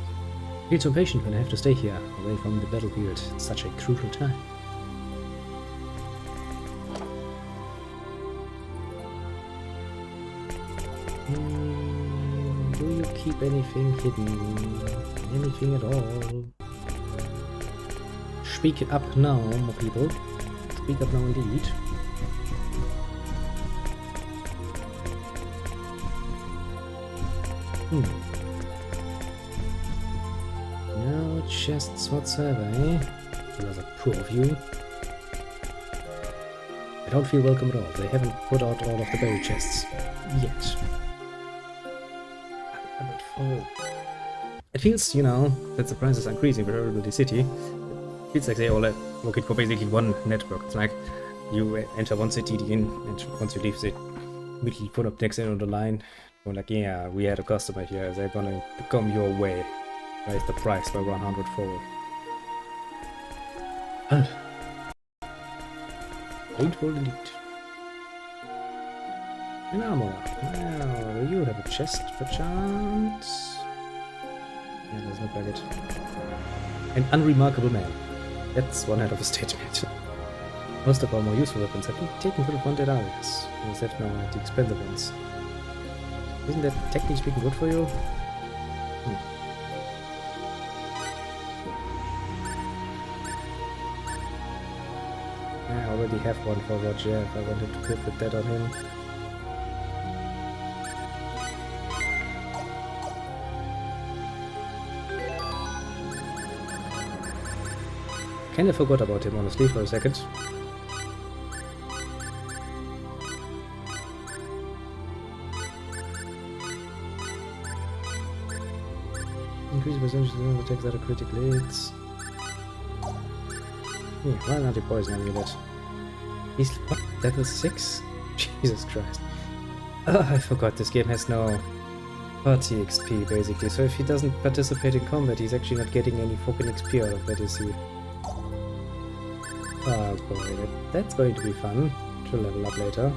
I feel so impatient when I have to stay here, away from the battlefield at such a crucial time. Do you keep anything hidden? Anything at all? Speak up now, more people. Speak up now indeed. No chests whatsoever, eh? Rather poor of you. I don't feel welcome at all. They haven't put out all of the berry chests yet. It feels, you know, that the prices are increasing wherever the city. It feels like they all working for basically one network. It's like you enter one city in, and once you leave, they immediately put up next in on the line. You're like, yeah, we had a customer here. They're gonna come your way. Raise the price by 100-fold. Painful indeed. An armor. Well, you have a chest, perchance? Yeah, doesn't look like it. An unremarkable man. That's one hell of a statement. Most of our more useful weapons have been taken to the frontier areas. We just have now the expensive ones. Isn't that technically speaking good for you? I already have one for Roger if I wanted to put that on him. Kinda forgot about him honestly for a second. Increase percentage of attacks that are critical hits. Why not poison amulet? He's what? Level 6? Jesus Christ. Oh, I forgot this game has no party XP basically, so if he doesn't participate in combat he's actually not getting any fucking XP out of that, is he? Oh boy, that's going to be fun to level up later.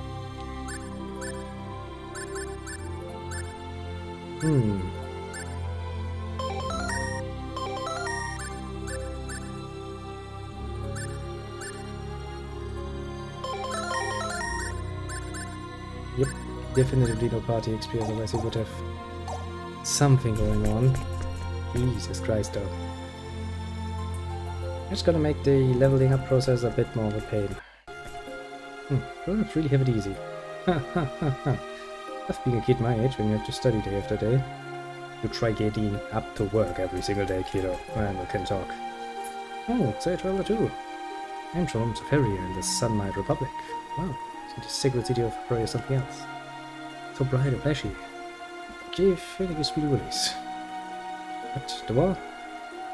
Yep, definitely no party XP, otherwise he would have something going on. Jesus Christ though. Just gotta make the leveling up process a bit more of a pain. Let's really have it easy. Tough being a kid my age when you have to study day after day. You try getting up to work every single day, kiddo, and we can talk. Oh, say traveler too. I'm from Severia in the Sunlight Republic. Wow, so the sacred city of Severia is something else. So bright and flashy. Gave any speedy willies. But the war?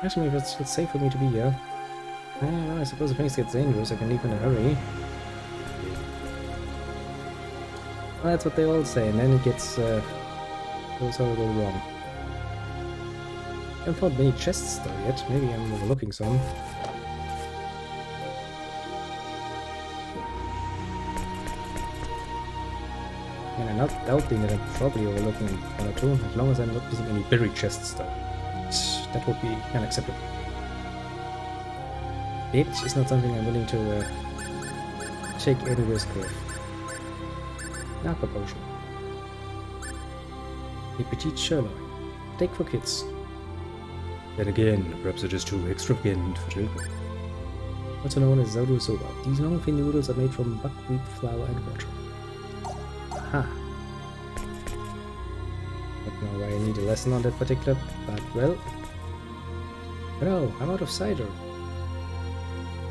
Ask me if it's safe for me to be here. Well, I suppose if things get dangerous, I can leave in a hurry. Well, that's what they all say, and then it gets, goes all wrong. I haven't found many chests though yet, maybe I'm overlooking some. And I'm not doubting that I'm probably overlooking one or two, as long as I'm not missing any buried chests though. That would be unacceptable. It is not something I'm willing to take any risk with. Aqua potion. A petite sirloin. Take for kids. Then again, perhaps it is too extravagant for children. Also known as Zaru Soba. These long thin noodles are made from buckwheat flour and water. Aha. Don't know why I need a lesson on that particular, but well. No, I'm out of cider.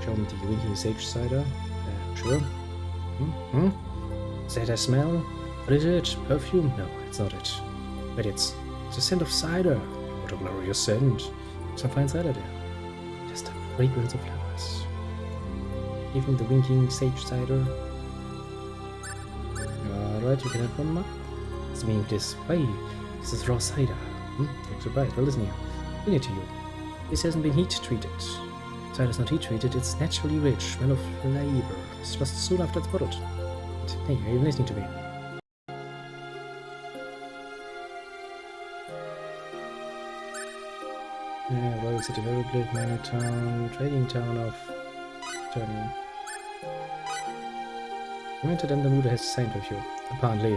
Show me the winking sage cider. Sure. Is that a smell? What is it? Perfume? No, it's not it. But it's the scent of cider. What a glorious scent. Some fine cider there. Just a fragrance of flowers. Give me the winking sage cider. Alright, you can have one more. Let's make this way. This is raw cider. Looks so bright. Well, listen here. Bring it to you. This hasn't been heat treated. Cider's not heat treated, it's naturally rich, smell of flavor. It's just soon after it's bottled. Hey, are you listening to me? Royal City of Hieroglyph, mining town, trading town of Germany. You entered and the Muda has signed with you, apparently.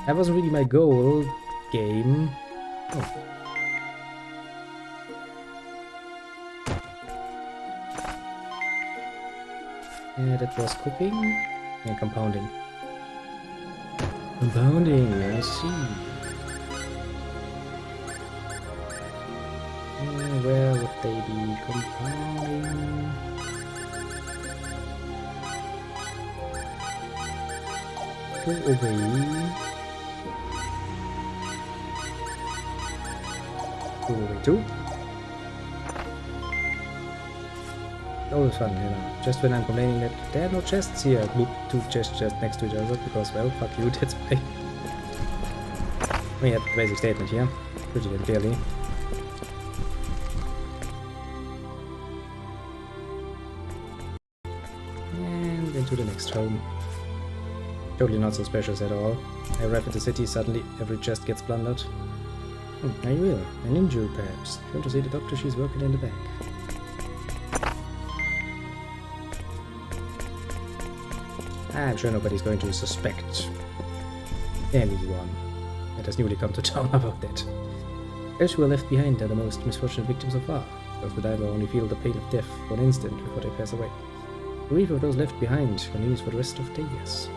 That wasn't really my goal, game. Oh. That was cooking and compounding. Compounding, I see. Where would they be compounding? Go away. Go away too. Always fun, you know. Just when I'm complaining that there are no chests here, boop, two chests just next to each other, because, well, fuck you, that's why. We have the basic statement here, pretty damn clearly. And into the next home. Totally not so special at all. I arrive at the city, suddenly every chest gets plundered. Are you ill? An injury, perhaps? If you want to see the doctor, she's working in the back. I'm sure nobody's going to suspect anyone that has newly come to town about that. Those who are left behind are the most misfortunate victims of war. Those who die will only feel the pain of death for an instant before they pass away. The grief of those left behind continues for the rest of their years.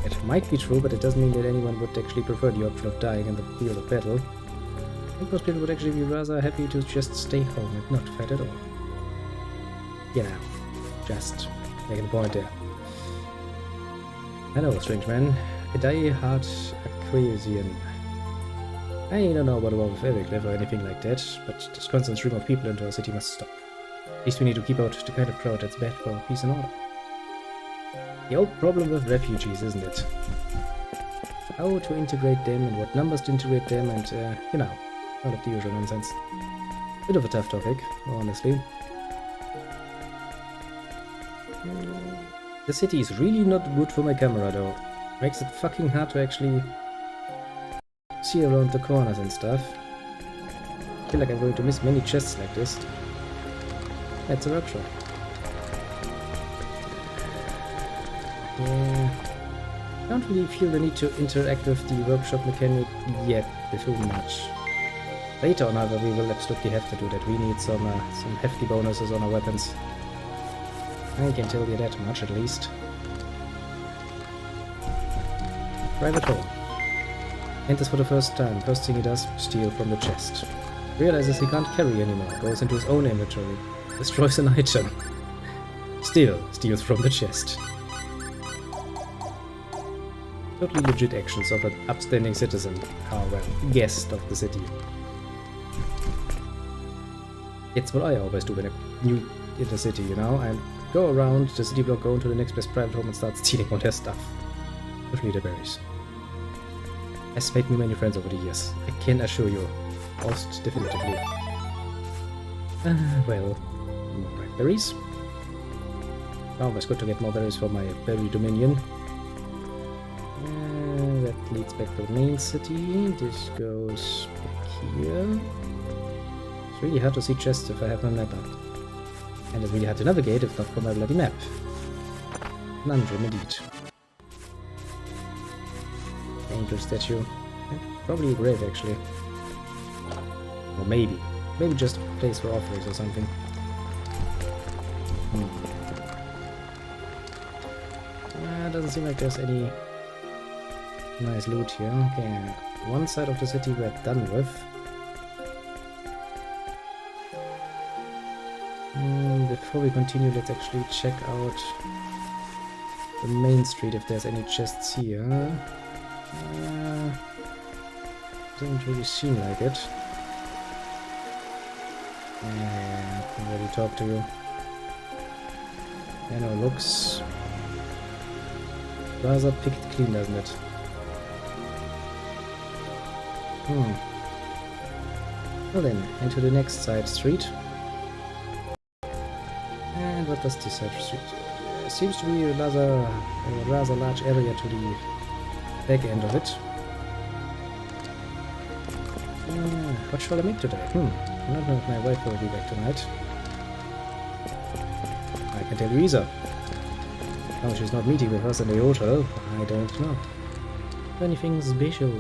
It might be true, but it doesn't mean that anyone would actually prefer the option of dying in the field of battle. I think most people would actually be rather happy to just stay home and not fight at all. You know, just making a point there. Hello, strange man. A die-hard Aquasian. I don't know what about with Eric live or anything like that, but this constant stream of people into our city must stop. At least we need to keep out the kind of crowd that's bad for peace and order. The old problem with refugees, isn't it? How to integrate them and what numbers to integrate them and, you know, all of the usual nonsense. Bit of a tough topic, honestly. The city is really not good for my camera though. Makes it fucking hard to actually see around the corners and stuff. I feel like I'm going to miss many chests like this. That's a workshop. Yeah. I don't really feel the need to interact with the workshop mechanic yet too much. Later on, however, we will absolutely have to do that. We need some hefty bonuses on our weapons. I can tell you that much, at least. Private home. Enters for the first time. First thing he does, steal from the chest. Realizes he can't carry anymore. Goes into his own inventory. Destroys an item. Still steals from the chest. Totally legit actions of an upstanding citizen. Oh well, guest of the city. It's what I always do when I'm new in the city, you know? I go around the city block, go into the next best private home and start stealing all their stuff. Especially the berries. Has made me many friends over the years. I can assure you. Most definitively. Well, more red berries. Always good to get more berries for my berry dominion. That leads back to the main city. This goes back here. It's really hard to see chests if I have my map out. And it's really hard to navigate if not for my bloody map. Conundrum indeed. Angel statue. Probably a grave actually. Or maybe. Maybe just a place for offerings or something. Doesn't seem like there's any nice loot here. Okay, one side of the city we're done with. Before we continue, let's actually check out the main street if there's any chests here. Doesn't really seem like it. I already talked to you. Yeah, no, looks rather picked clean, doesn't it? Well then, into the next side street. And what does this side street? Seems to be a rather large area to the back end of it. What shall I make today? I don't know if my wife will be back tonight. I can tell you either. No, she's not meeting with us in the hotel. I don't know. Anything special?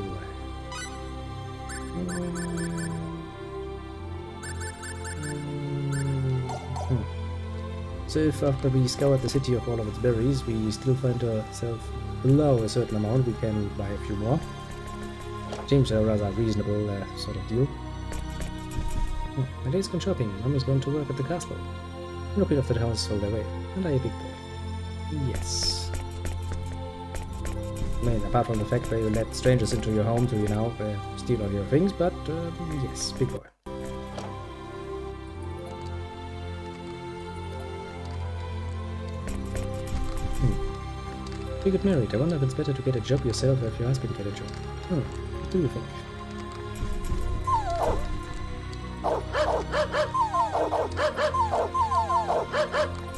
So if after we scoured the city of all of its berries, we still find ourselves below a certain amount, we can buy a few more. Seems a rather reasonable sort of deal. My day's gone shopping. Mom is going to work at the castle. Looking after the household away. And I a big boy. Yes. I mean, apart from the fact that you let strangers into your home to, you know, steal all your things, but yes, big boy. You get married. I wonder if it's better to get a job yourself or if your husband get a job. What do you think?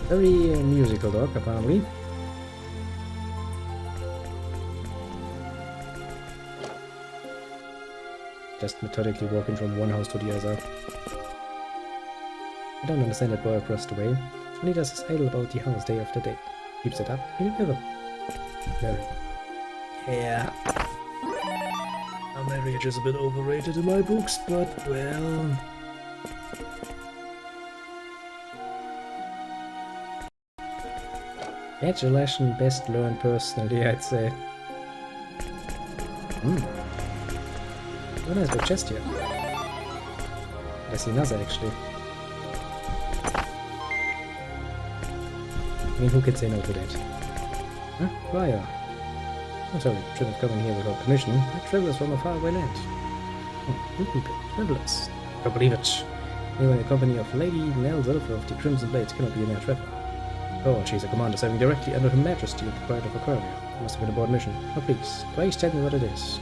Very musical dog, apparently. Just methodically walking from one house to the other. I don't understand that boy across the way. All he does is idle about the house day after day. Keeps it up, he'll never Very. Yeah. Our marriage is a bit overrated in my books, but well. Edge lesson best learned personally, I'd say. What is the chest here? I see another actually. I mean, who could say no to that? Huh? Fire. Oh, sorry, shouldn't have come in here without permission. We're travelers from a faraway land. Oh, new people, travelers. I believe it. Anyone in the company of Lady Nell Zilfer of the Crimson Blades cannot be a mere traveler. Oh, she's a commander serving directly under Her Majesty at the Pride of Aquaria. Must have been aboard mission. Oh, please tell me what it is.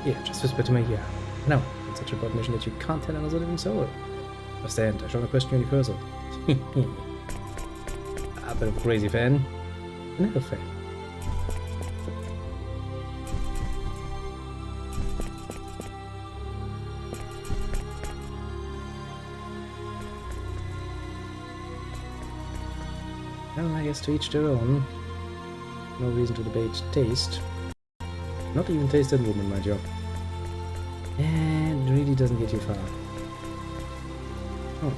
Yeah, just whisper to my ear. No, it's such a important mission that you can't tell another living soul. Understand, I shall not question you any further. A bit of a crazy fan. Another fan. Well, I guess to each their own. No reason to debate taste. Not even taste in woman, mind you. And it really doesn't get you far. Oh.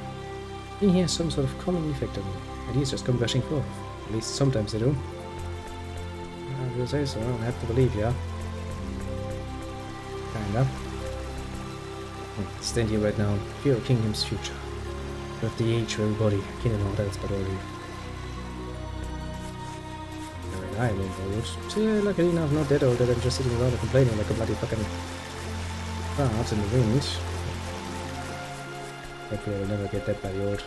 Being here has some sort of calming effect on me. Ideas just come gushing forth. At least sometimes they do. I will say so, I have to believe ya. Kinda. Stand here right now. Fear a kingdom's future. You have the age for everybody. Kingdom and all else but only. I mean, old. So yeah, luckily enough, not that old that I'm just sitting around and complaining like a bloody fucking fart in the wind. Hopefully I will never get that bloody old.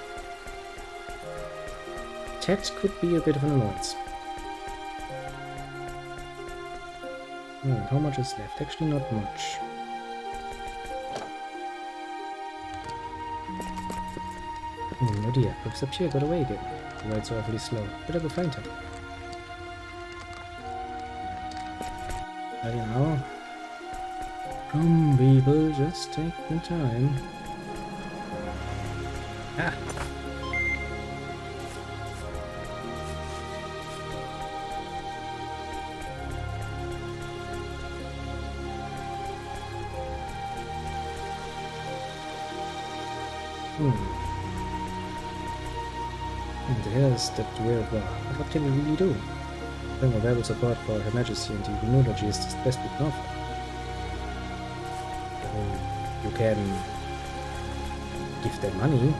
That could be a bit of an annoyance. And how much is left? Actually not much. Oh dear, Professor Pierre got away again. The ride's awfully slow. Better go find him. But you know, some people just take their time. Ah! And here's that weird bar. What can we really do? Bring available support for Her Majesty and the immunology is the best we can offer. You can give them money.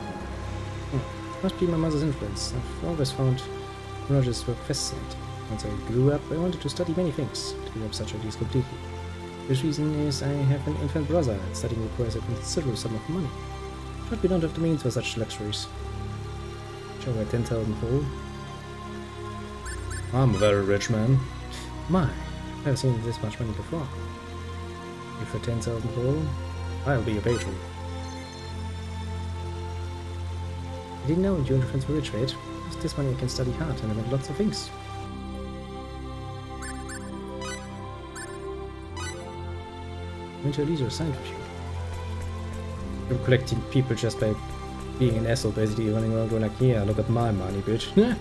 Must be my mother's influence. I've always found immunologists work fascinating. Once I grew up, I wanted to study many things, to give up such ideas completely. This reason is I have an infant brother, and studying requires a considerable sum of money. But we don't have the means for such luxuries. Shall I 10,000 whole? I'm a very rich man. My, I've never seen this much money before. If for 10,000 whole, I'll be your patron. I didn't know you and your friends were rich, right? With this money I can study hard and invent lots of things. Winter leader assigned for you. You're collecting people just by being an asshole, basically running around going like, yeah, look at my money, bitch. I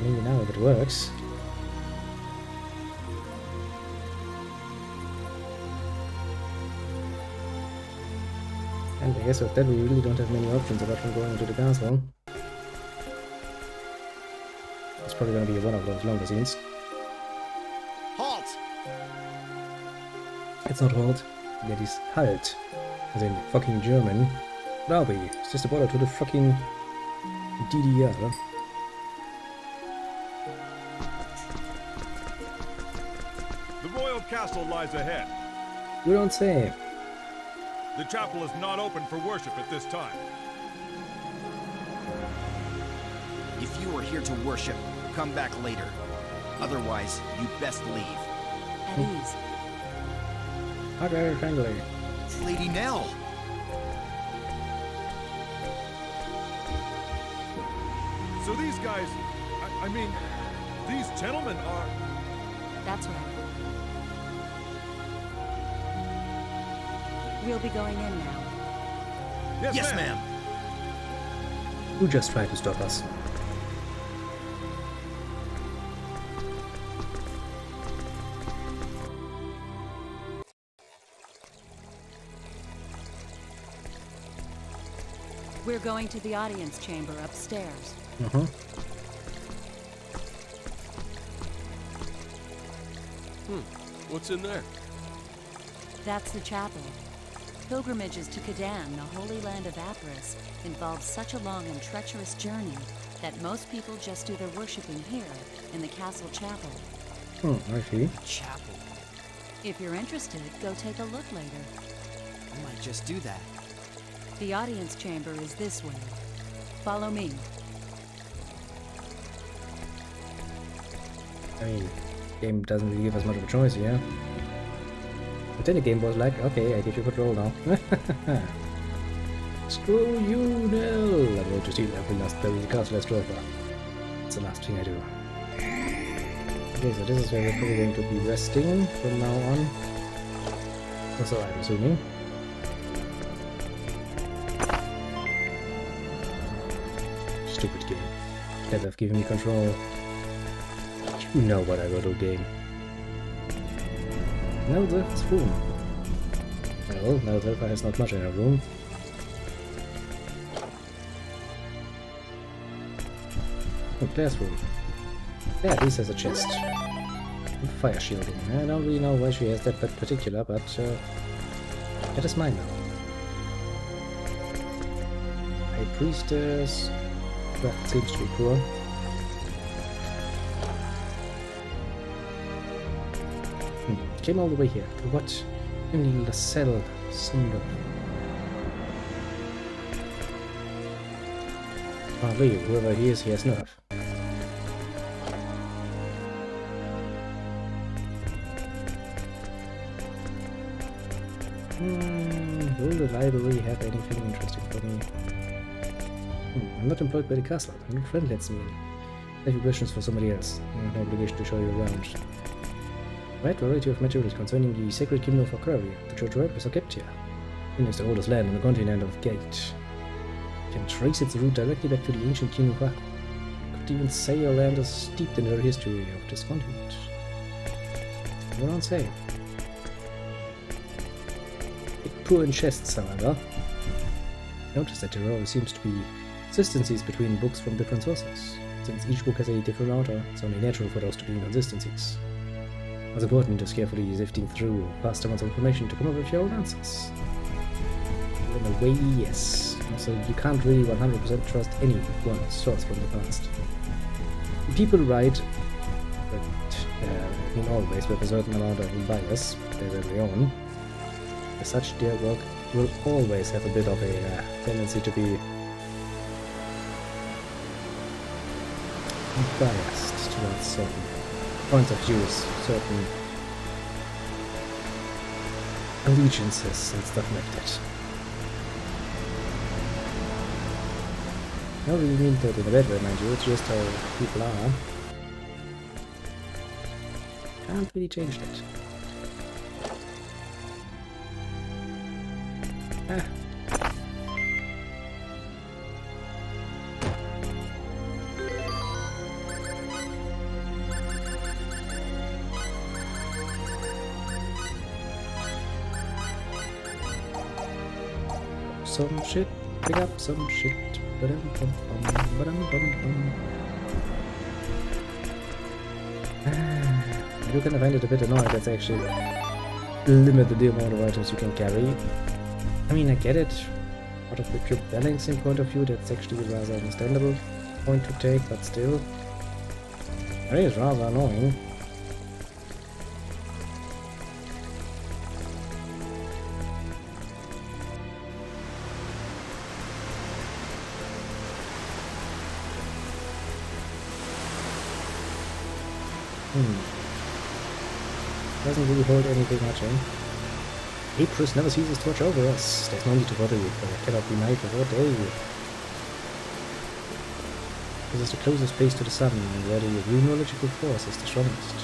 mean, you know if it works. And I guess with that we really don't have many options apart from going into the castle. It's probably gonna be one of those longer scenes. Halt! It's not halt, that is halt. As in fucking German. Darby, it's just a border to the fucking DDR. The royal castle lies ahead. You don't say. The chapel is not open for worship at this time. If you are here to worship, come back later. Otherwise, you best leave. At ease. How very friendly. Lady Nell! So these guys, I mean, these gentlemen are... That's right. We'll be going in now. Yes, ma'am. Who just tried to stop us? We're going to the audience chamber upstairs. Uh-huh. What's in there? That's the chapel. Pilgrimages to Kadan, the holy land of Apris, involve such a long and treacherous journey that most people just do their worshiping here in the castle chapel. I see. Chapel. If you're interested, go take a look later. I might just do that. The audience chamber is this way. Follow me. I mean, game doesn't really give us much of a choice here. But then the game was like, okay, I give you control now. Screw you, Nell! I'm going to steal every last berry the castle has to offer. That's the last thing I do. Okay, so this is where we're probably going to be resting from now on. Also, I'm assuming. Stupid game. Instead of giving me control. You know what I will do, game. No, that's room. Well, now therefore has not much in a room. Oh, classroom. Yeah, this has a chest. And fire shielding. I don't really know why she has that particular, but that is mine now. High priestess. Well, it seems to be poor. Came all the way here. To what? Only Lascelles, son of... Hardly, whoever he is, he has nerve. Will the library have anything interesting for me? I'm not employed by the castle. A new friend lets me in. I have questions for somebody else. I have no obligation to show you around. Wide variety of materials concerning the sacred kingdom of Aquaria. The church workers are kept here. It is the oldest land on the continent of Gate. You can trace its root directly back to the ancient kingdom of Aqua. Could even say our land is steeped in the history of this continent. You don't say. Bit poor in chests, however. Notice that there always seems to be consistencies between books from different sources. Since each book has a different author, it's only natural for those to be inconsistencies. It's important is carefully sifting through past amounts of information to come up with your own answers. In a way, yes. Also, you can't really 100% trust any one source from the past. People write, but in always with a certain amount of bias, their very own. As such, their work will always have a bit of a tendency to be biased towards certain points of view, certain allegiances and stuff like that. I don't really mean that in a bad way, mind you, it's just how people are. Can't really change that. Ah. Some shit, pick up some shit. I do kind of find it a bit annoying that's actually limited the amount of items you can carry. I mean, I get it. Out of the pure balancing point of view, that's actually a rather understandable point to take, but still, it is rather annoying. Doesn't really hold anything much in. Apris never ceases to watch over us. There's no need to bother you, for it cannot be night or day. This is the closest place to the sun, and where the runological force is the strongest.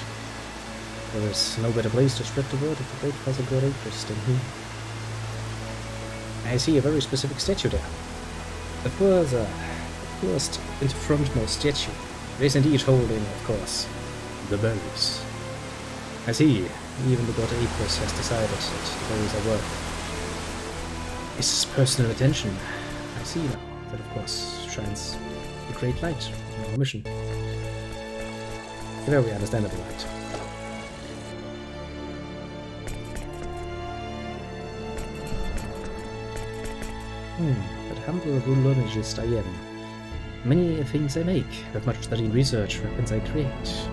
There is no better place to spread the word of the great Father God Apris than here. I see a very specific statue there. The first and frontmost statue. It is indeed holding, of course, the berries. I see, even the god Apris has decided that the berries are worth his personal attention. I see now. That, of course, shines a great light on our mission. A very understandable light. But humble rulologist I am. Many things I make, with much study and research, weapons I create.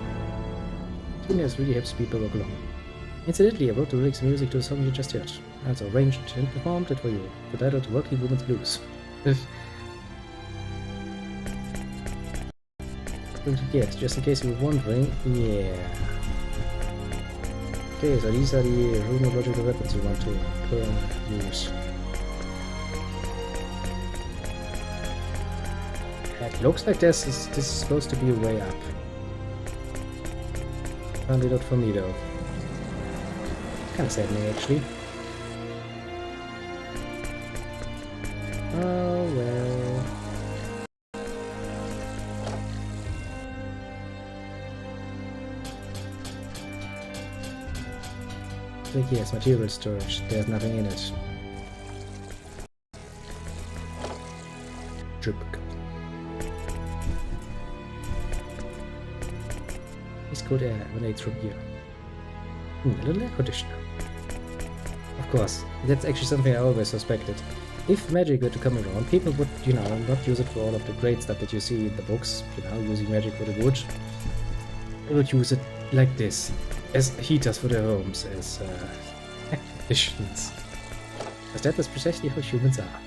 Genius really helps people walk along. Incidentally, I wrote the lyrics and music to a song you just heard. I also arranged and performed it for you, the title to Working Woman's Blues. Yes, just in case you were wondering, yeah. Okay, so these are the runological weapons you want to use. It looks like this is supposed to be a way up. Apparently not for me though. Kinda saddening actually. Oh well. But yes, material storage. There's nothing in it. Drip. This could emanate from here. A little air conditioner. Of course, that's actually something I always suspected. If magic were to come around, people would, not use it for all of the great stuff that you see in the books, using magic for the wood. They would use it like this, as heaters for their homes, as air conditioners. Because that is precisely how humans are.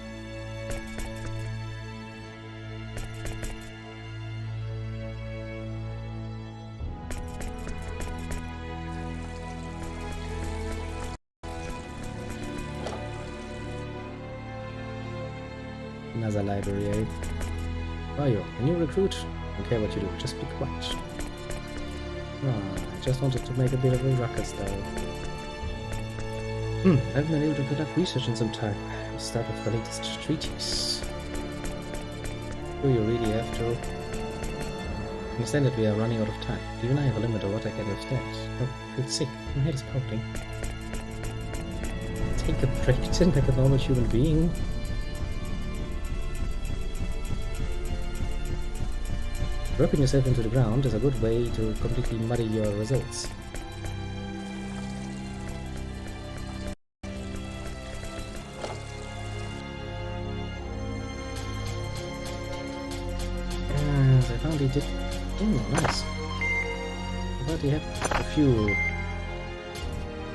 Another library, eh? Mario, a new recruit? Don't care what you do, just be quiet. I just wanted to make a bit of a ruckus though. I haven't been able to conduct research in some time. I'll start with the latest treatise. Do you really have to? Understand that we are running out of time. Even I have a limit of what I can withstand. Oh, I feel sick. My head is pounding. Take a break then like a normal human being. Dropping yourself into the ground is a good way to completely muddy your results. I found he did... Oh, nice. I thought he had a few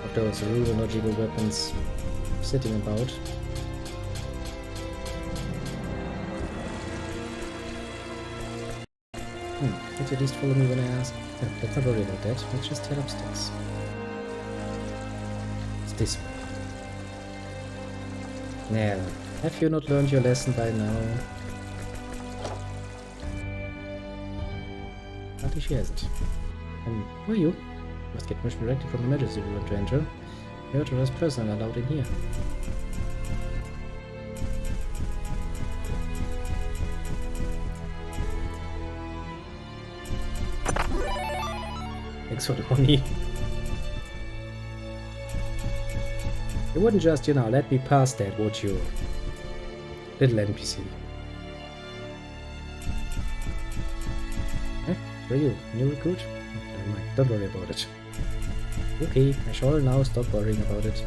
of those rulogical weapons sitting about. Could you at least follow me when I ask? No, let's not worry about that. Let's just head upstairs. It's this way. Now, have you not learned your lesson by now? Apparently she hasn't. Who are you? Must get permission directly from the Majesty if you want to enter. You're authorized person allowed in here. Thanks for the money. You wouldn't just, let me pass that, would you? Little NPC. For you, new recruit? Oh, never mind, don't worry about it. Okay, I shall now stop worrying about it.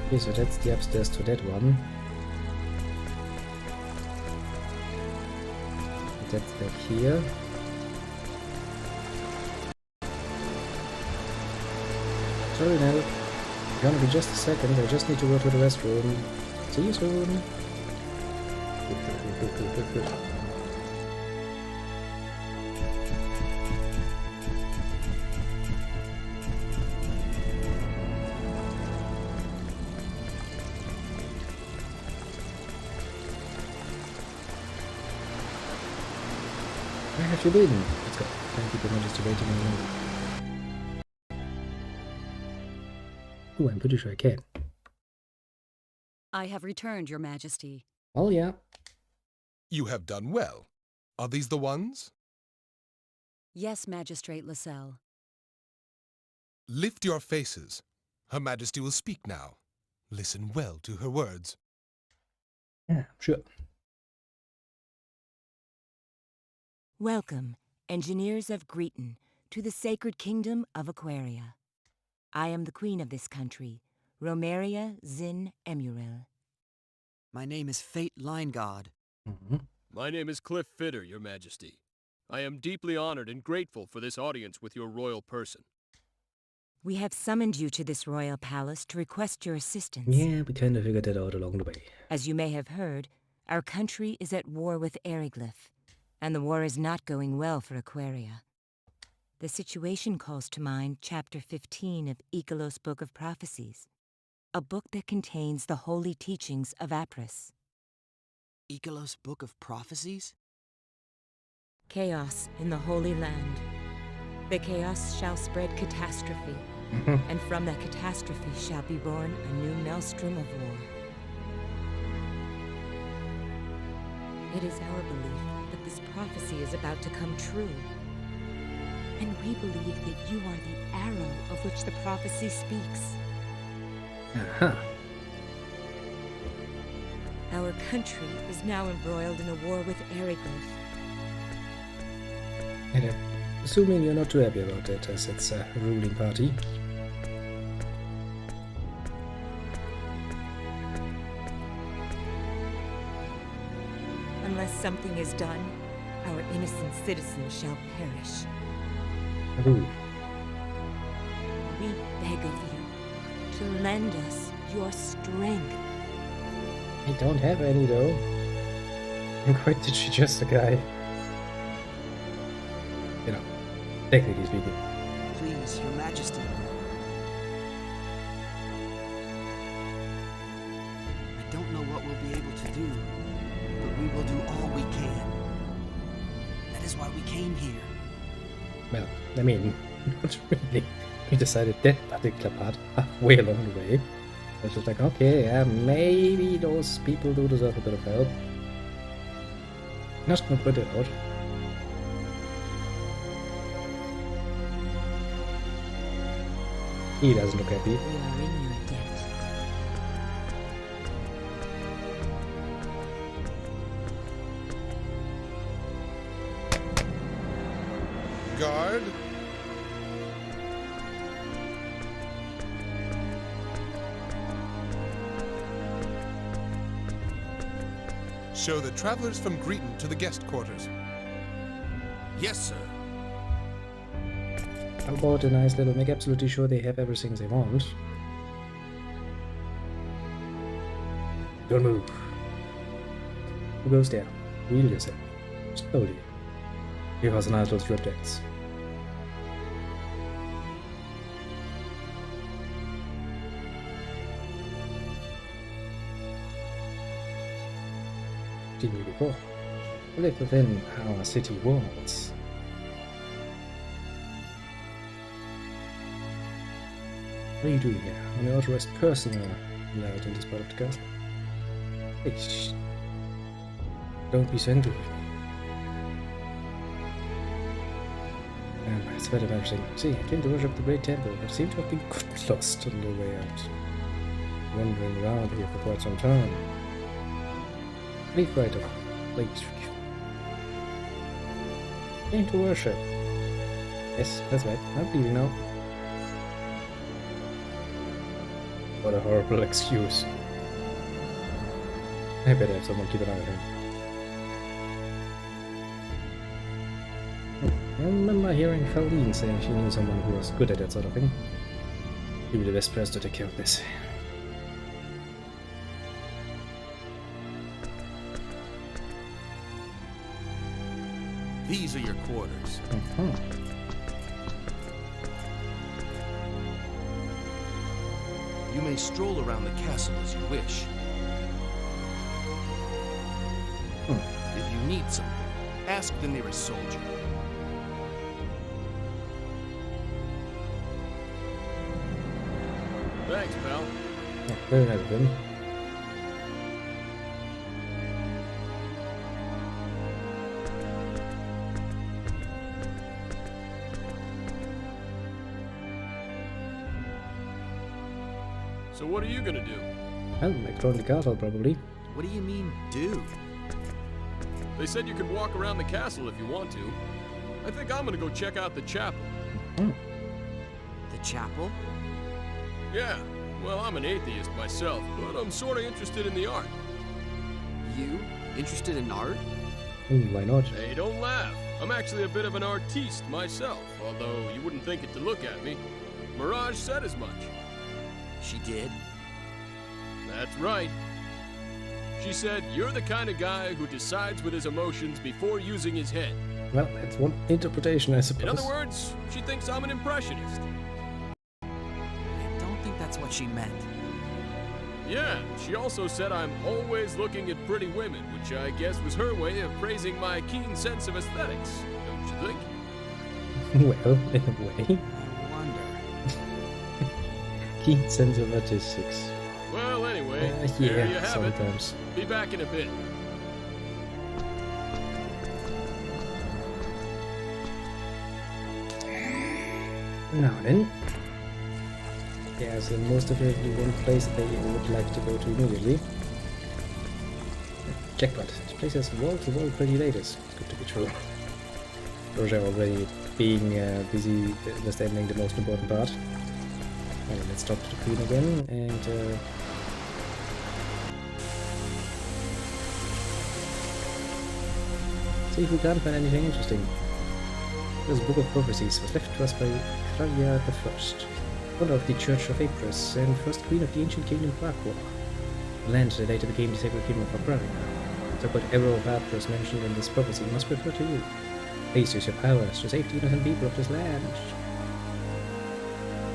Okay, so that's the upstairs to that one. That's back here. Sorry now. Gonna be just a second, I just need to go to the restroom. See you soon. Where have you been? Let's go. Can't keep your Majesty waiting any longer. Ooh, I'm pretty sure I can. I have returned, Your Majesty. Oh, yeah. You have done well. Are these the ones? Yes, Magistrate Lascelles. Lift your faces. Her Majesty will speak now. Listen well to her words. Yeah, sure. Welcome, engineers of Greeton, to the sacred kingdom of Aquaria. I am the queen of this country, Romeria Zin Emuril. My name is Fate Line God. My name is Cliff Fitter, Your Majesty. I am deeply honored and grateful for this audience with your royal person. We have summoned you to this royal palace to request your assistance. Yeah, we kind of figured that out along the way. As you may have heard, our country is at war with Eriglyph, and the war is not going well for Aquaria. The situation calls to mind Chapter 15 of Icolos' Book of Prophecies, a book that contains the holy teachings of Apris. Icolos' Book of Prophecies? Chaos in the Holy Land. The chaos shall spread catastrophe, and from that catastrophe shall be born a new maelstrom of war. It is our belief that this prophecy is about to come true. And we believe that you are the arrow of which the prophecy speaks. Our country is now embroiled in a war with Eriglyph. And assuming you're not too happy about it, as it's a ruling party. Unless something is done, our innocent citizens shall perish. Ooh. We beg of you to lend us your strength. I don't have any though. I'm quite literally just a guy. You know, technically speaking. Please, Your Majesty. I don't know what we'll be able to do, but we will do all we can. That is why we came here. Well, I mean, not really. We decided that particular part halfway along the way. It's just like, okay, yeah, maybe those people do deserve a bit of help. Not gonna put it out. He doesn't look happy. We are in your debt. Guard. Show the travelers from Greeton to the guest quarters. Yes, sir. How about a nice little make absolutely sure they have everything they want? Don't move. Who goes there? Wheel yourself. Slowly. Give us a nice little strip decks. Seen you before. Live within our city walls. What are you doing here? I'm an authorized person allowed in this part of the castle. Hey, shh. Don't be so angry with me. It's better than everything. See, I came to worship the great temple, but seem to have been quite lost on the way out. Wandering around here for quite some time. Leave right off. Please forgive me. Came to worship. Yes, that's right. I believe you now. What a horrible excuse. I better have someone keep an eye on him. I remember hearing Feline saying she knew someone who was good at that sort of thing. He'd be the best person to take care of this. These are your quarters. You may stroll around the castle as you wish. If you need something, ask the nearest soldier. Thanks, pal. Yeah, very nice of him. So what are you gonna do? Well, explore the castle, probably. What do you mean, do? They said you could walk around the castle if you want to. I think I'm gonna go check out the chapel. The chapel? Yeah, well, I'm an atheist myself, but I'm sorta interested in the art. You? Interested in art? Why not? Hey, don't laugh. I'm actually a bit of an artiste myself, although you wouldn't think it to look at me. Mirage said as much. She did? That's right. She said, you're the kind of guy who decides with his emotions before using his head. Well, that's one interpretation, I suppose. In other words, she thinks I'm an impressionist. I don't think that's what she meant. Yeah, she also said I'm always looking at pretty women, which I guess was her way of praising my keen sense of aesthetics, don't you think? Well, in a way. I wonder. Keen sense of artistics. Well, anyway, there yeah, you have sometimes. it. Be back in a bit. Now then. There's most definitely one place they would like to go to immediately. Jackpot. This place has wall-to-wall pretty ladies. It's good to be true. Roger already being busy understanding the most important part. Well, let's talk to the queen again and see if we can't find anything interesting. This book of prophecies was left to us by Claudia I, founder of the Church of Apris and first queen of the ancient kingdom of Aqua, the land that later became the sacred kingdom of Aquaria. The so-called arrow of Apris mentioned in this prophecy must refer to you. Please use your powers to save the innocent people of this land.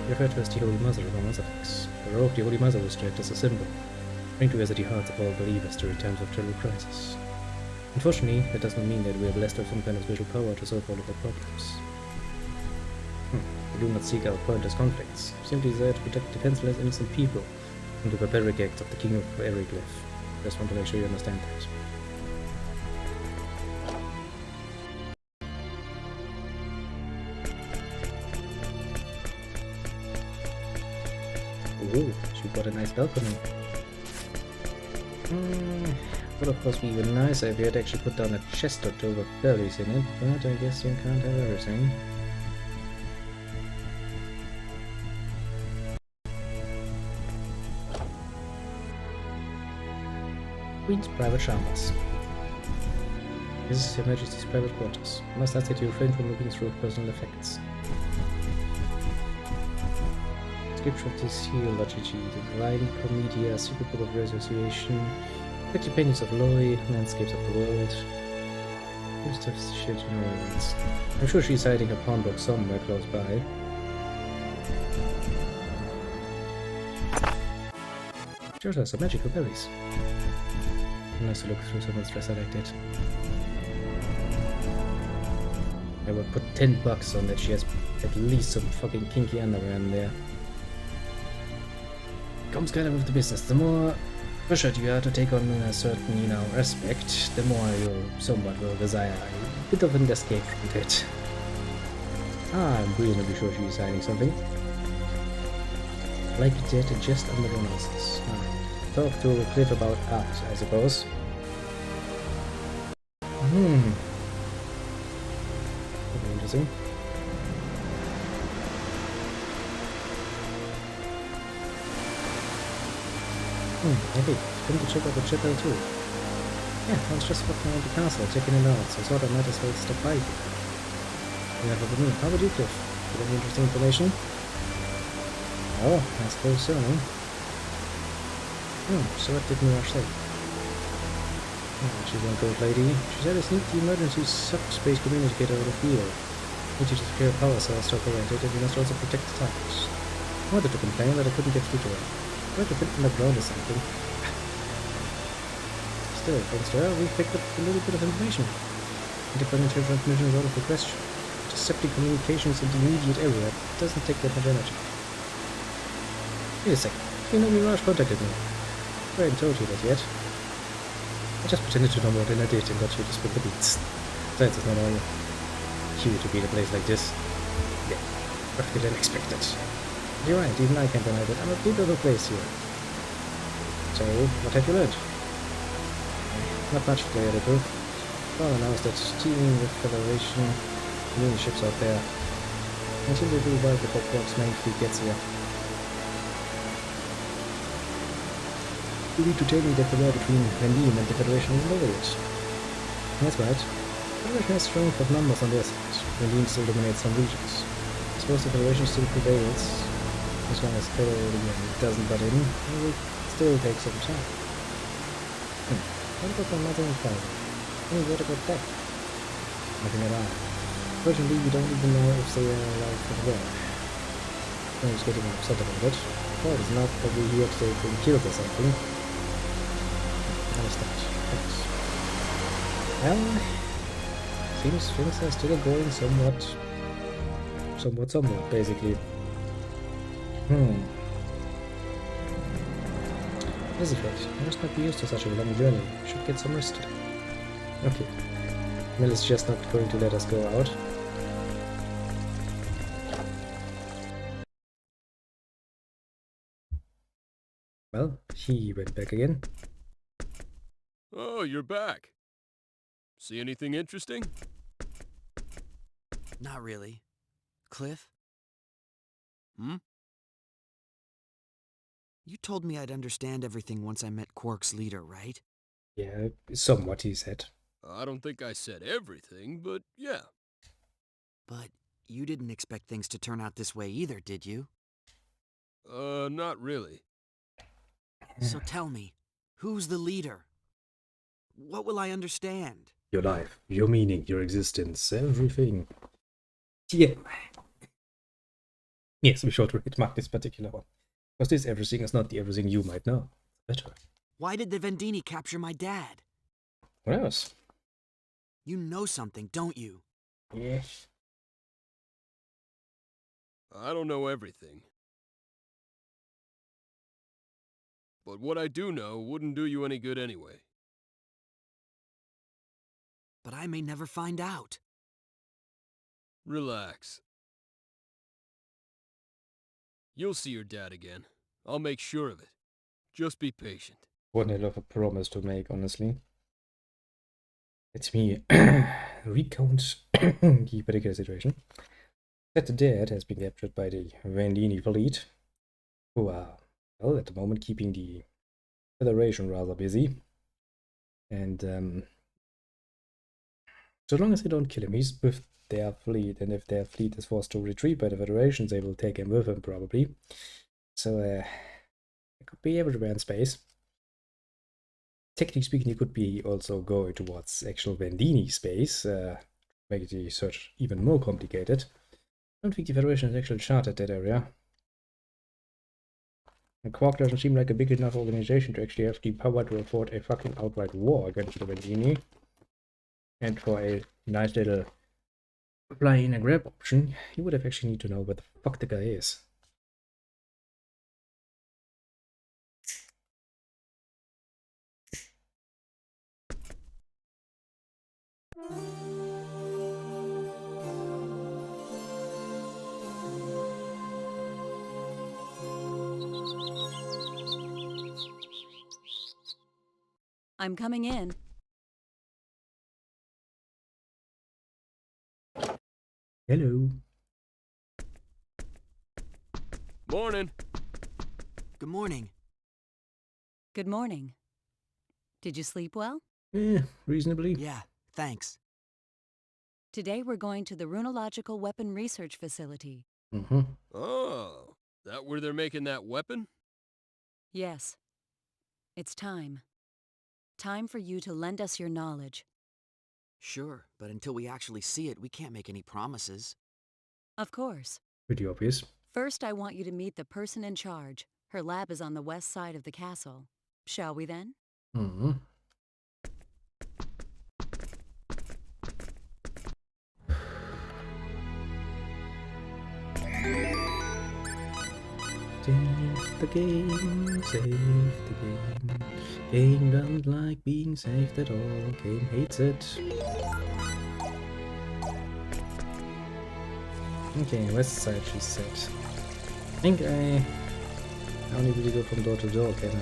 Referred to as the Holy Mother, among other things. The role of the Holy Mother was to act as a symbol, bring together the hearts of all believers during times of terrible crisis. Unfortunately, that does not mean that we are blessed with some kind of special power to solve all of our problems. We do not seek out pointless conflicts, simply desire to protect defenseless innocent people from the barbaric acts of the King of Eriglyph. Just want to make sure you understand that. Ooh, she got a nice balcony. Would of course be even nicer if you had actually put down a chest or two with berries in it, but I guess you can't have everything. Queen's private chambers. This is Her Majesty's private quarters. I must ask that you refrain from looking through personal effects. Scripture of the Seal, Liturgy, Divine Comedia, Secret Book of Resurrection, Picture Paintings of Lori, Landscapes of the World. Most of the shit noise. I'm sure she's hiding a pawn book somewhere close by. Shows us some magical berries. Nice to look through someone's dresser like that. I would put $10 on that she has at least some fucking kinky underwear in there. Comes kind of with the business. The more pressured you are to take on a certain, aspect, the more you somewhat will desire a bit of an escape from it. I'm reasonably sure she's hiding something. Like it did just under the noses. Talk to Cliff about art, I suppose. That'd be interesting. Maybe. Come to check out the chapel too. Yeah, I was just walking around the castle, checking it out, so I thought I might as well stop by here. You have with me. How about you, Cliff? Got any interesting information? Oh, I suppose so, eh? So what did Mirage say? She's one good lady. She said I sneaked the emergency subspace communicator out of the field. Need you to secure power cells to operate it, and you must also protect the targets. I wanted to complain that I couldn't get through to her. Tried to put it in the ground or something. Still, thanks to her, we picked up a little bit of information. Interplanetary transmission is out of the question. Intercepting communications in the immediate area doesn't take that much energy. Wait a second. You know Mirage contacted me. I hadn't told you that yet. I just pretended to know more than I did and got you to split the beats. Besides, it's not all cute to be in a place like this. Yeah, perfectly unexpected. You're right, even I can't deny that I'm a bit out of place here. So, what have you learned? Not much, player little. All I know is that teaming with Federation Marine ships out there until they do well before Quark's main fleet gets here. You need to tell me that the war between Vendine and the Federation is over yet. That's right. The Federation has strength of numbers on their side. Vendine still dominates some regions. I suppose the Federation still prevails. As long as Federation doesn't butt in, it will still take some time. What about my mother and father? Any word about that? Nothing at all. Fortunately, we don't even know if they are alive for the war. I was getting upset about it. Well, it's not probably here if they've been killed or something. Understand. Thanks. Well, things are still going somewhat, basically. This is right. I must not be used to such a long journey. Should get some rest today. Okay. Mel is just not going to let us go out. Well, he went back again. Oh, you're back. See anything interesting? Not really. Cliff? Hmm? You told me I'd understand everything once I met Quark's leader, right? Yeah, somewhat, he said. I don't think I said everything, but yeah. But you didn't expect things to turn out this way either, did you? Not really. So tell me, who's the leader? What will I understand? Your life, your meaning, your existence, everything. Yeah. Yes, be sure to mark this particular one. Because this everything is not the everything you might know. Better. Why did the Vendini capture my dad? What else? You know something, don't you? Yes. I don't know everything. But what I do know wouldn't do you any good anyway. But I may never find out. Relax. You'll see your dad again. I'll make sure of it. Just be patient. One hell of a promise to make, honestly. Let me recount the particular situation. That the dad has been captured by the Vendini fleet, who are, well, at the moment keeping the Federation rather busy. And so long as they don't kill him, he's with their fleet, and if their fleet is forced to retreat by the Federation, they will take him with them, probably. So, it could be everywhere in space. Technically speaking, he could be also going towards actual Vendini space, make the search even more complicated. I don't think the Federation has actually charted that area. And Quark doesn't seem like a big enough organization to actually have the power to afford a fucking outright war against the Vendini. And for a nice little fly in and grab option, you would have actually need to know where the fuck the guy is. I'm coming in. Hello. Morning. Good morning. Good morning. Did you sleep well? Yeah, reasonably. Yeah, thanks. Today we're going to the Runological Weapon Research Facility. Mm-hmm. Oh, that where they're making that weapon? Yes. It's time. Time for you to lend us your knowledge. Sure, but until we actually see it, we can't make any promises. Of course. Pretty obvious. First, I want you to meet the person in charge. Her lab is on the west side of the castle. Shall we then? Mm-hmm. Save the game, save the game. Game doesn't like being saved at all. Game hates it. Okay, west side, she said. think I only really go from door to door, can I?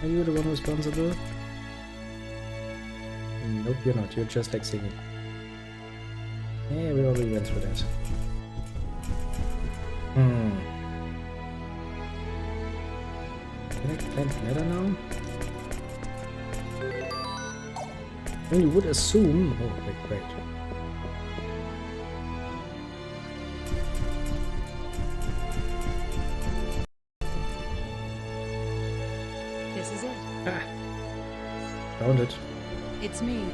Are you the one responsible? Nope, you're not. You're just like singing. Yeah, we already went through that. Can I plant ladder now? And you would assume... Oh, wait, great. This is it. Ah! Found it. It's me.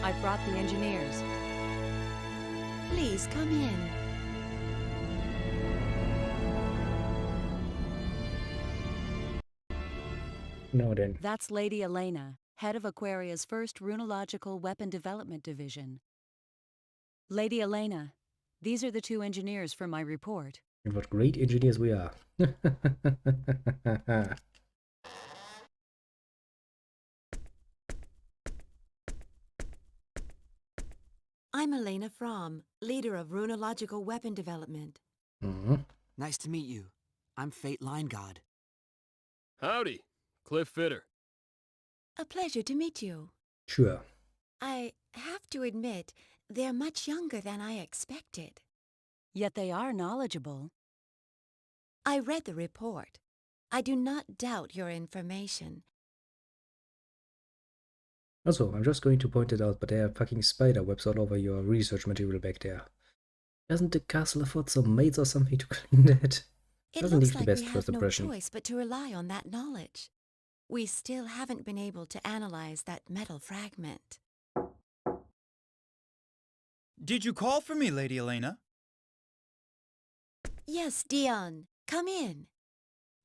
I've brought the engineers. Please come in. No, then. That's Lady Elena, head of Aquaria's first runological weapon development division. Lady Elena, these are the two engineers for my report. And what great engineers we are. I'm Elena Fromm, leader of runological weapon development. Nice to meet you. I'm Fate Line God. Howdy, Cliff Fitter. A pleasure to meet you. Sure. I have to admit, they're much younger than I expected. Yet they are knowledgeable. I read the report. I do not doubt your information. Also, I'm just going to point it out, but there are fucking spider webs all over your research material back there. Doesn't the castle afford some maids or something to clean that? It Doesn't looks leave like the best we first have no impression. choice but to rely on that knowledge. We still haven't been able to analyze that metal fragment. Did you call for me, Lady Elena? Yes, Dion. Come in.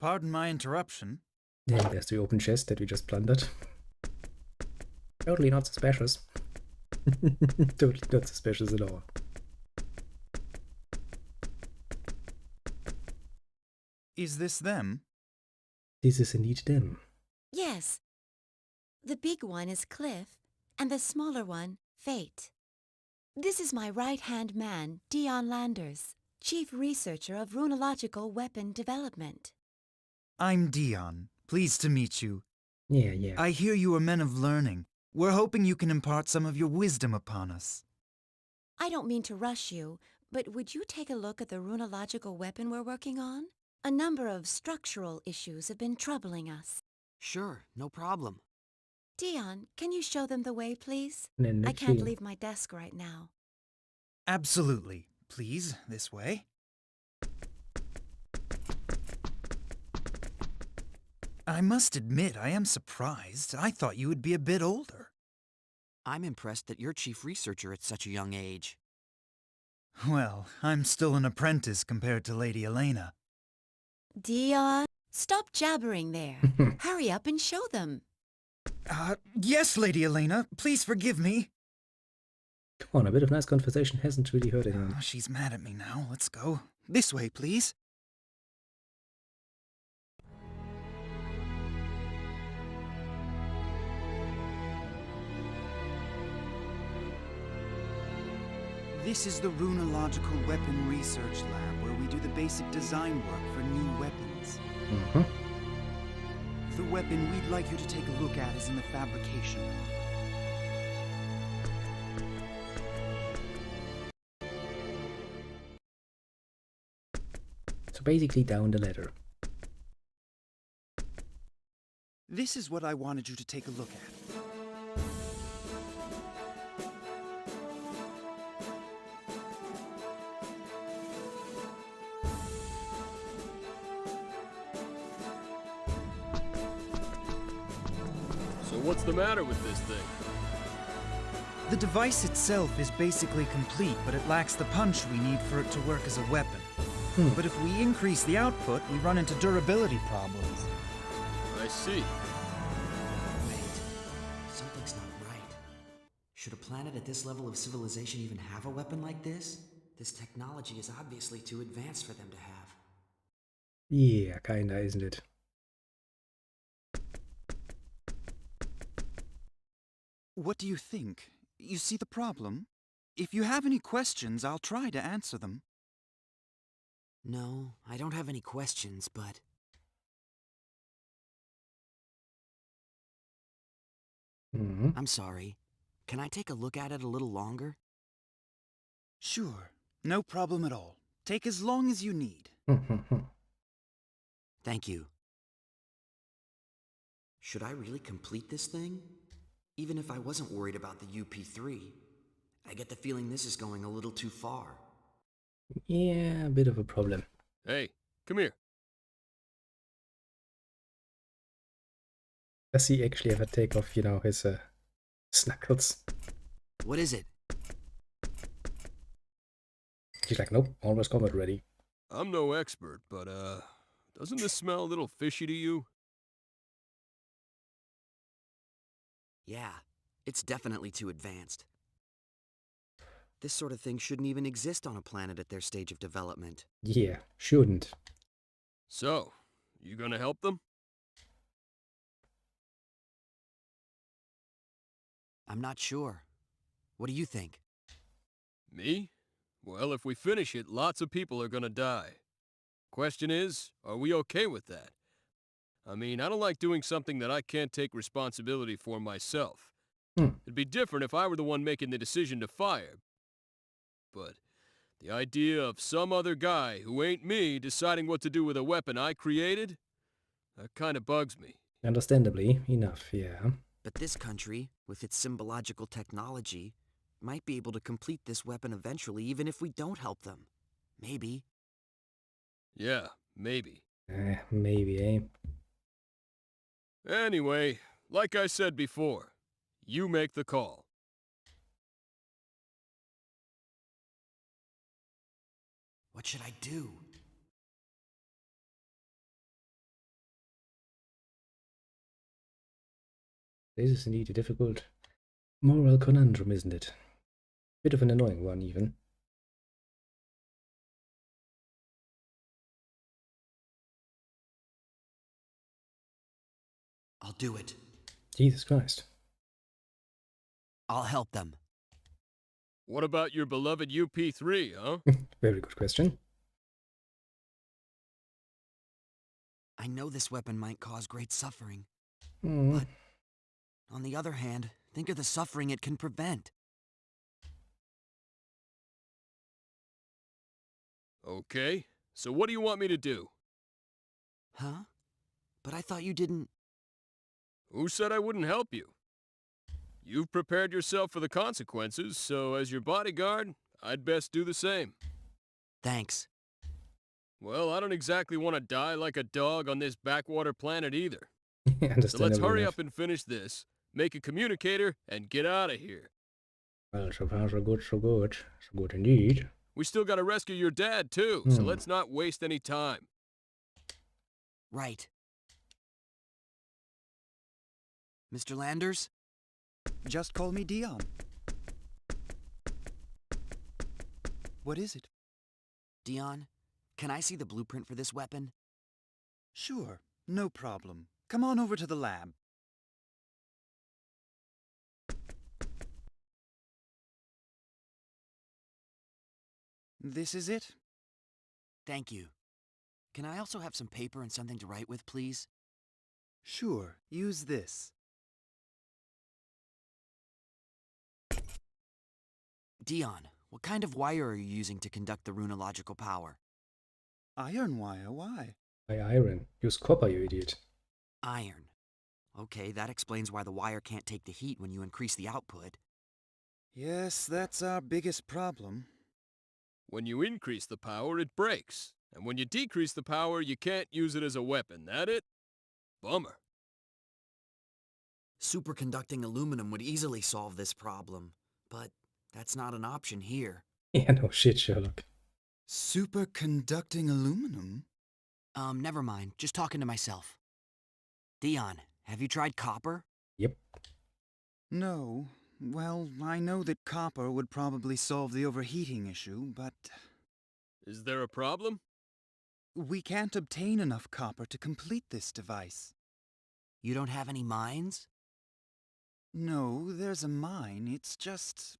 Pardon my interruption. Yeah, there's the open chest that we just plundered. Totally not suspicious. Totally not suspicious at all. Is this them? This is indeed them. Yes. The big one is Cliff, and the smaller one, Fate. This is my right-hand man, Dion Landers, chief researcher of runological weapon development. I'm Dion. Pleased to meet you. Yeah. I hear you are men of learning. We're hoping you can impart some of your wisdom upon us. I don't mean to rush you, but would you take a look at the runological weapon we're working on? A number of structural issues have been troubling us. Sure, no problem. Dion, can you show them the way, please? And I can't actually- leave my desk right now. Absolutely. Please, this way. I must admit, I am surprised. I thought you would be a bit older. I'm impressed that you're chief researcher at such a young age. Well, I'm still an apprentice compared to Lady Elena. Dion, stop jabbering there. Hurry up and show them. Yes, Lady Elena. Please forgive me. Come on, a bit of nice conversation hasn't really hurt anyone. She's mad at me now. Let's go. This way, please. This is the Runological Weapon Research Lab, where we do the basic design work for new weapons. The weapon we'd like you to take a look at is in the fabrication room. So basically down the ladder. This is what I wanted you to take a look at. So what's the matter with this thing? The device itself is basically complete, but it lacks the punch we need for it to work as a weapon. But if we increase the output, we run into durability problems. I see. Wait, something's not right. Should a planet at this level of civilization even have a weapon like this? This technology is obviously too advanced for them to have. Yeah, kinda, isn't it? What do you think? You see the problem? If you have any questions, I'll try to answer them. No, I don't have any questions, but... Mhm. I'm sorry. Can I take a look at it a little longer? Sure, no problem at all. Take as long as you need. Thank you. Should I really complete this thing? Even if I wasn't worried about the UP3, I get the feeling this is going a little too far. Yeah, a bit of a problem. Hey, come here. Does he actually ever take off, you know, his snuggles? What is it? He's like, nope, always combat ready. I'm no expert, but, doesn't this smell a little fishy to you? Yeah, it's definitely too advanced. This sort of thing shouldn't even exist on a planet at their stage of development. Yeah, shouldn't. So, you gonna help them? I'm not sure. What do you think? Me? Well, if we finish it, lots of people are gonna die. Question is, are we okay with that? I mean, I don't like doing something that I can't take responsibility for myself. It'd be different if I were the one making the decision to fire. But the idea of some other guy who ain't me deciding what to do with a weapon I created, that kind of bugs me. Understandably enough, yeah. But this country, with its symbological technology, might be able to complete this weapon eventually even if we don't help them. Maybe. Yeah, maybe. Maybe, eh? Anyway, like I said before, you make the call. What should I do? This is indeed a difficult moral conundrum, isn't it? Bit of an annoying one, even. I'll do it. Jesus Christ. I'll help them. What about your beloved UP3, huh? Very good question. I know this weapon might cause great suffering. But, on the other hand, think of the suffering it can prevent. Okay, so what do you want me to do? Huh? But I thought you didn't... Who said I wouldn't help you? You've prepared yourself for the consequences, so as your bodyguard, I'd best do the same. Thanks. Well, I don't exactly want to die like a dog on this backwater planet either. So let's hurry up and finish this, make a communicator, and get out of here. Well, so far so good, so good. So good indeed. We still gotta rescue your dad, too, so let's not waste any time. Right. Mr. Landers? Just call me Dion. What is it? Dion, can I see the blueprint for this weapon? Sure, no problem. Come on over to the lab. This is it? Thank you. Can I also have some paper and something to write with, please? Sure, use this. Dion, what kind of wire are you using to conduct the runological power? Iron wire, why? By iron. Use copper, you idiot. Iron. Okay, that explains why the wire can't take the heat when you increase the output. Yes, that's our biggest problem. When you increase the power, it breaks. And when you decrease the power, you can't use it as a weapon. That it? Bummer. Superconducting aluminum would easily solve this problem, but that's not an option here. Yeah, no shit, Sherlock. Superconducting aluminum? Never mind. Just talking to myself. Dion, have you tried copper? Yep. No. Well, I know that copper would probably solve the overheating issue, but... Is there a problem? We can't obtain enough copper to complete this device. You don't have any mines? No, there's a mine. It's just...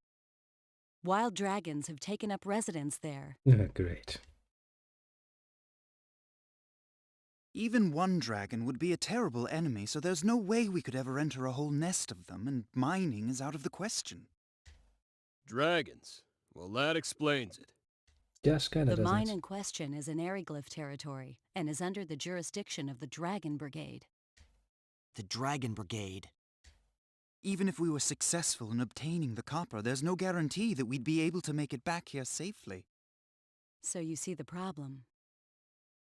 Wild dragons have taken up residence there. Great. Even one dragon would be a terrible enemy, so there's no way we could ever enter a whole nest of them, and mining is out of the question. Dragons. Well, that explains it. Just kinda The doesn't. mine in question is in Eriglyph territory and is under the jurisdiction of the Dragon Brigade. The Dragon Brigade. Even if we were successful in obtaining the copper, there's no guarantee that we'd be able to make it back here safely. So you see the problem.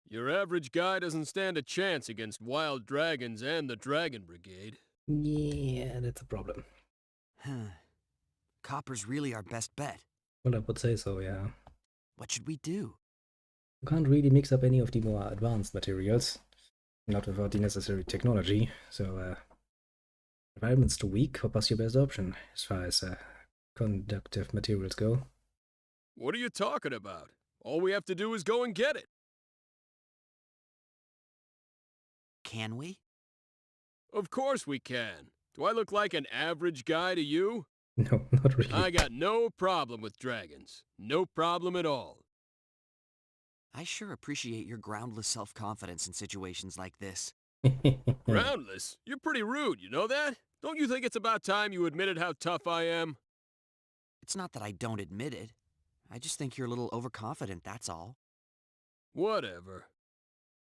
Your average guy doesn't stand a chance against wild dragons and the Dragon Brigade. Yeah, that's a problem. Huh. Copper's really our best bet. Well, I would say so, yeah. What should we do? You can't really mix up any of the more advanced materials. Not without the necessary technology, so environment's too weak. Copper's your best option, as far as conductive materials go. What are you talking about? All we have to do is go and get it. Can we? Of course we can. Do I look like an average guy to you? No, not really. I got no problem with dragons. No problem at all. I sure appreciate your groundless self-confidence in situations like this. Groundless? You're pretty rude, you know that? Don't you think it's about time you admitted how tough I am? It's not that I don't admit it. I just think you're a little overconfident, that's all. Whatever.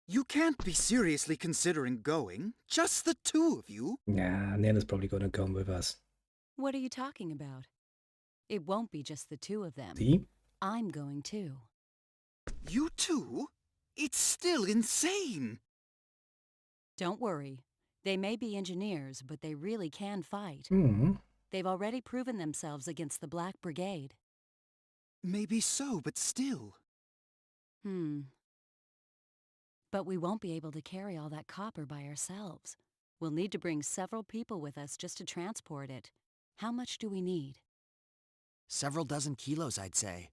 You can't be seriously considering going. Just the two of you. Nah, Nana's probably gonna come with us. What are you talking about? It won't be just the two of them. See? I'm going too. You two? It's still insane. Don't worry. They may be engineers, but they really can fight. Hmm. They've already proven themselves against the Black Brigade. Maybe so, but still. But we won't be able to carry all that copper by ourselves. We'll need to bring several people with us just to transport it. How much do we need? Several dozen kilos, I'd say.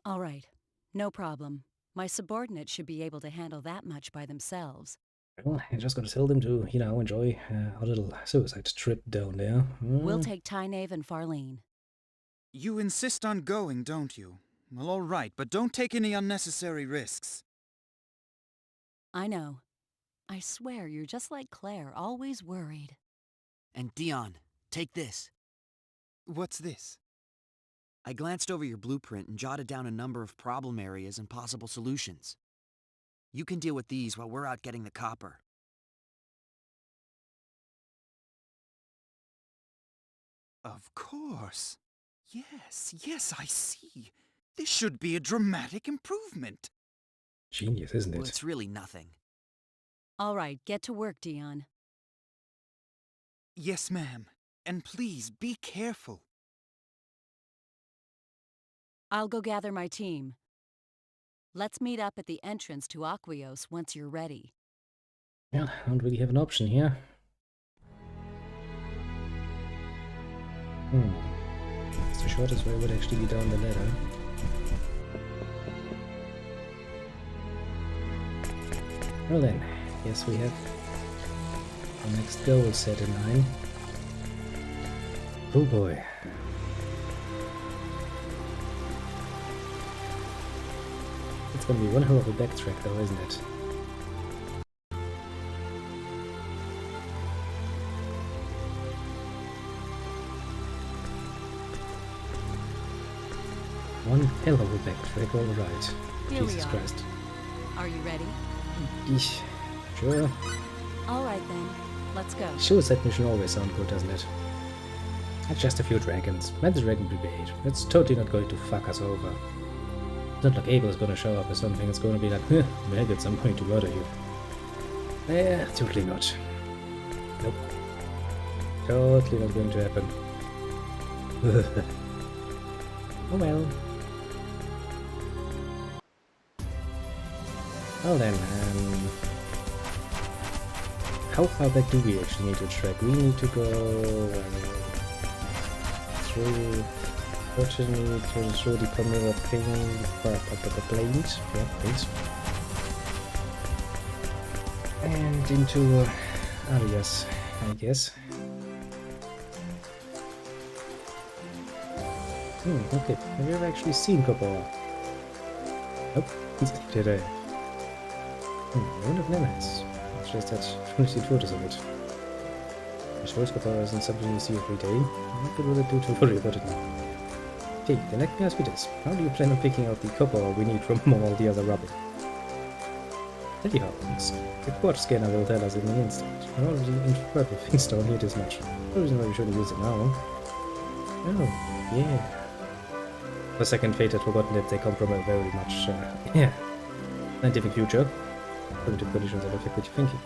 All right. No problem. My subordinates should be able to handle that much by themselves. Well, I'm just gonna tell them to, enjoy our little suicide trip down there. We'll take Tynave and Farlene. You insist on going, don't you? Well, all right, but don't take any unnecessary risks. I know. I swear you're just like Claire, always worried. And Dion, take this. What's this? I glanced over your blueprint and jotted down a number of problem areas and possible solutions. You can deal with these while we're out getting the copper. Of course. Yes, I see. This should be a dramatic improvement. Genius, isn't it? Well, it's really nothing. All right, get to work, Dion. Yes, ma'am. And please, be careful. I'll go gather my team. Let's meet up at the entrance to Aquios once you're ready. Well, I don't really have an option here. It's the shortest way would actually be down the ladder. Well then, yes, we have the next goal set in line. Oh boy. It's gonna be one hell of a backtrack though, isn't it? One hell of a backtrack, alright. Jesus Christ. Are you ready? Eesh. Sure. Alright then, let's go. Suicide mission always sound good, doesn't it? That's just a few dragons. And the Dragon Brigade. It's totally not going to fuck us over. It's not like Abel's gonna show up or something. It's gonna be like, maggots, I'm going to murder you. Totally not. Nope. Totally not going to happen. Oh well. Well then, how far back do we actually need to track? We need to go through the Chimera plains, yeah, please. And into Arias, I guess. Okay. Have you ever actually seen Copper? Nope. Today. I wouldn't have known it. It's just that I've seen photos of it. I suppose Copper isn't something you see every day. What good will it do to worry about it now? Okay, then let me ask you this. How do you plan on picking out the copper we need from all the other rubble? Tell you how it works. The quartz scanner will tell us in an instant. And all of the purple things don't need as much. No reason why we shouldn't use it now. Oh, yeah. For a second, Fate had forgotten that they come from a very much, scientific future. Primitive conditions that affect what you're thinking.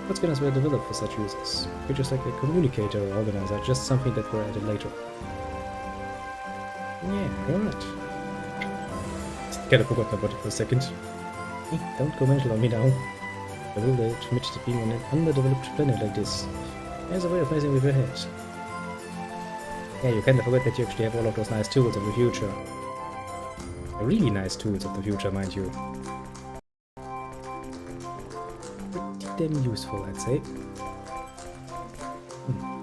What scanners were developed for such uses? You're just like a communicator or organizer, just something that were added later. Yeah, alright. Kind of forgotten about it for a second. Hey, don't go mental on me now. I will admit to being on an underdeveloped planet like this. There's a way of messing with your head. Yeah, you kind of forget that you actually have all of those nice tools of the future. Really nice tools of the future, mind you. Pretty damn useful, I'd say.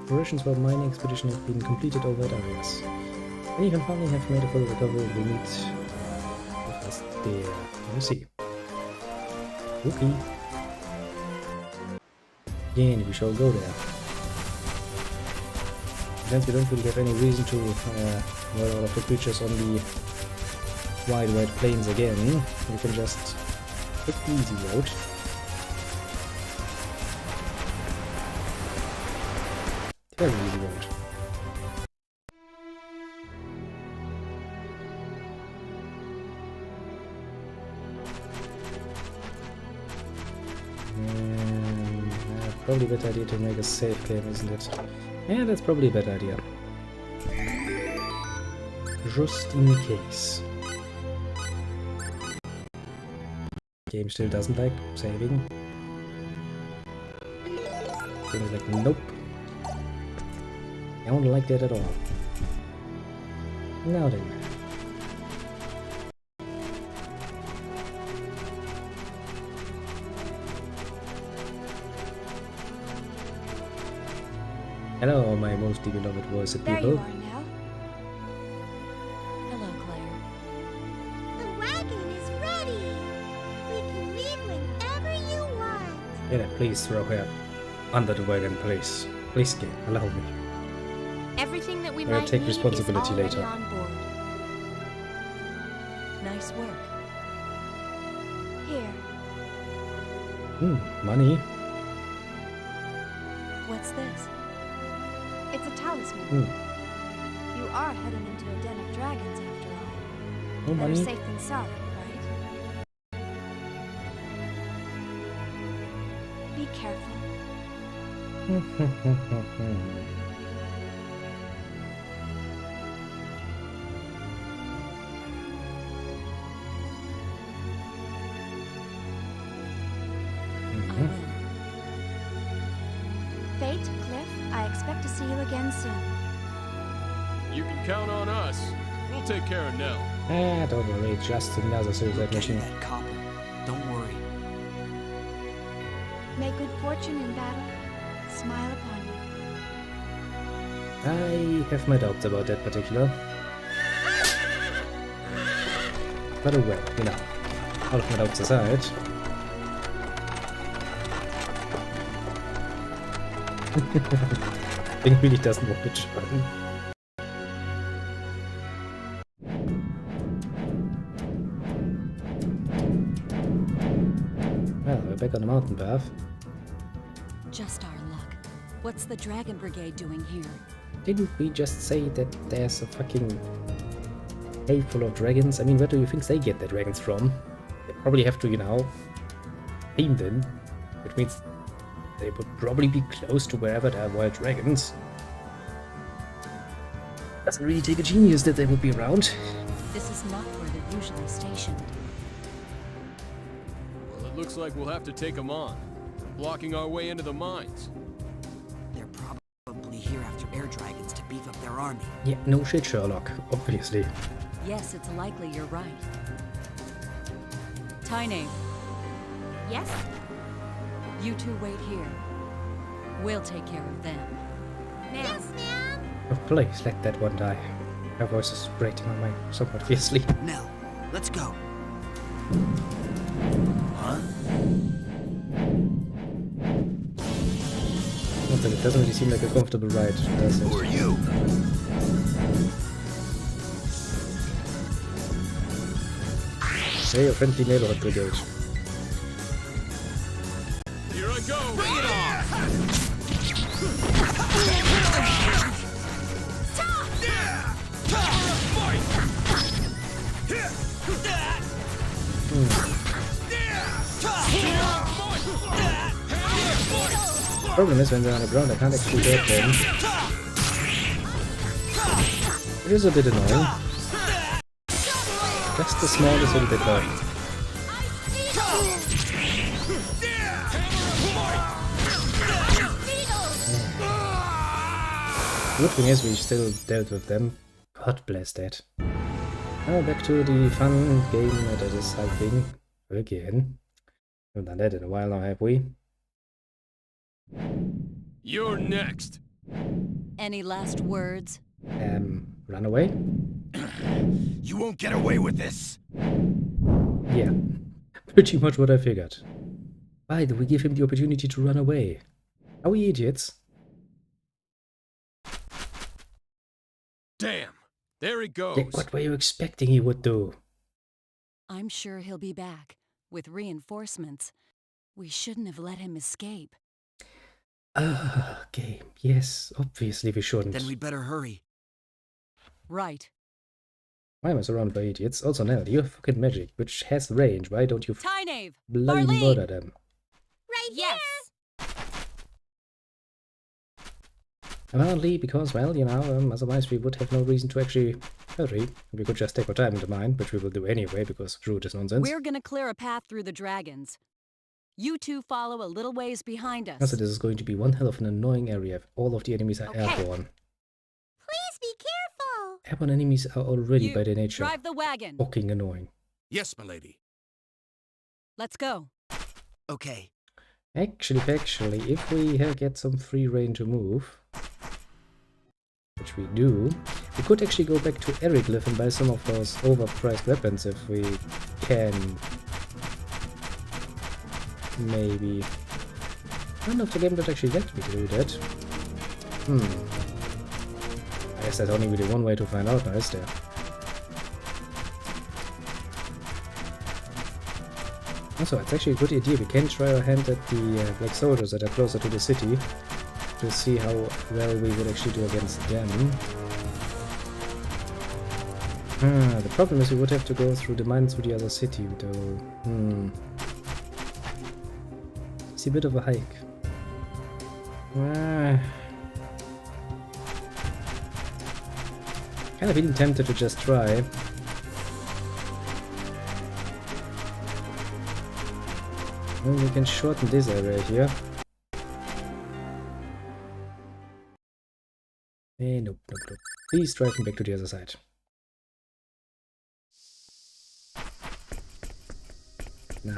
Operations for mining expedition have been completed over at areas. And even finally have made a full recovery, we meet with us there. Let me see. Okay. Again, we shall go there. Since we don't really have any reason to worry all of the creatures on the wide plains again, we can just take the easy road. Very easy road. Probably a better idea to make a safe game, isn't it? Yeah, that's probably a better idea. Just in case. Game still doesn't like saving. Game is like, nope. I don't like that at all. Now then. Hello, my most beloved voiced There people. you are now. Hello, Claire. The wagon is ready. We can leave whenever you want. Yeah, please throw her under the wagon, please. Please, game, allow me. Everything that we I'll might take need responsibility is already later. on board. Nice work. Here, Money. What's this? it's a talisman. You are heading into a den of dragons after all. No Better money. safe than sorry, right? Be careful. I will. Fate, Cliff, I expect to see you again soon. You can count on us. We'll take care of Nell. Ah, don't worry, it's just another suicide We'll get you mission. that copper. Don't worry. May good fortune in battle smile upon you. I have my doubts about that particular. But oh well, you know, all of my doubts aside. Thing really doesn't want to try. Well, we're back on the mountain path. Just our luck. What's the Dragon Brigade doing here? Didn't we just say that there's a fucking cave full of dragons? I mean, where do you think they get their dragons from? They probably have to, you know, tame them, which means they would probably be close to wherever there are wild dragons. Doesn't really take a genius that they would be around. This is not where they're usually stationed. Well, it looks like we'll have to take them on. Blocking our way into the mines. They're probably here after air dragons to beef up their army. Yeah, no shit, Sherlock, obviously. Yes, it's likely you're right. Tiny, Yes? you two wait here. We'll take care of them. Ma'am. Yes, ma'am. Oh, please, let that one die. Her voice is grating on my somewhat fiercely. Nell, let's go. Huh? It doesn't really seem like a comfortable ride, does it? Who are you? Hey, your friendly neighborhood brigade. Here I go! Bring it on! Problem is when they're on the ground I can't actually hurt them. It is a bit annoying. Just the smallest little bit though. The good thing is we still dealt with them. God bless that. Now back to the fun game that is hiking again. Haven't done that in a while now, have we? You're next. Any last words? Run away? You won't get away with this! Yeah, pretty much what I figured. Why do we give him the opportunity to run away? Are we idiots? Damn! There he goes! Yeah, what were you expecting he would do? I'm sure he'll be back, with reinforcements. We shouldn't have let him escape. Okay, yes, obviously we shouldn't. Then we'd better hurry. Right. Why am I surrounded by idiots? Also, Nell, you have fucking magic, which has range. Why don't you Tyneave! bloody Marlene! murder them? Right Yes! Apparently, because, well, you know, otherwise we would have no reason to actually hurry. We could just take our time into mind, which we will do anyway, because route is nonsense. We're gonna clear a path through the dragons. You two follow a little ways behind us. Also, this is going to be one hell of an annoying area if all of the enemies are airborne. Please be careful. Airborne enemies are already You by their nature drive the wagon. fucking annoying. Yes, milady. Let's go. Okay. Actually, if we get some free reign to move, which we do, we could actually go back to Eriglyph and buy some of those overpriced weapons if we can. Maybe. I don't know if the game would actually let me do that. I guess there's only really one way to find out now, is there? Also, it's actually a good idea. We can try our hand at the Black Soldiers that are closer to the city to see how well we would actually do against them. The problem is we would have to go through the mines to the other city, though. It's a bit of a hike. Kind of feeling tempted to just try. Well, we can shorten this area here. Nope. Please drive me back to the other side. Now,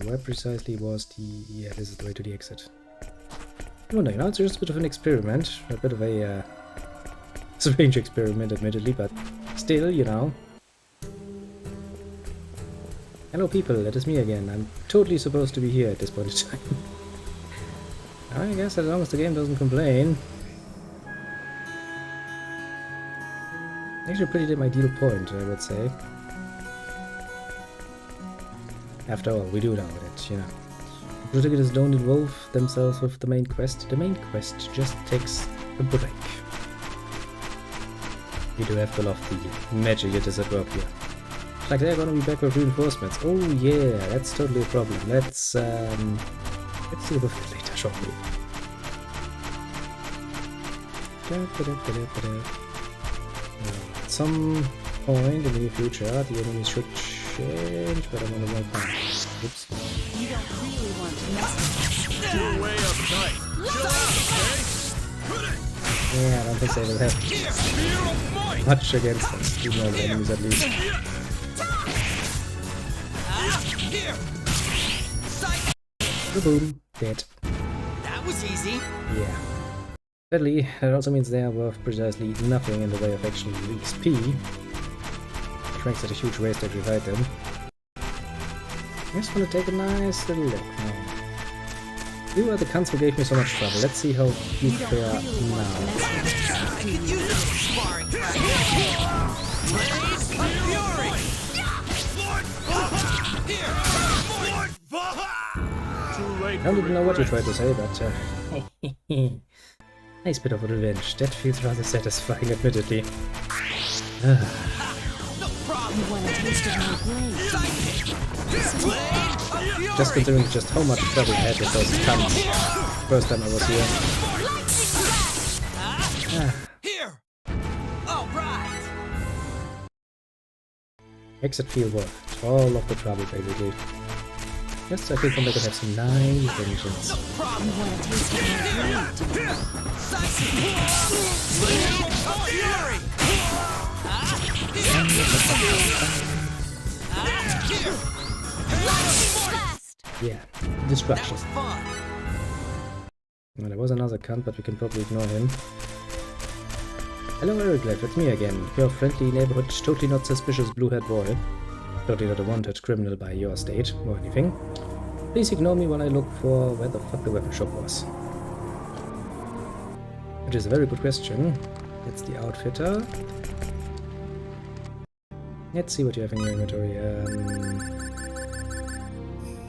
where precisely was the... Yeah, this is the way to the exit. Oh no, it's just a bit of an experiment. A bit of a strange experiment, admittedly, but still, you know. Hello people, it is me again. I'm totally supposed to be here at this point in time. I guess as long as the game doesn't complain. Actually a pretty damn ideal point, I would say. After all, we do know that, you know. The protagonist don't involve themselves with the main quest. The main quest just takes a break. We do have to love the magic that is at work here. Like they're gonna be back with reinforcements. Oh yeah, that's totally a problem. Let's deal with it later, shortly. At some point in the near future, the enemies should change, but I'm on the wrong path. Oops. You don't really want to mess You're way uptight. Chill out, okay? Yeah, I don't think they will have much against us. Two normal enemies at least. Boom, dead. That was easy. Yeah. Sadly, that also means they are worth precisely nothing in the way of actual XP. Which makes it a huge waste to divide them. I just want to take a nice little look now. You are the cunts who gave me so much trouble. Let's see how you fare now. I don't even know what you tried to say, but nice bit of revenge. That feels rather satisfying, admittedly. Just considering just how much trouble I had with those cunts first time I was here. Makes it feel worth all of the trouble, basically. Yes, I think they could have some nice vengeance. Yeah, destruction. Well, there was another cunt, but we can probably ignore him. Hello Ericlev, it's me again, your friendly neighborhood, totally not suspicious blue-haired boy. Totally not a wanted criminal by your state, or anything. Please ignore me while I look for where the fuck the weapon shop was. Which is a very good question. That's the outfitter. Let's see what you have in your inventory.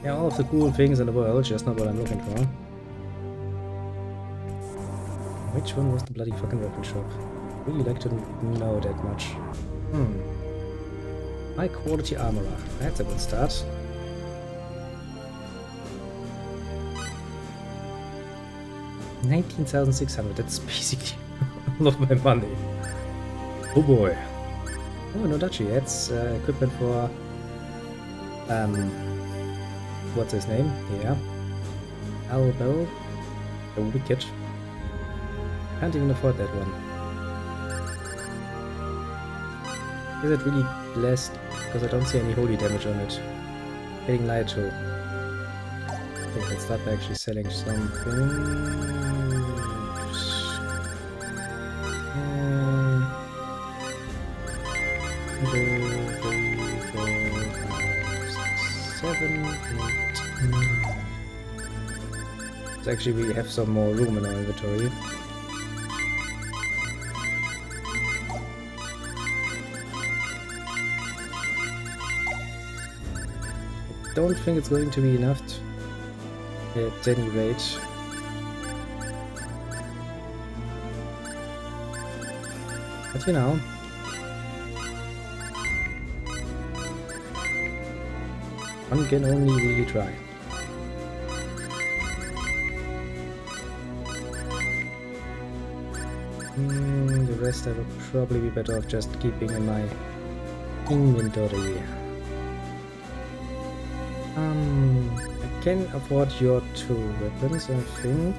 Yeah, all of the cool things in the world, just not what I'm looking for. Which one was the bloody fucking weapon shop? Really like to know that much. High quality armorer. That's a good start. $19,600. That's basically all of my money. Oh boy. Oh, no duchy. That's equipment for what's his name? Yeah. Albel. The Wicked. Can't even afford that one. Is it really blessed? Because I don't see any holy damage on it. Getting lied to. Okay, let's start by actually selling something. 7, 8, 9. So actually we have some more room in our inventory. I don't think it's going to be enough at any rate. But you know, one can only really try. The rest I would probably be better off just keeping in my inventory. I can afford your 2 weapons, I think.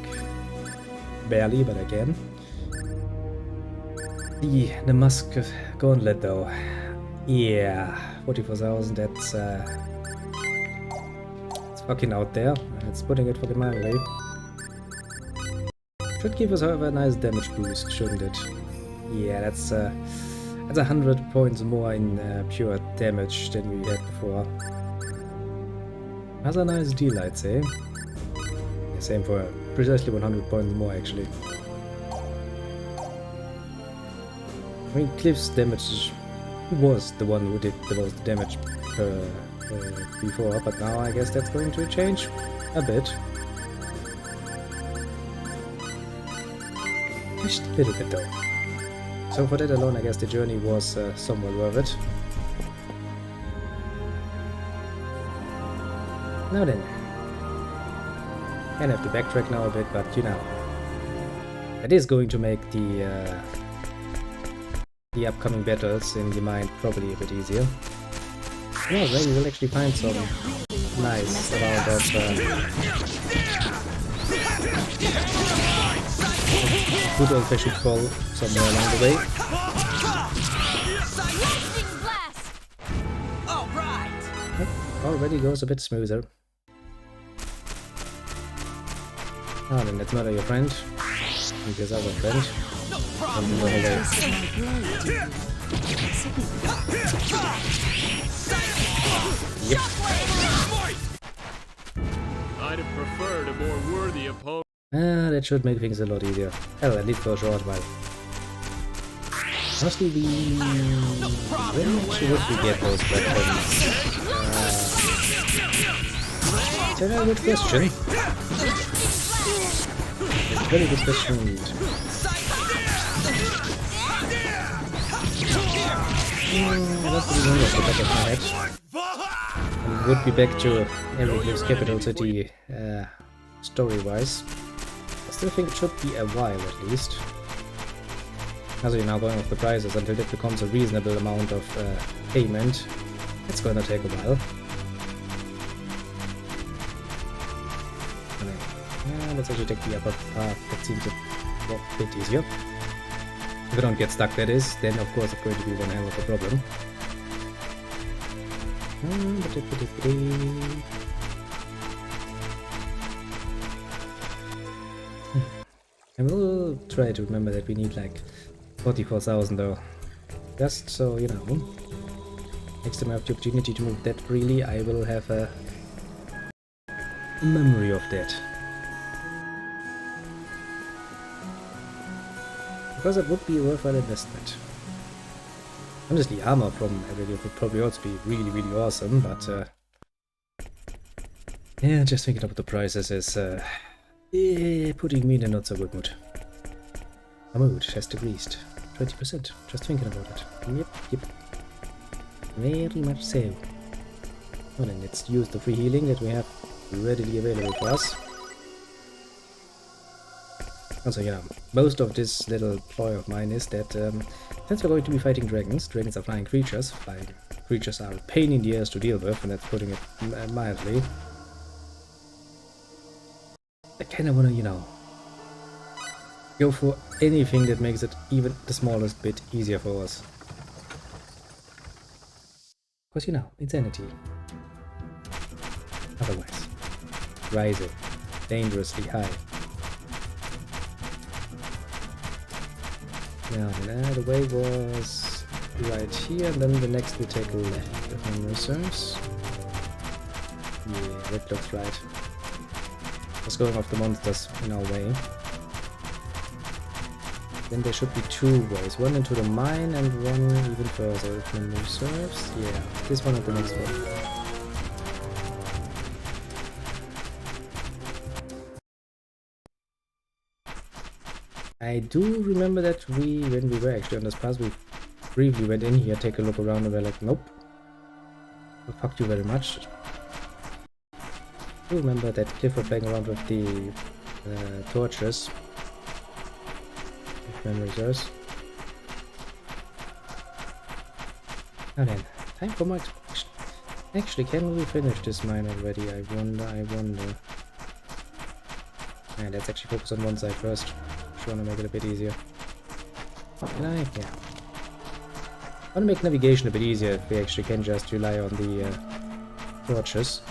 Barely, but I can. The Musk Gauntlet, though. Yeah, 44,000, that's it's fucking out there. It's putting it fucking my way. Should give us, however, a nice damage boost, shouldn't it? Yeah, that's 100 points more in pure damage than we had before. That's a nice deal, I'd say. Yeah, same for precisely 100 points more, actually. I mean, Cliff's damage was the one who did the most damage before, but now I guess that's going to change a bit. Just a little bit, though. So for that alone, I guess the journey was somewhat worth it. Now then, kind of have to backtrack now a bit, but you know, that is going to make the upcoming battles in the mine probably a bit easier. Yeah, maybe we'll actually find some nice amount of good old-fashioned troll somewhere along the way. Already goes a bit smoother. Ah, then let's murder your friend. with his other friend. And we run away. Yep. I'd have preferred a more worthy opponent. That should make things a lot easier. Hell, at least for a short while. Honestly, when actually would we get those weapons? That's a very good question. That's a very good question indeed. That's the reason off the back of my head. And would be back to Eric's capital city, story-wise. I still think it should be a while at least. As you're now going off the prices until that becomes a reasonable amount of payment. It's gonna take a while. Let's actually take the upper path. That seems a bit easier. If I don't get stuck, that is, then of course it's going to be one hell of a problem. I will try to remember that we need like 44,000 though. Just so you know. Next time I have the opportunity to move that freely, I will have a memory of that. Because it would be a worthwhile investment. Honestly, armor from Aurelio would probably also be really awesome, but yeah, just thinking about the prices is putting me in a not so good mood. My mood has decreased 20%, just thinking about it. Yep. Very much so. Well then, let's use the free healing that we have readily available to us. Also, you know, most of this little ploy of mine is that since we're going to be fighting dragons, dragons are flying creatures. Flying creatures are a pain in the ass to deal with, and that's putting it mildly. I kinda wanna, you know, go for anything that makes it even the smallest bit easier for us. Because, you know, insanity. Otherwise, rising dangerously high. Now, the way was right here, and then the next we take a left, if memory serves. Yeah, that looks right. Just going off the monsters in our way. Then there should be two ways, one into the mine and one even further, if memory serves. Yeah, this one and the next one. I do remember that when we were actually on this path, we briefly went in here, take a look around, and we're like, nope. Well, fuck you very much. I do remember that Clifford playing around with the torches. If memory serves. Now then, time for my exploration. Actually, can we finish this mine already? I wonder. Yeah, let's actually focus on one side first. Trying to make it a bit easier. Can I? Yeah. I want to make navigation a bit easier if we actually can just rely on the torches.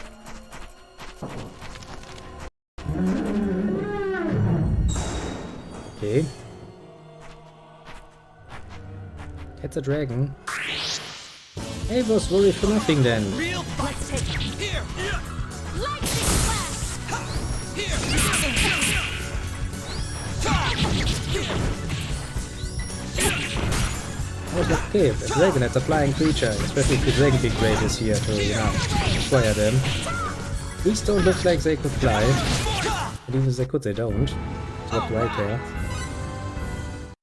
Okay. That's a dragon. I was worried for nothing then. Let's take it. Here. Lightning blast. Here. I was like, okay, a dragon, that's a flying creature, especially if the dragon big raid is here to, you know, acquire them. These don't look like they could fly. But even if they could, they don't. It's not right there.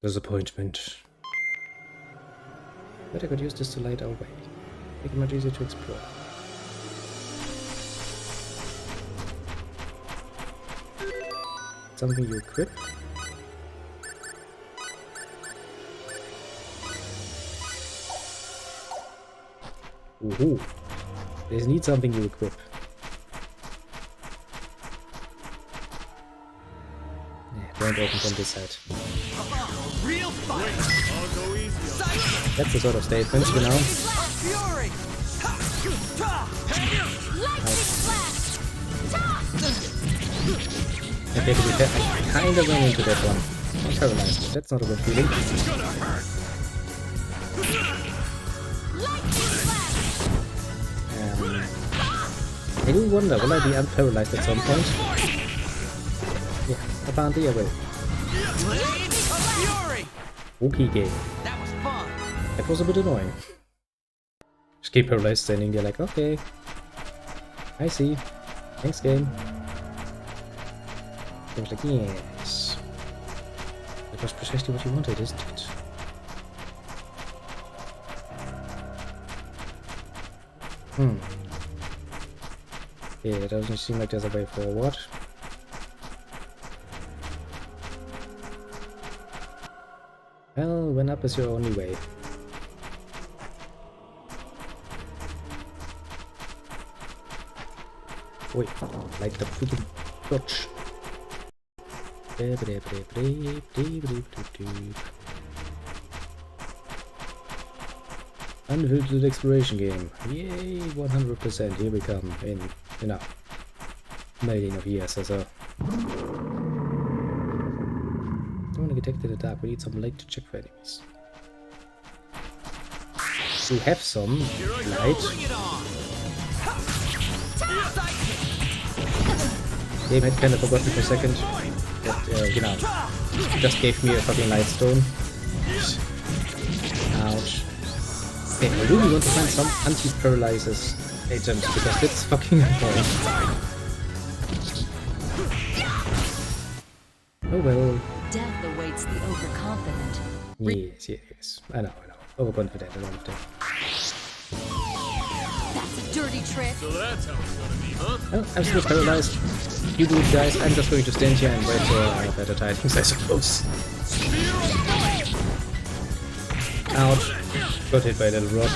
Disappointment. But I could use this to light our way. Make it much easier to explore. Something you equip. Ooh, there's need something you equip. Yeah, don't open from this side. Real fight. That's the sort of statement, you know. Okay, to be fair, I kinda ran into that one. paralyzed me. That's not a good feeling. I do wonder, will I be unparalyzed at some point? Yeah, apparently I will. Okay, game. That was fun. That was a bit annoying. Just keep paralyzed standing there like, okay. I see. Thanks, game. I was like, yes. That was precisely what you wanted, isn't it? Yeah, it doesn't seem like there's a way forward. Well, when up is your only way. Wait, like the freaking torch. Unfiltered exploration game. Yay, 100%. Here we come in, you know, million of years or so. Don't want to detect in the dark. We need some light to check for enemies. We have some light. Game had kind of forgotten for a second that, you know, it just gave me a fucking light stone. Ouch. Okay, I really want to find some anti-paralyzers agent because it's fucking annoying. Oh well. Death awaits the overconfident. Yes, yes. I know. Overconfident, a lot of that. That's a dirty trick. So that's how it's gonna be, huh? Oh, I'm still paralyzed. You do it, guys. I'm just going to stand here and wait for better tidings, I suppose. Ouch. Got hit by a little rock.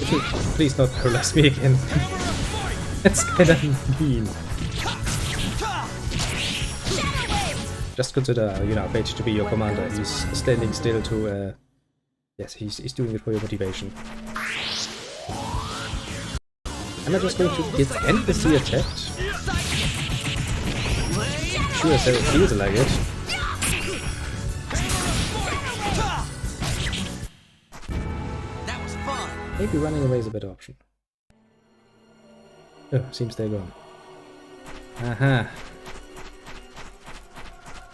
Would you please not paralyze me again? That's kinda mean. Just consider, you know, Fate to be your commander. He's standing still to, yes, he's doing it for your motivation. Am I just going to get endlessly attacked? Sure, so it feels like it. That was fun. Maybe running away is a better option. Oh, seems they're gone. Aha.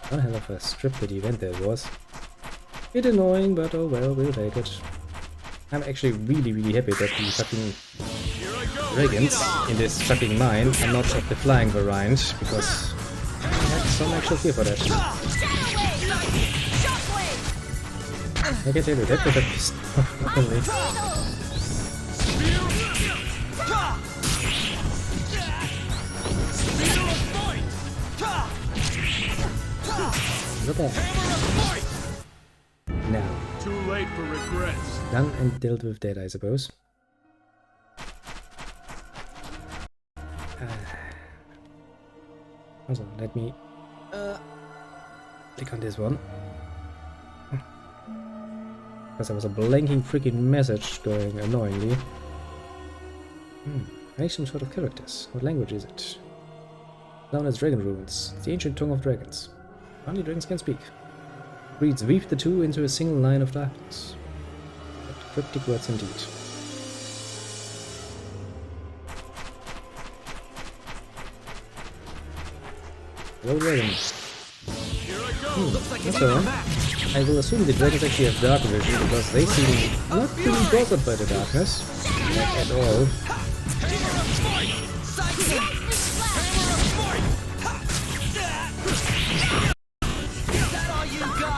One hell of a scripted event that was. Bit annoying, but oh well, we'll take it. I'm actually really happy that the fucking dragons in this fucking mine are not of the flying variant, because I had some actual fear for that. I can tell you, that was a pissed off, not only. Not bad. Now. Too late for regrets. Done and dealt with that, I suppose. Also, let me click on this one. Because there was a blanking freaking message going annoyingly. Make some sort of characters. What language is it? Known as Dragon Runes. It's the ancient tongue of dragons. Only dragons can speak. Reads, weave the two into a single line of darkness. What cryptic words indeed. Hello, dragon. So, I will assume the dragons actually have dark vision because they seem not really bothered by the darkness. Not at all.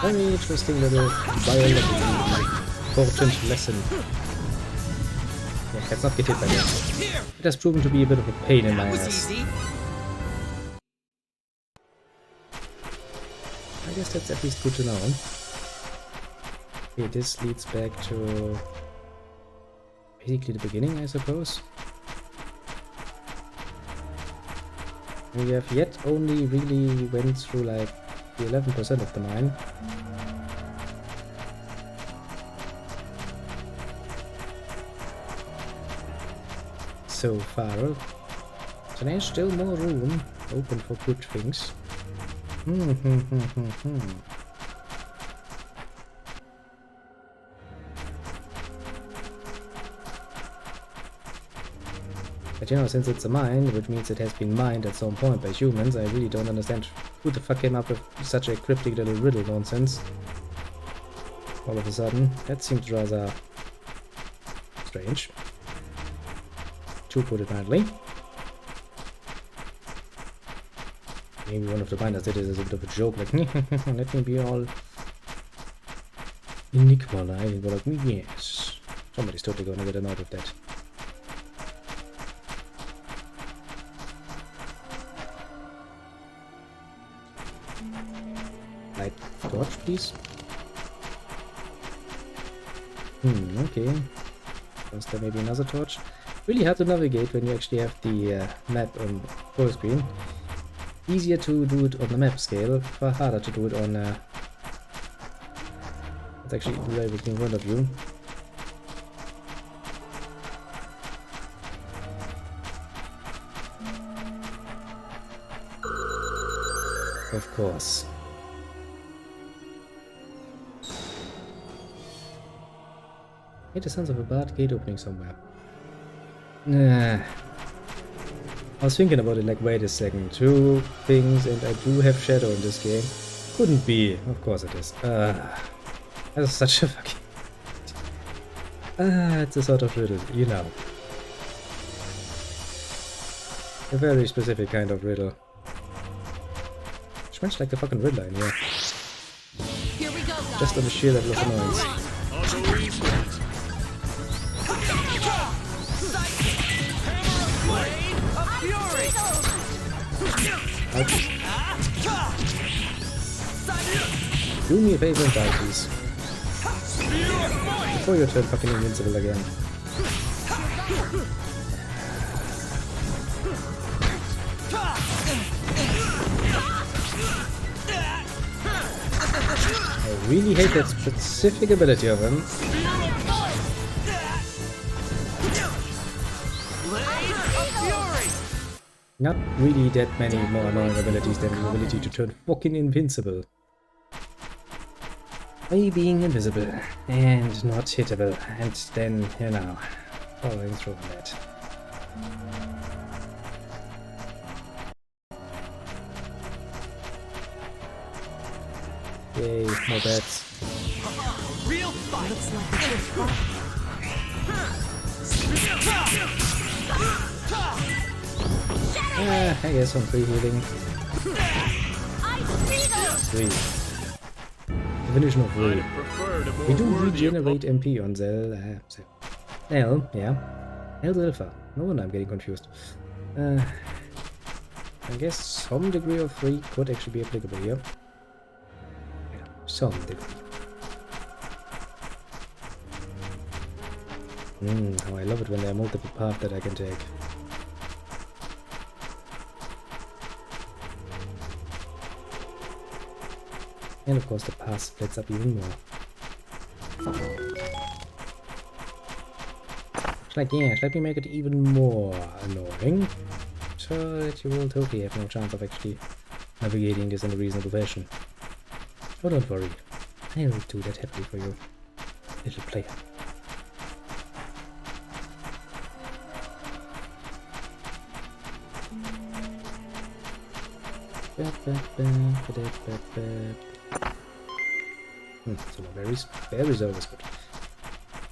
Very interesting little biological important lesson. Yeah, let's not get hit by that. It has proven to be a bit of a pain in my ass. I guess that's at least good to know. Okay, this leads back to basically the beginning, I suppose. We have yet only really went through like the 11% of the mine. So far. So there's still more room open for good things. But you know, since it's a mine, which means it has been mined at some point by humans, I really don't understand who the fuck came up with such a cryptic little riddle nonsense. All of a sudden, that seems rather strange, to put it mildly. Maybe one of the miners did it as a bit of a joke, like, let me be all enigma-like, but like, yes. Somebody's totally gonna get annoyed with that. Light torch, please. Okay. Was there maybe another torch? Really hard to navigate when you actually have the map on full screen. Easier to do it on the map scale, far harder to do it on it's actually directly in front of you. Of course. Hear the sounds of a barred gate opening somewhere. Nah. I was thinking about it like, wait a second, 2 things and I do have shadow in this game. Couldn't be. Of course it is. That's such a fucking... it's a sort of riddle, you know. A very specific kind of riddle. Which much like the fucking riddler in here. Here we go, guys. Just on the sheer level of annoyance. Ouch. Do me a favor and die, please. Before you turn fucking invincible again. I really hate that specific ability of him. Not really that many more annoying abilities than the ability to turn fucking invincible. By being invisible and not hittable, and then, you know, following through on that. Yay, more bats. Real fight. Looks like a good spot. I guess some free healing. Free. Definition of free. We do regenerate MP on Zell. L, yeah. Alpha. No wonder I'm getting confused. I guess some degree of free could actually be applicable here. Yeah, some degree. How I love it when there are multiple paths that I can take. And of course the path splits up even more. It's like, yeah, let me make it even more annoying, so that you will totally have no chance of actually navigating this in a reasonable fashion. Oh, don't worry, I'll do that happily for you, little player. So berries. Berries are always good.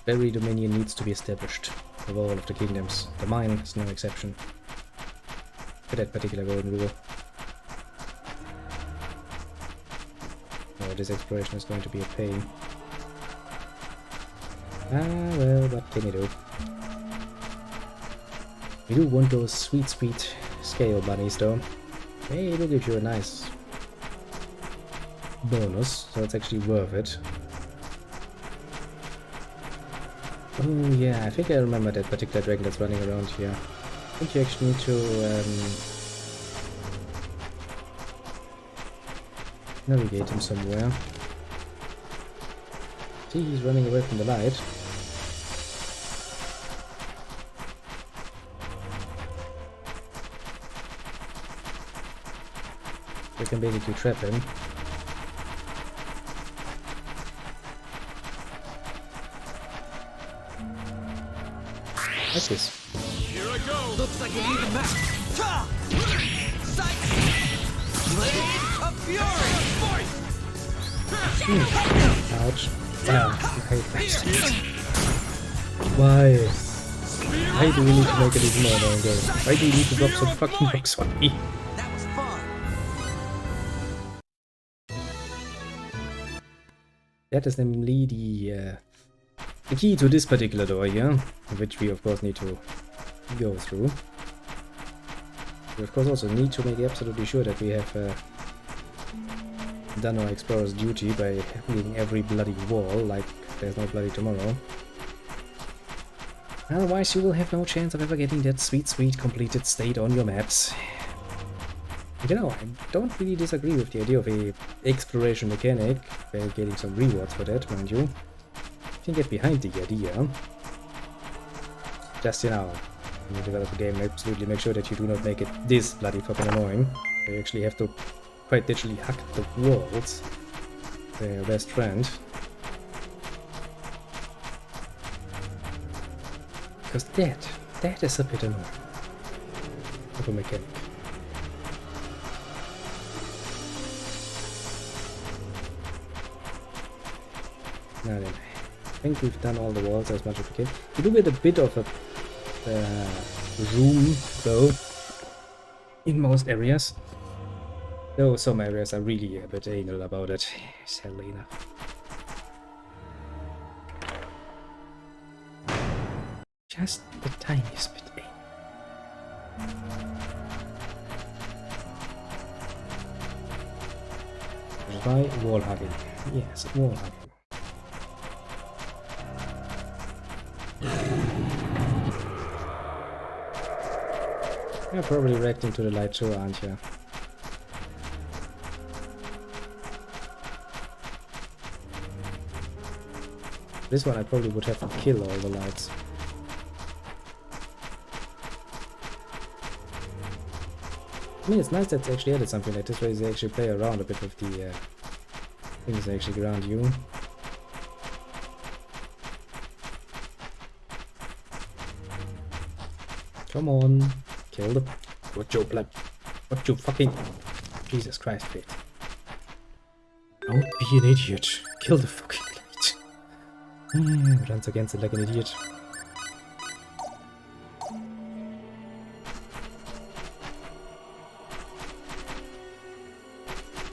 Berry dominion needs to be established of all of the kingdoms. The mine is no exception. For that particular golden rule. Oh, this exploration is going to be a pain. Ah, well, what can you do? We do want those sweet, sweet scale bunnies, though. Hey, it will give you a nice bonus, so it's actually worth it. Oh yeah, I think I remember that particular dragon that's running around here. I think you actually need to navigate him somewhere. See, he's running away from the light. We can basically trap him. What's this? Here I go. Looks like an even match. Blade of Fury. Ouch. Ah, I hate that. Why? Why do we need to make it even more annoying game? Why do you need to drop some fucking books on me? That was fun. That is namely the key to this particular door here, which we of course need to go through. We of course also need to make absolutely sure that we have done our explorer's duty by leaving every bloody wall like there's no bloody tomorrow. Otherwise you will have no chance of ever getting that sweet completed state on your maps. You know, I don't really disagree with the idea of a exploration mechanic, getting some rewards for that, mind you. I can get behind the idea. Just, you know, when you develop a game, absolutely make sure that you do not make it this bloody fucking annoying. You actually have to quite literally hack the walls. They're your best friend. Because that is a bit annoying of a mechanic. Now then, I think we've done all the walls as much as we can. We do get a bit of a room though in most areas. Though some areas are really a bit anal about it, sadly enough. Just the tiniest bit anal. Try wall hugging. Yes, wall hugging. You're probably reacting to the light too, aren't you? This one I probably would have to kill all the lights. I mean, it's nice that they actually added something like this, where they actually play around a bit with the things actually around you. Come on, kill the... What you blood? What you fucking... Jesus Christ, Fate. Don't be an idiot. Kill the fucking light. Runs against it like an idiot.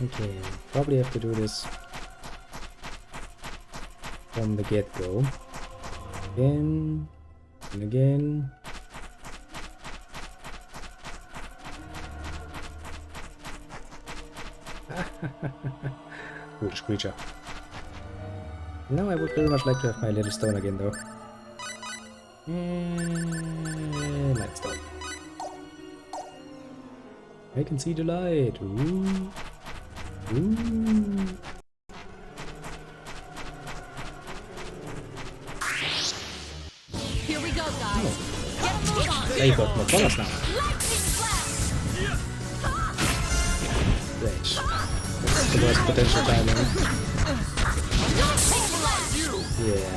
Okay, probably have to do this from the get-go. Again, and again. Foolish creature. Now I would very much like to have my little stone again though. And light stone. I can see the light. Ooh. Ooh. Here we go, guys. Oh. Get a move on. They got more colors now. Great. That's the worst potential timing. Yeah.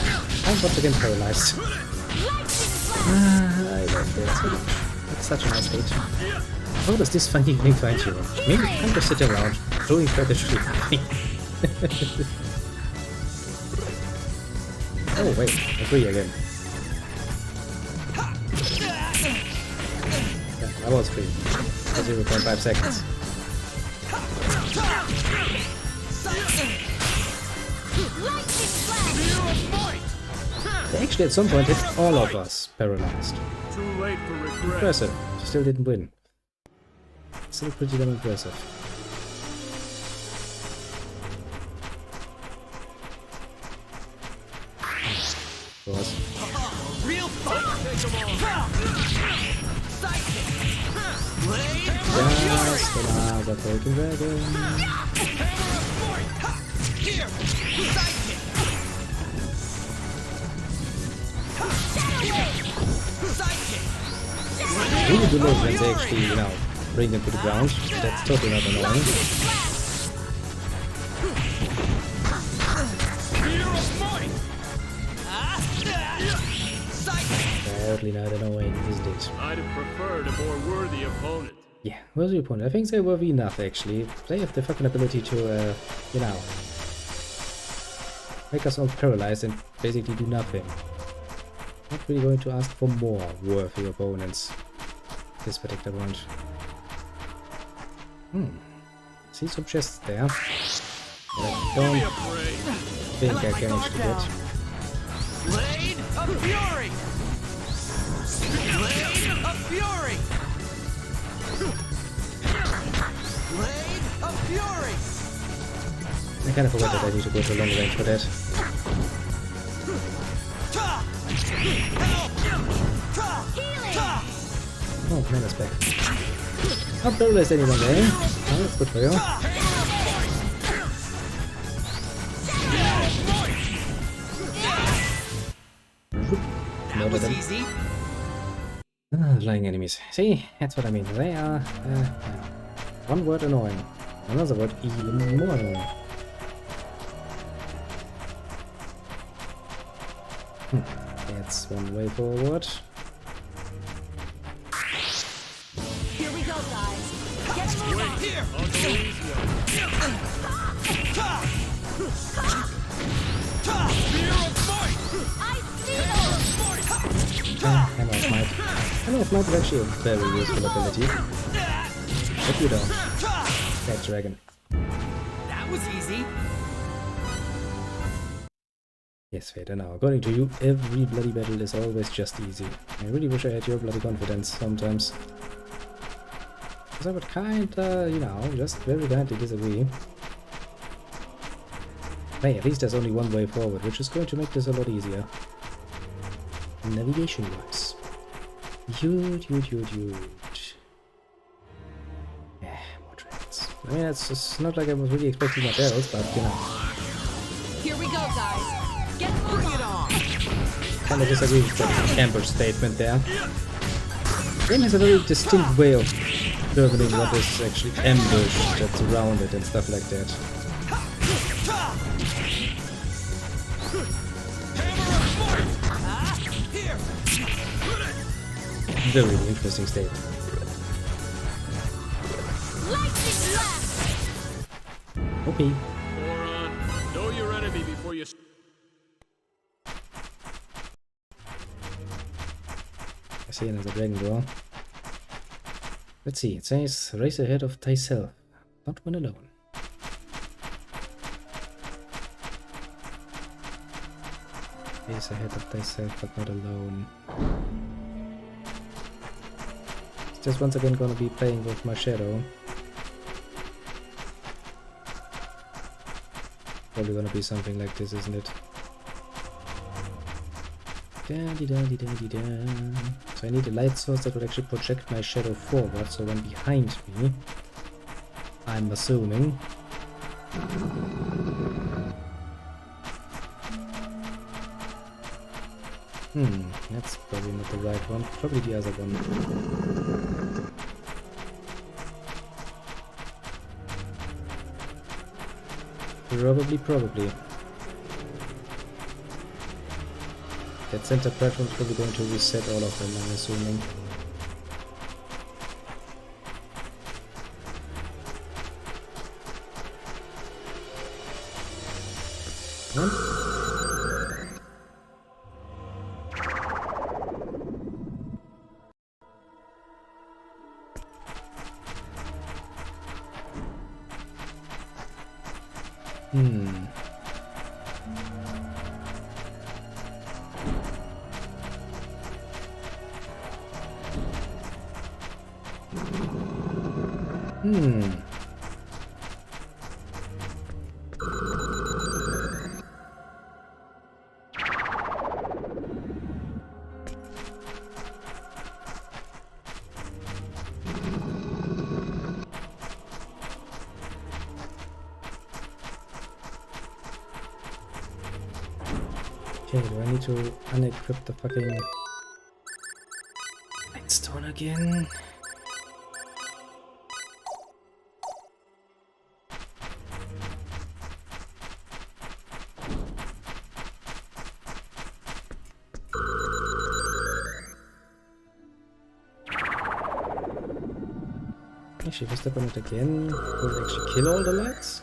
I'm once again paralyzed. I love this. It's such a nice stage. How does this funny thing find you? Maybe you can't just sit around doing fetish. Oh wait, I'm free again. Yeah, I was free. For 0.5 seconds. They actually at some point hit all of us paralyzed. Too late for regret. Impressive. Still didn't win. Still pretty damn impressive. Real fight. Just another broken dragon. Really do love when they actually, you know, bring them to the ground. That's totally not annoying. Totally not annoying, isn't it? I'd have preferred a more worthy opponent. Yeah, worthy opponent. I think they're worthy enough, actually. They have the fucking ability to, you know, make us all paralyzed and basically do nothing. Not really going to ask for more worthy opponents. This particular round. See some chests there. But I don't think I can actually get. Blade of Fury! Blade of Fury! Blade of Fury! I kind of forgot that I need to go to long range for that. Oh, man, that's back. Not paralyzed anyone there. Oh, that's good for you. That was easy. Lying enemies. See, that's what I mean. They are one word annoying, another word even more annoying. That's one way forward. Here we go, guys. Get a move on. Here! I see them. Hammer of Might. Hammer of Might is actually a very useful ability. But you don't. That dragon. That was easy. Yes, Vader, now, according to you, every bloody battle is always just easy. I really wish I had your bloody confidence sometimes. Because I would kinda, you know, just very kindly disagree. Hey, at least there's only one way forward, which is going to make this a lot easier. Navigation-wise. Huge. Yeah, more dragons. I mean, it's not like I was really expecting much else, but, you know. Here we go, guys. Get a move on. Kind of disagree with the ambush statement there. The game has a very distinct way of determining what is actually ambush that's around it and stuff like that. Very interesting state. Okay. Moron, know your enemy before you... I see another dragon door. Let's see, it says race ahead of thyself, not when alone. Race ahead of thyself, but not alone. It's just once again gonna be playing with my shadow. Probably gonna be something like this, isn't it? Da-di-da-di-da-di-da. So I need a light source that would actually project my shadow forward, so when behind me, I'm assuming. That's probably not the right one, probably the other one. Probably. That center platform is probably going to reset all of them, I'm assuming. One. Okay, do I need to unequip the fucking Lightstone again? Actually, if I step on it again, will it actually kill all the lights?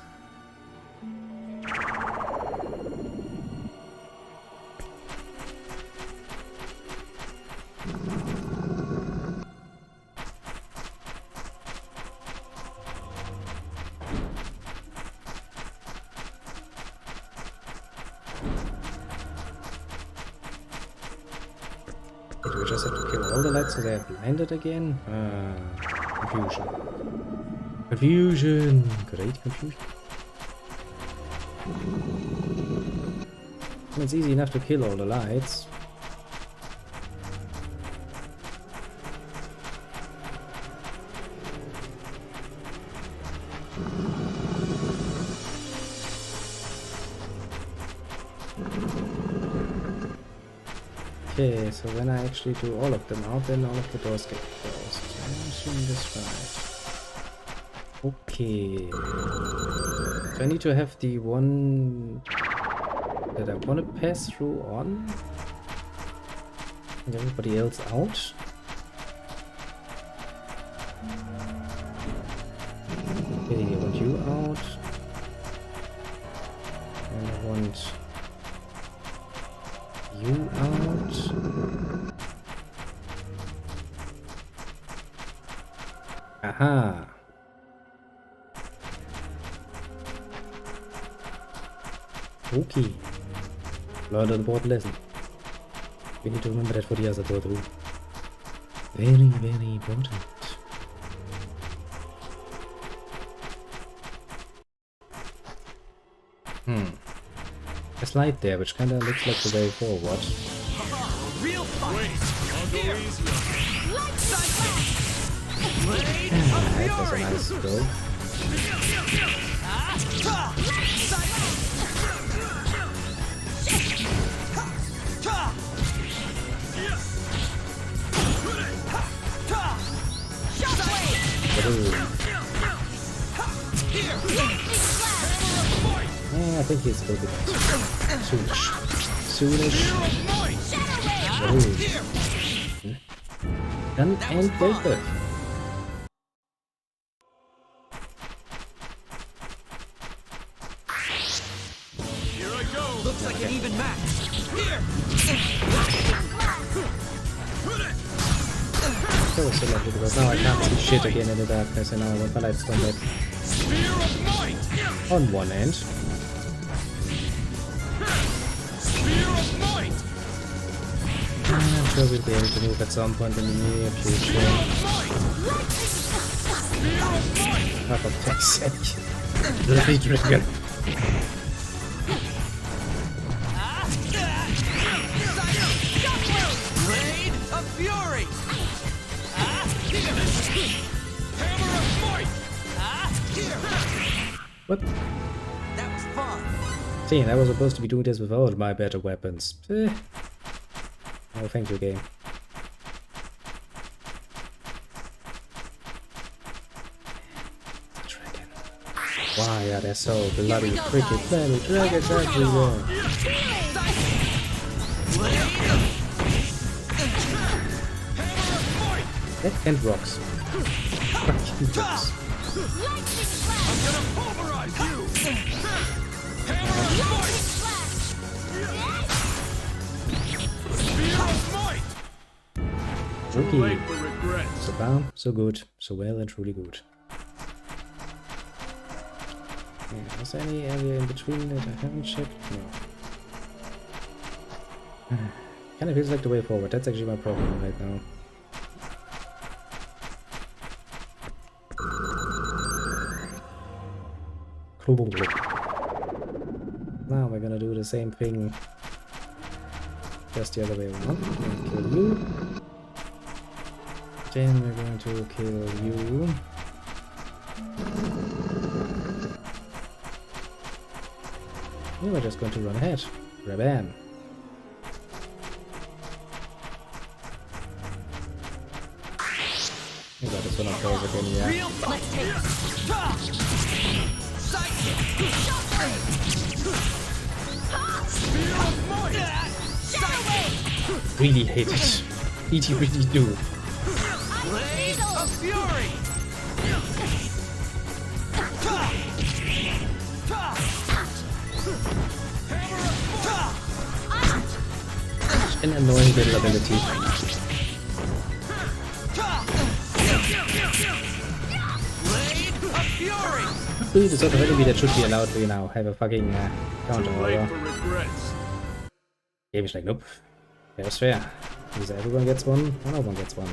Do we just have to kill all the lights so they're blinded again? Confusion. Confusion! Great confusion. It's easy enough to kill all the lights. Okay, so when I actually do all of them out, then all of the doors get closed. I'm assuming this right. Okay. So I need to have the one that I want to pass through on. And everybody else out. Okay, I want you out. And I want you out. Aha. Okay. Learn an important lesson. We need to remember that for the other door through. Very, very important. A slide there, which kinda looks like the way forward. Real fight. That was a nice go. I think he's a little bit soonish. Soonish. Done and dealt with. Here I go. Looks like an even match. Here. That was so lovely because now I can't see shit again in the darkness and now I want my lights come back. On one end. I'm sure we'll be able to move at some point in the near future. Oh, for fuck's sake. Bloody dragon. Blade of Fury. Hammer of Might. What? That was fun. See, I was supposed to be doing this without my better weapons. Oh, thank you, game. Dragon. Why are there so bloody freaking many dragons everywhere? That and rocks. Fucking rocks. I'm gonna pulverize you. Hammer of Might. Spear of Might. Okay. So bad, so good, so well and truly good. Yeah, is there any area in between that I haven't checked? No. Kind of feels like the way forward. That's actually my problem right now. Now we're gonna do the same thing, just the other way around. We're gonna kill you. Then we're going to kill you. And we're just going to run ahead. Rabam. You got this one up close again, yeah. Let's take Really hate it. E.T. really do. Blade of Fury. an annoying little ability. Ooh, the sort of enemy that should be allowed to, you know, have a fucking counter over. Game is like, nope. Fair is fair. Either everyone gets one, or no one gets one.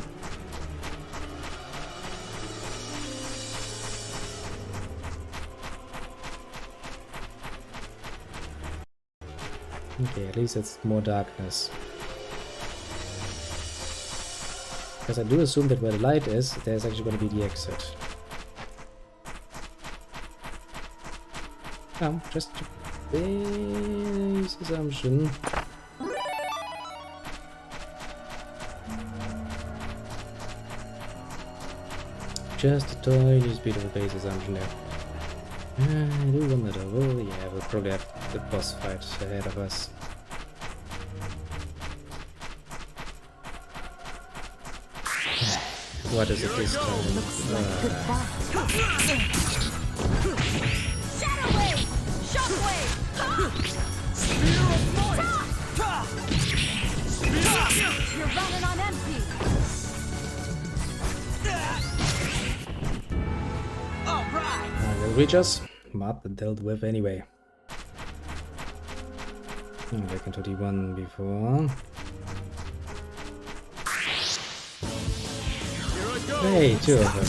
Okay, at least it's more darkness. Because I do assume that where the light is, there's actually going to be the exit. Oh, just a base assumption. Just a tiniest bit of a base assumption there. I do wonder though, yeah, we'll probably have the boss fight ahead of us. What is it this time? You're running on empty. They'll reach us. But dealt with anyway. Back into D1 before. Hey, two of them.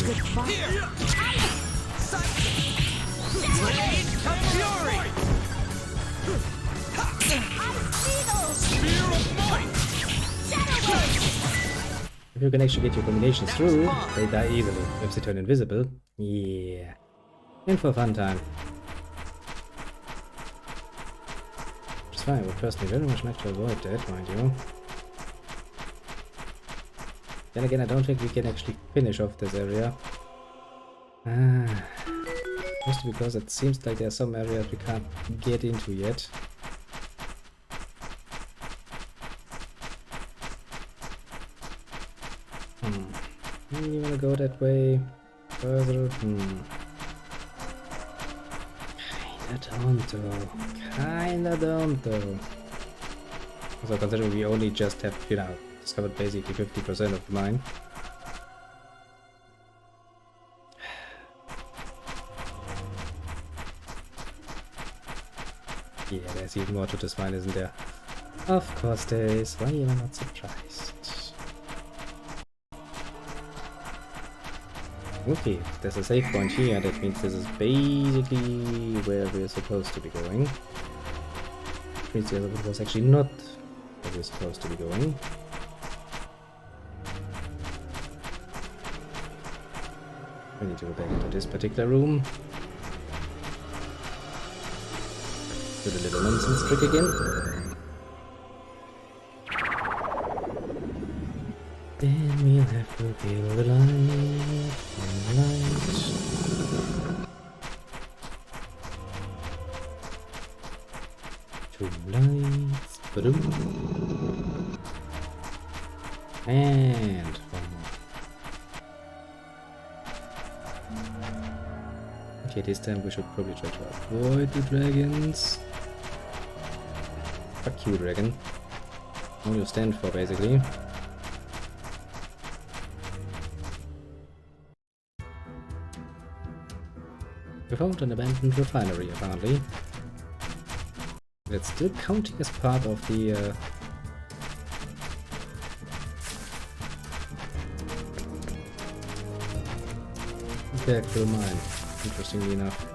If you can actually get your combinations through, they die easily. If they turn invisible, yeah. In for a fun time. Which is fine, I would personally very much like to avoid that, mind you. Then again, I don't think we can actually finish off this area. Mostly because it seems like there are some areas we can't get into yet. You wanna go that way? Further? Kinda don't though. Also considering we only just have, you know, discovered basically 50% of the mine. Yeah, there's even more to this mine, isn't there? Of course there is. Why am I not surprised? Okay, there's a save point here, that means this is basically where we're supposed to be going. Which means the other one was actually not where we're supposed to be going. We need to go back into this particular room. Do the little nonsense trick again. Then we'll have to kill the light. Two lights. Ba-doom. And one more. Okay, this time we should probably try to avoid the dragons. Fuck you, dragon. What do you stand for, basically? We found an abandoned refinery, apparently. It's still counting as part of the backfill mine, interestingly enough.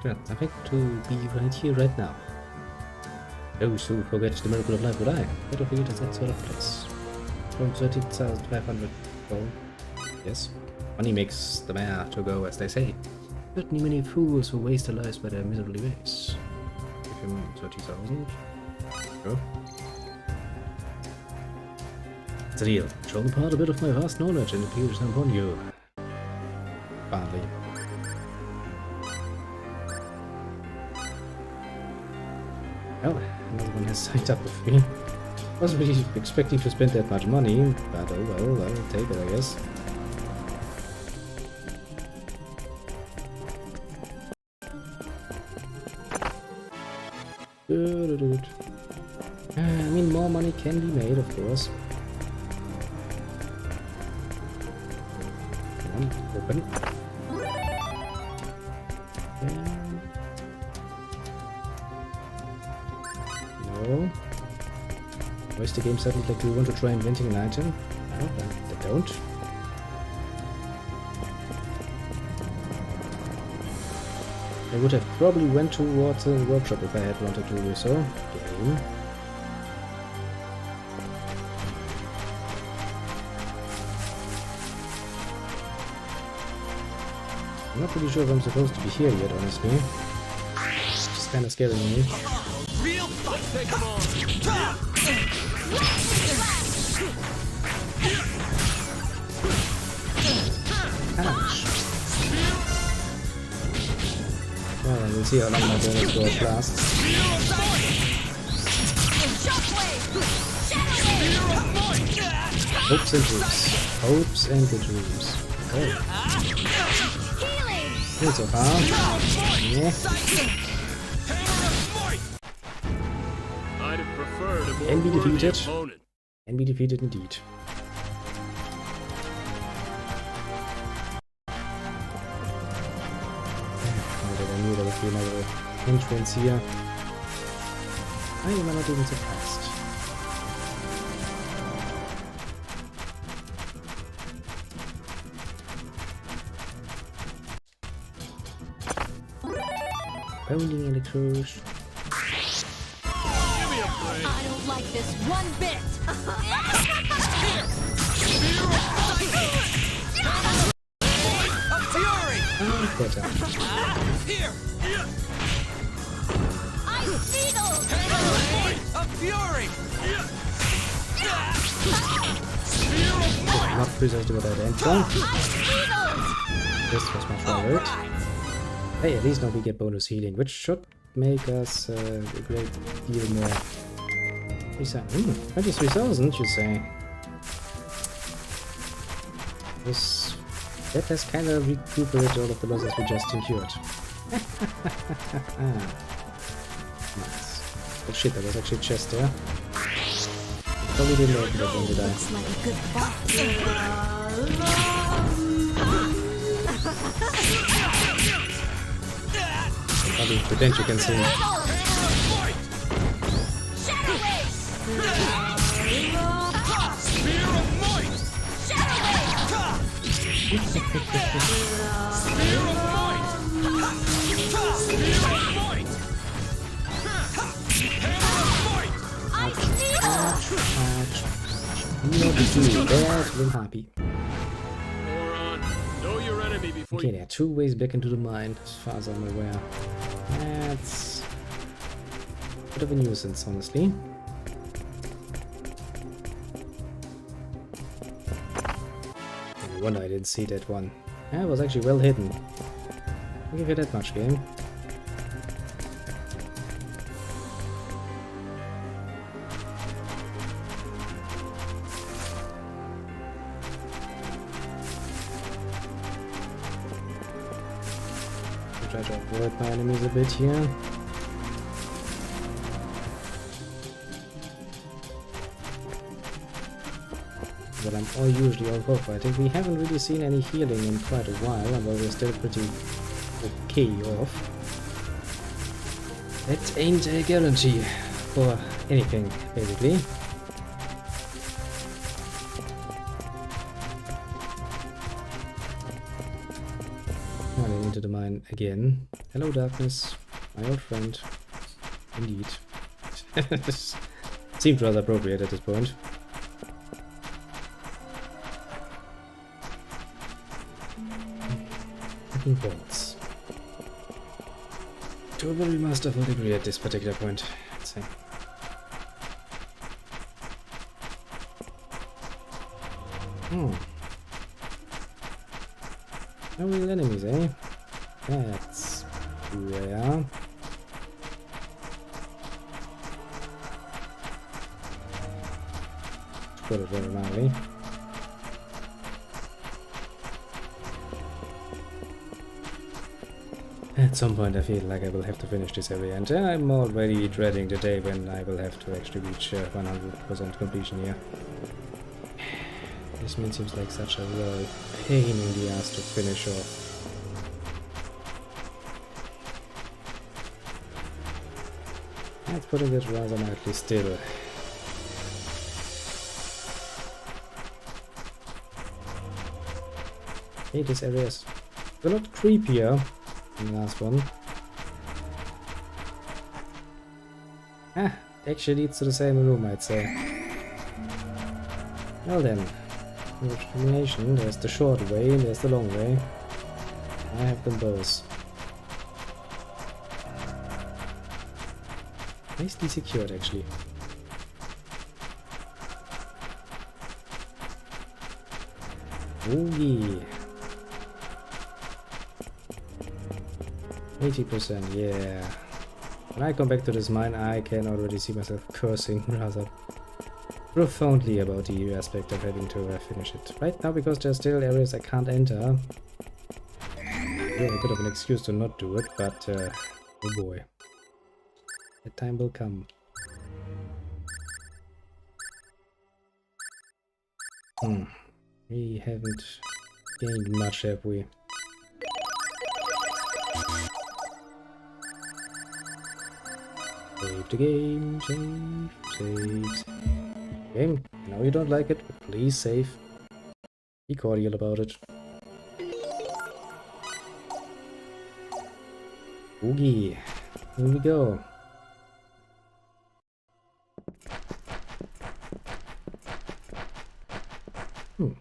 Yeah, I think to be right here, right now. Those who forget the miracle of life will die. Battlefield is that sort of place. From 13,500 gold. Yes. Money makes the mare to go, as they say. Certainly many fools who waste their lives by their miserable ways. Give him 30,000. Sure. It's a deal. Show the part a bit of my vast knowledge and appears upon you. Finally. Well, another one has signed up with me. Wasn't really expecting to spend that much money, but oh well, I'll take it, I guess. I mean, more money can be made, of course. Come on, open. No. Where's the game suddenly like we want to try inventing an item? No, they don't. I would have probably went towards the workshop if I had wanted to do so. Game. I'm not really sure if I'm supposed to be here yet, honestly. It's just kind of scaring me. Real fight. Take him on. Ouch. Well, then we'll see how long my bonus force lasts. Hopes and dreams. Hopes and the dreams. Oh. Good so far. Yeah. I'd have preferred a more And be worthy defeated. opponent. And be defeated indeed. I knew there would be another entrance here. I am not even surprised. Pounding electrodes. Give me a break. I don't like this one bit. A fury. Better. Here. Ice Beetle. A fury. Not precisely what I'd aimed for. Ice Beetle. This was much more hurt. Hey, at least now we get bonus healing, which should make us a great deal more. 23,000, you say? That has kind of recuperated all of the losses we just incurred. Nice. Oh shit, there was actually a chest there. Probably didn't open that one, did I? Looks like a good box. Probably pretend you can see. I'm happy. Moron, know your enemy before Okay, you... there are two ways back into the mine, as far as I'm aware. That's a bit of a nuisance, honestly. No wonder I didn't see that one. Yeah, it was actually well hidden. I'll give you that much, game. Try to avoid my enemies a bit here. But I'm usually all for fighting. We haven't really seen any healing in quite a while, although we're still pretty okay off. That ain't a guarantee for anything, basically. Running into the mine again. Hello, darkness, my old friend. Indeed. Seemed rather appropriate at this point. Fucking bolts. To a very masterful degree at this particular point, I'd say. No real enemies, eh? That's rare. Put it right now, eh? At some point I feel like I will have to finish this area, and I'm already dreading the day when I will have to actually reach 100% completion here. This mean seems like such a real pain in the ass to finish off. That's putting it rather mildly still. Hey, this area is a lot creepier than the last one. Ah, actually leads to the same room, I'd say. Well then, in which combination, there's the short way and there's the long way. I have them both. Nicely secured, actually. Oh yeah. 80%, yeah. When I come back to this mine, I can already see myself cursing rather profoundly about the aspect of having to finish it. Right now, because there's still areas I can't enter. Yeah, a bit of an excuse to not do it, but oh boy. That time will come. We haven't gained much, have we? Save the game, save. Game, I know you don't like it, but please save. Be cordial about it. Oogie, here we go.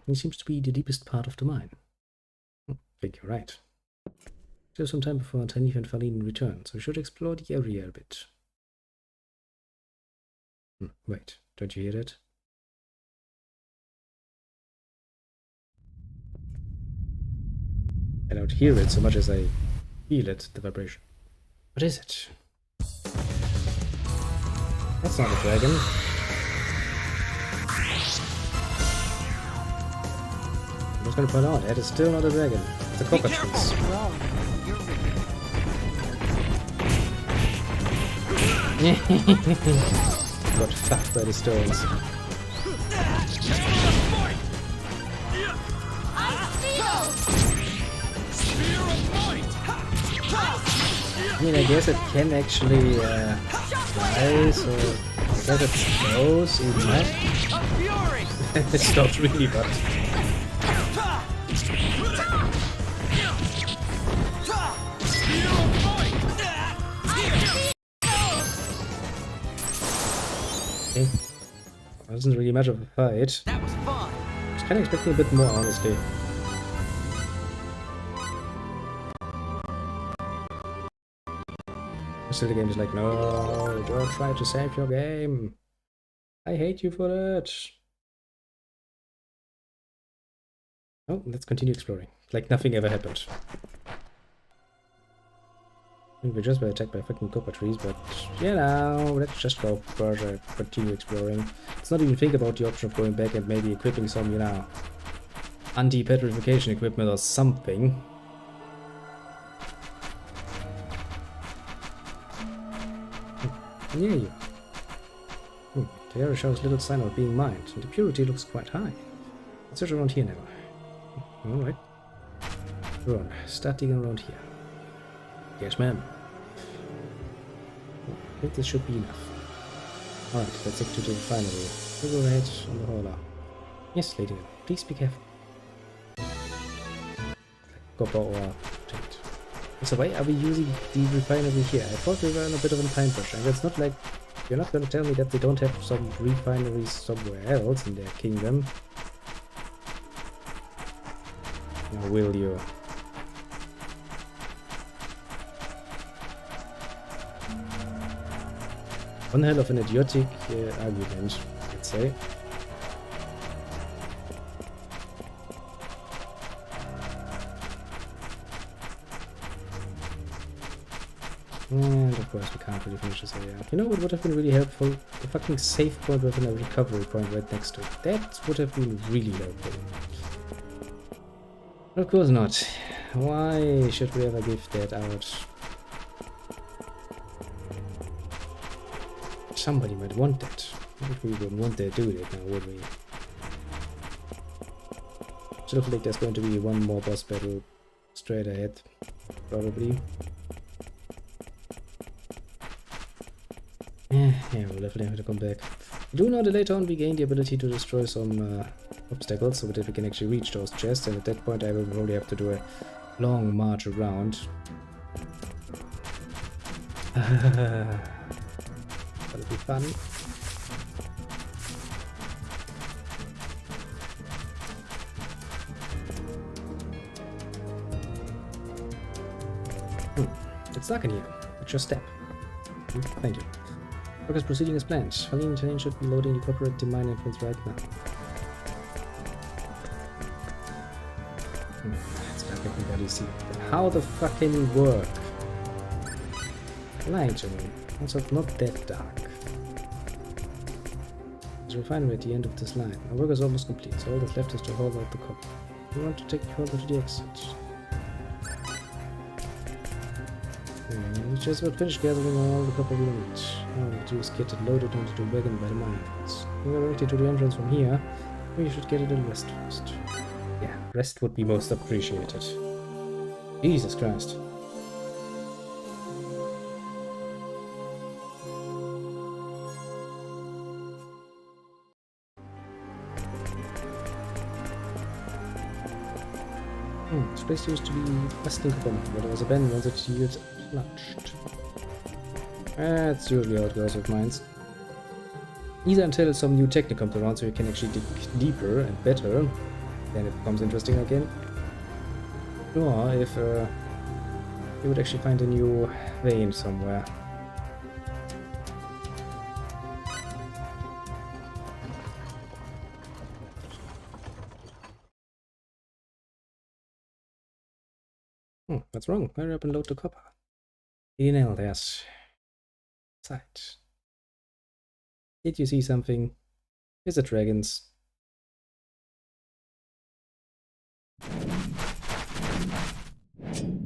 It seems to be the deepest part of the mine. I think you're right. There's some time before Tanif and Farlene return, so we should explore the area a bit. Wait, don't you hear that? I don't hear it so much as I feel it, the vibration. What is it? That's not a dragon. I'm just gonna point out, that is still not a dragon. It's a cockatrice. Got fucked by the stones. I mean, I guess it can actually fly, so I guess it goes in that. It stopped really, but okay. Wasn't really much of a fight. That was fun. I was kind of expecting a bit more, honestly. Still, the game is like, no, don't try to save your game. I hate you for that. Oh, let's continue exploring. Like nothing ever happened. I think we just were attacked by fucking copper trees, but you know, let's just go further, continue exploring. Let's not even think about the option of going back and maybe equipping some, you know, anti-petrification equipment or something. Near you. The area shows little sign of being mined, and the purity looks quite high. Let's search around here now. Alright. Run, start digging around here. Yes, ma'am. I think this should be enough. Alright, let's take to the refinery. We'll go ahead on the hauler. Yes, lady, please be careful. Copper or jade. So why are we using the refinery here? I thought we were in a bit of a time push, and it's not like you're not gonna tell me that they don't have some refineries somewhere else in their kingdom. Now will you? One hell of an idiotic argument, let's say. And of course we can't really finish this area. You know what would have been really helpful? The fucking save point with a recovery point right next to it. That would have been really helpful. But of course not. Why should we ever give that out? Somebody might want that. If we wouldn't want to do that now, would we? Still feel like there's going to be one more boss battle straight ahead, probably. Yeah, we'll definitely have to come back. I do know that later on we gain the ability to destroy some obstacles so that we can actually reach those chests, and at that point I will probably have to do a long march around. That'll be fun. It's dark in here. It's your step. Thank you. Work is proceeding as planned. Haline Chain should be loading the corporate mine entrance right now. It's back at everybody see. How the fucking work? Light Chain. Also not that dark. There's a refinery at the end of this line. Our work is almost complete, so all that's left is to haul out the copper. We want to take the copper to the exit. We just about finished gathering all the copper we need. All we do is get it loaded onto the wagon by the mines. We are directed to the entrance from here. We should get a little rest first. Yeah, rest would be most appreciated. Jesus Christ. This place used to be resting upon, but it was abandoned once its yields plunged. That's usually how it goes with mines. Either until some new technique comes around so you can actually dig deeper and better, then it becomes interesting again. Or if you would actually find a new vein somewhere. What's wrong? Hurry up and load the copper. Nailed yes. Sight. Did you see something? Is it dragons?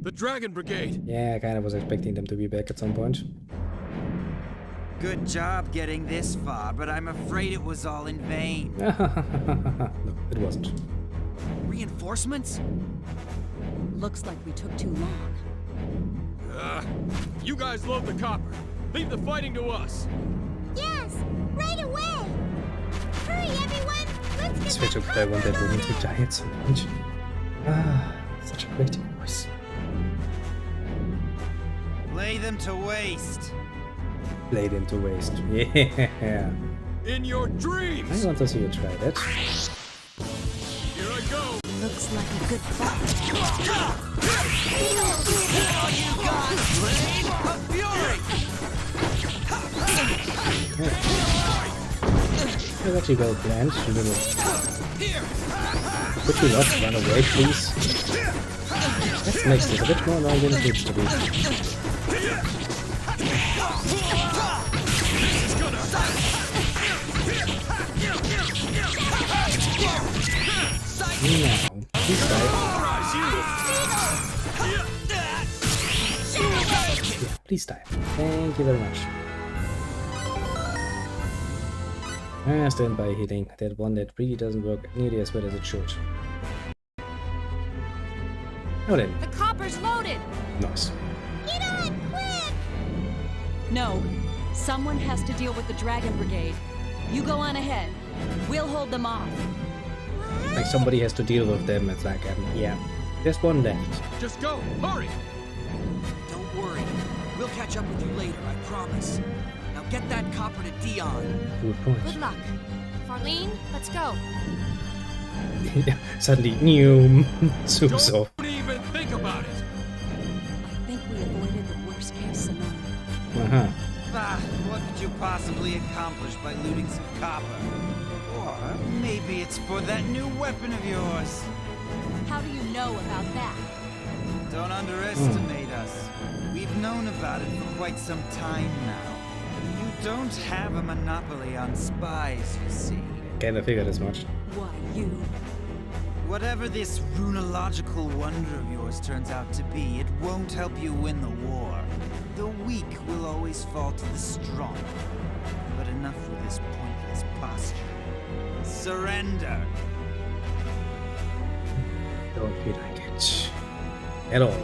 The Dragon Brigade! Yeah, I kinda was expecting them to be back at some point. Good job getting this far, but I'm afraid it was all in vain. No, it wasn't. Reinforcements? Looks like we took too long. You guys load the copper. Leave the fighting to us. Yes, right away. Hurry, everyone. Let's get Switch up by one that woman to die at some point. Ah, such a great voice. Lay them to waste. Lay them to waste. Yeah. In your dreams. I want to see you try that. Here I go. Looks like a good plot. That's actually well planned. You little. Could you not run away, please? That makes this a bit more annoying than it needs to be. Now, please die. Yeah, please die. Thank you very much. Stand by hitting that one that really doesn't work nearly as well as it should. Oh then. The copper's loaded! Nice. Get on, quick! No. Someone has to deal with the Dragon Brigade. You go on ahead. We'll hold them off. Like somebody has to deal with them. It's like, yeah. There's one left. Just go! Hurry! Don't worry. We'll catch up with you later, I promise. Now get that copper to Dion. Good point. Good luck. Farlene, let's go. Suddenly, new zooms off. Don't even think about it! I think we avoided the worst case scenario. What could you possibly accomplish by looting some copper? Or maybe it's for that new weapon of yours. How do you know about that? Don't underestimate us. We've known about it for quite some time now. You don't have a monopoly on spies, you see. Kinda figured as much. Why, you? Whatever this runological wonder of yours turns out to be, it won't help you win the war. The weak will always fall to the strong. But enough with this pointless posture. Surrender! Don't feel like it. At all.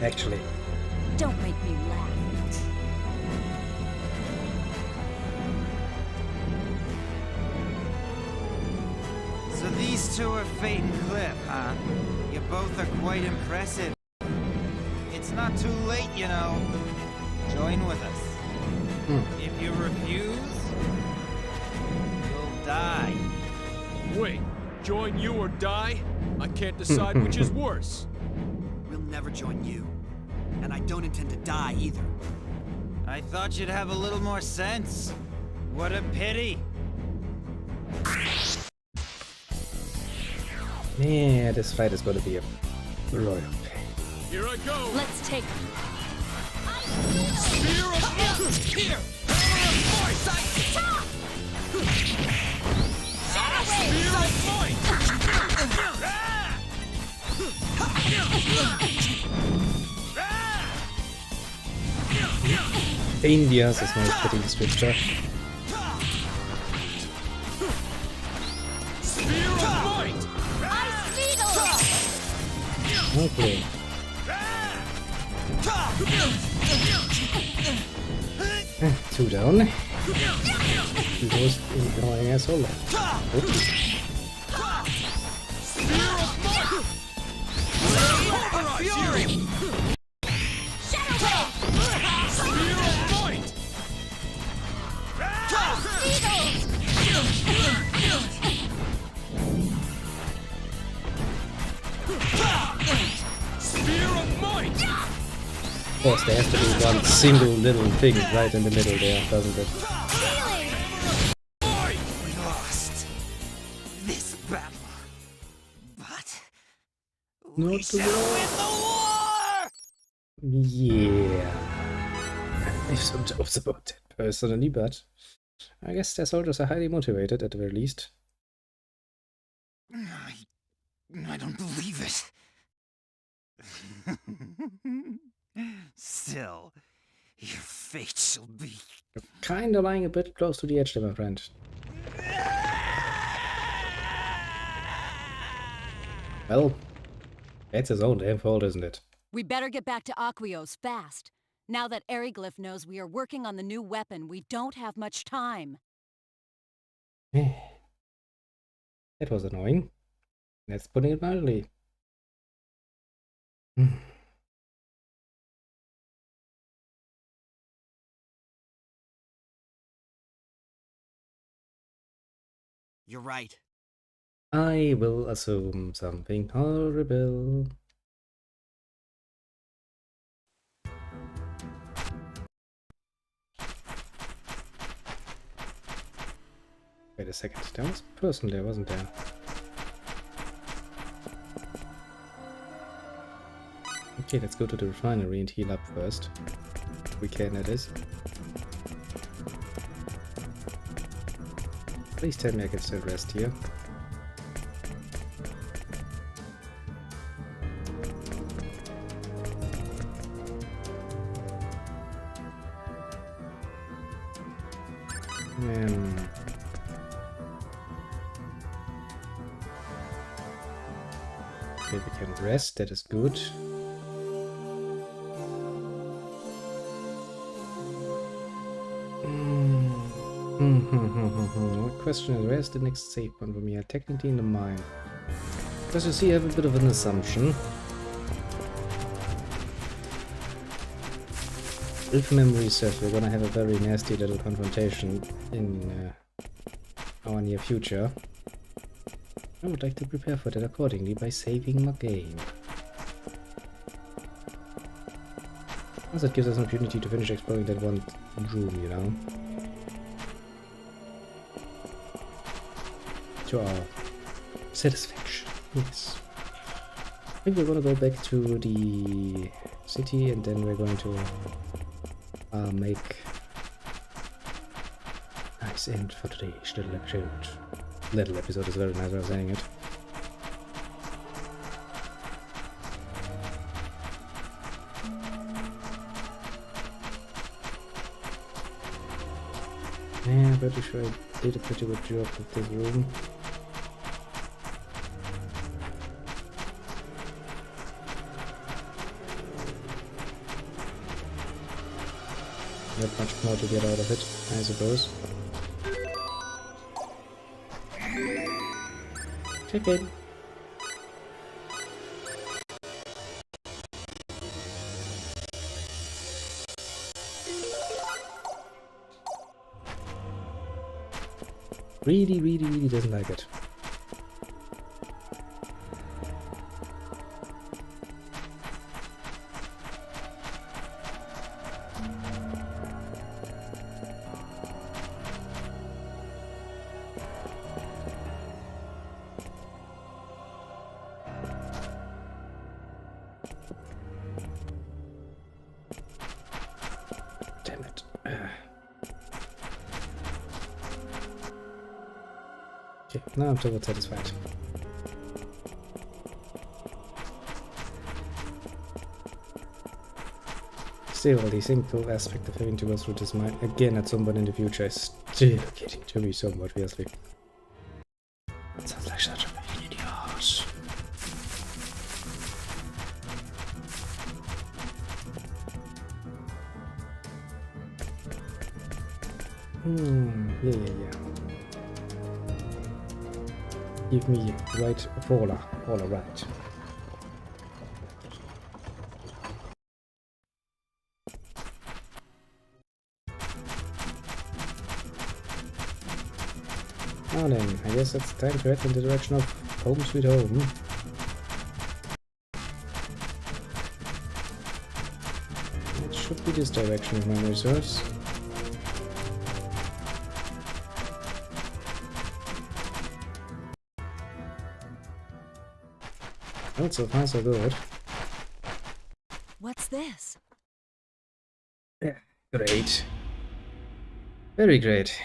Actually. Don't make me laugh. So these two are fate and Cliff, huh? You both are quite impressive. It's not too late, you know. Join with us. If you refuse, you'll die. Wait, join you or die? I can't decide which is worse. We'll never join you. And I don't intend to die either. I thought you'd have a little more sense. What a pity. Yeah, this fight is gonna be a royal pain. Here I go! Let's take Spear of Mount! Here! Hammer of Voice! Spear of Voice! Indias is nice putting scripture. Spear of Might! Okay. Two down. He was going as solo. Of course, there has to be one single little thing right in the middle there, doesn't it? We lost this battle, but we shall win the war! Yeah. I have some doubts about that personally, but I guess their soldiers are highly motivated at the very least. I don't believe it. Still, your fate shall be. You're kinda lying a bit close to the edge there, my friend. Well, that's his own damn fault, isn't it? We better get back to Aquios fast. Now that Eriglyph knows we are working on the new weapon, we don't have much time. That was annoying. Let's put it mildly. You're right. I will assume something horrible. Wait a second, there was a person there, wasn't there? Okay, let's go to the refinery and heal up first. If we can, that is. Please tell me I can still rest here. Okay, we can rest, that is good. What question is, where's the next save point for me? Technically in the mine. Because you see, I have a bit of an assumption. If memory serves, we're gonna have a very nasty little confrontation in our near future. I would like to prepare for that accordingly by saving my game. Plus that gives us an opportunity to finish exploring that one room, you know. To our satisfaction, yes. I think we're gonna go back to the city and then we're going to make a nice end for today's little episode. Little episode is a very nice way of saying it. Yeah, I'm pretty sure I did a pretty good job with this room. Not much more to get out of it, I suppose. Check in. Really doesn't like it. Damn it. Okay, now I'm totally satisfied. Still, the simple aspect of having to go through this mine again at some point in the future is still getting to me somewhat, obviously. That sounds like such a pain in the ass. Yeah. Give me right faller, all right. Now then, I guess it's time to head in the direction of home sweet home. It should be this direction if memory serves. Oh, so far so good. What's this? Yeah, great. Very great.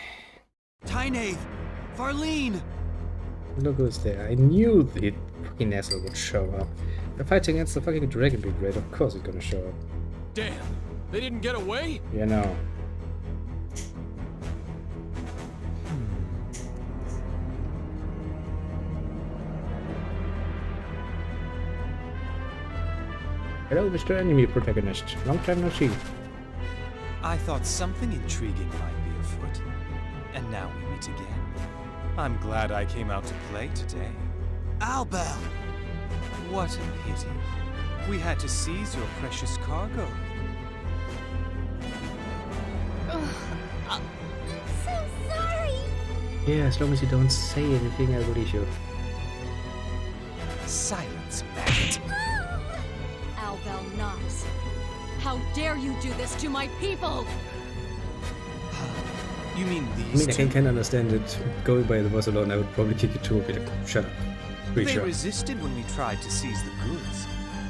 TtEoT! Farlene! Look who's there. I knew the fucking asshole would show up. They're fighting against the fucking Dragon Brigade, of course he's gonna show up. Damn, they didn't get away? Yeah, no. Hello, Mr. Enemy Protagonist. Long time no see. I thought something intriguing might be afoot. And now we meet again. I'm glad I came out to play today. Albel! What a pity. We had to seize your precious cargo. I'm so sorry. Yeah, as long as you don't say anything, I believe you. Silence, maggot. Albel Knox. How dare you do this to my people? You mean I these mean, I two? can understand it. Going by the boss alone, I would probably kick it to a bit. Shut up. They Creature. resisted when we tried to seize the goods.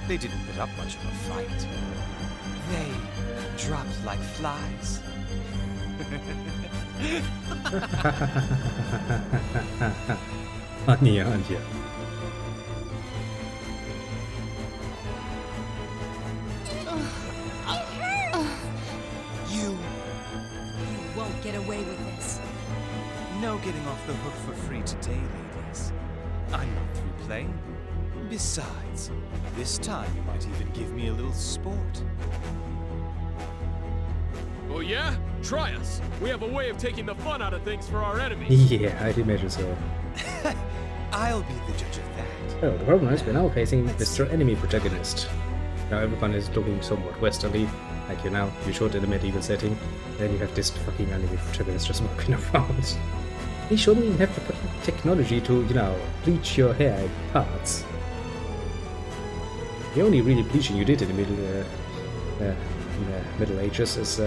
They didn't put up much of a fight. They dropped like flies. Funny, aren't you? You Won't get away with this. no getting off the hook for free today, ladies. I'm not through playing. Besides, this time you might even give me a little sport. Oh yeah? Try us. We have a way of taking the fun out of things for our enemies. Yeah, I'd imagine so. I'll be the judge of that. Oh, the problem is we're now facing Mr. Enemy Protagonist. Now everyone is looking somewhat westerly, like you now, you showed in a medieval setting, then you have this fucking enemy protagonist just walking around. He shouldn't even have the fucking technology to, you know, bleach your hair in parts. The only really bleaching you did in the Middle Ages is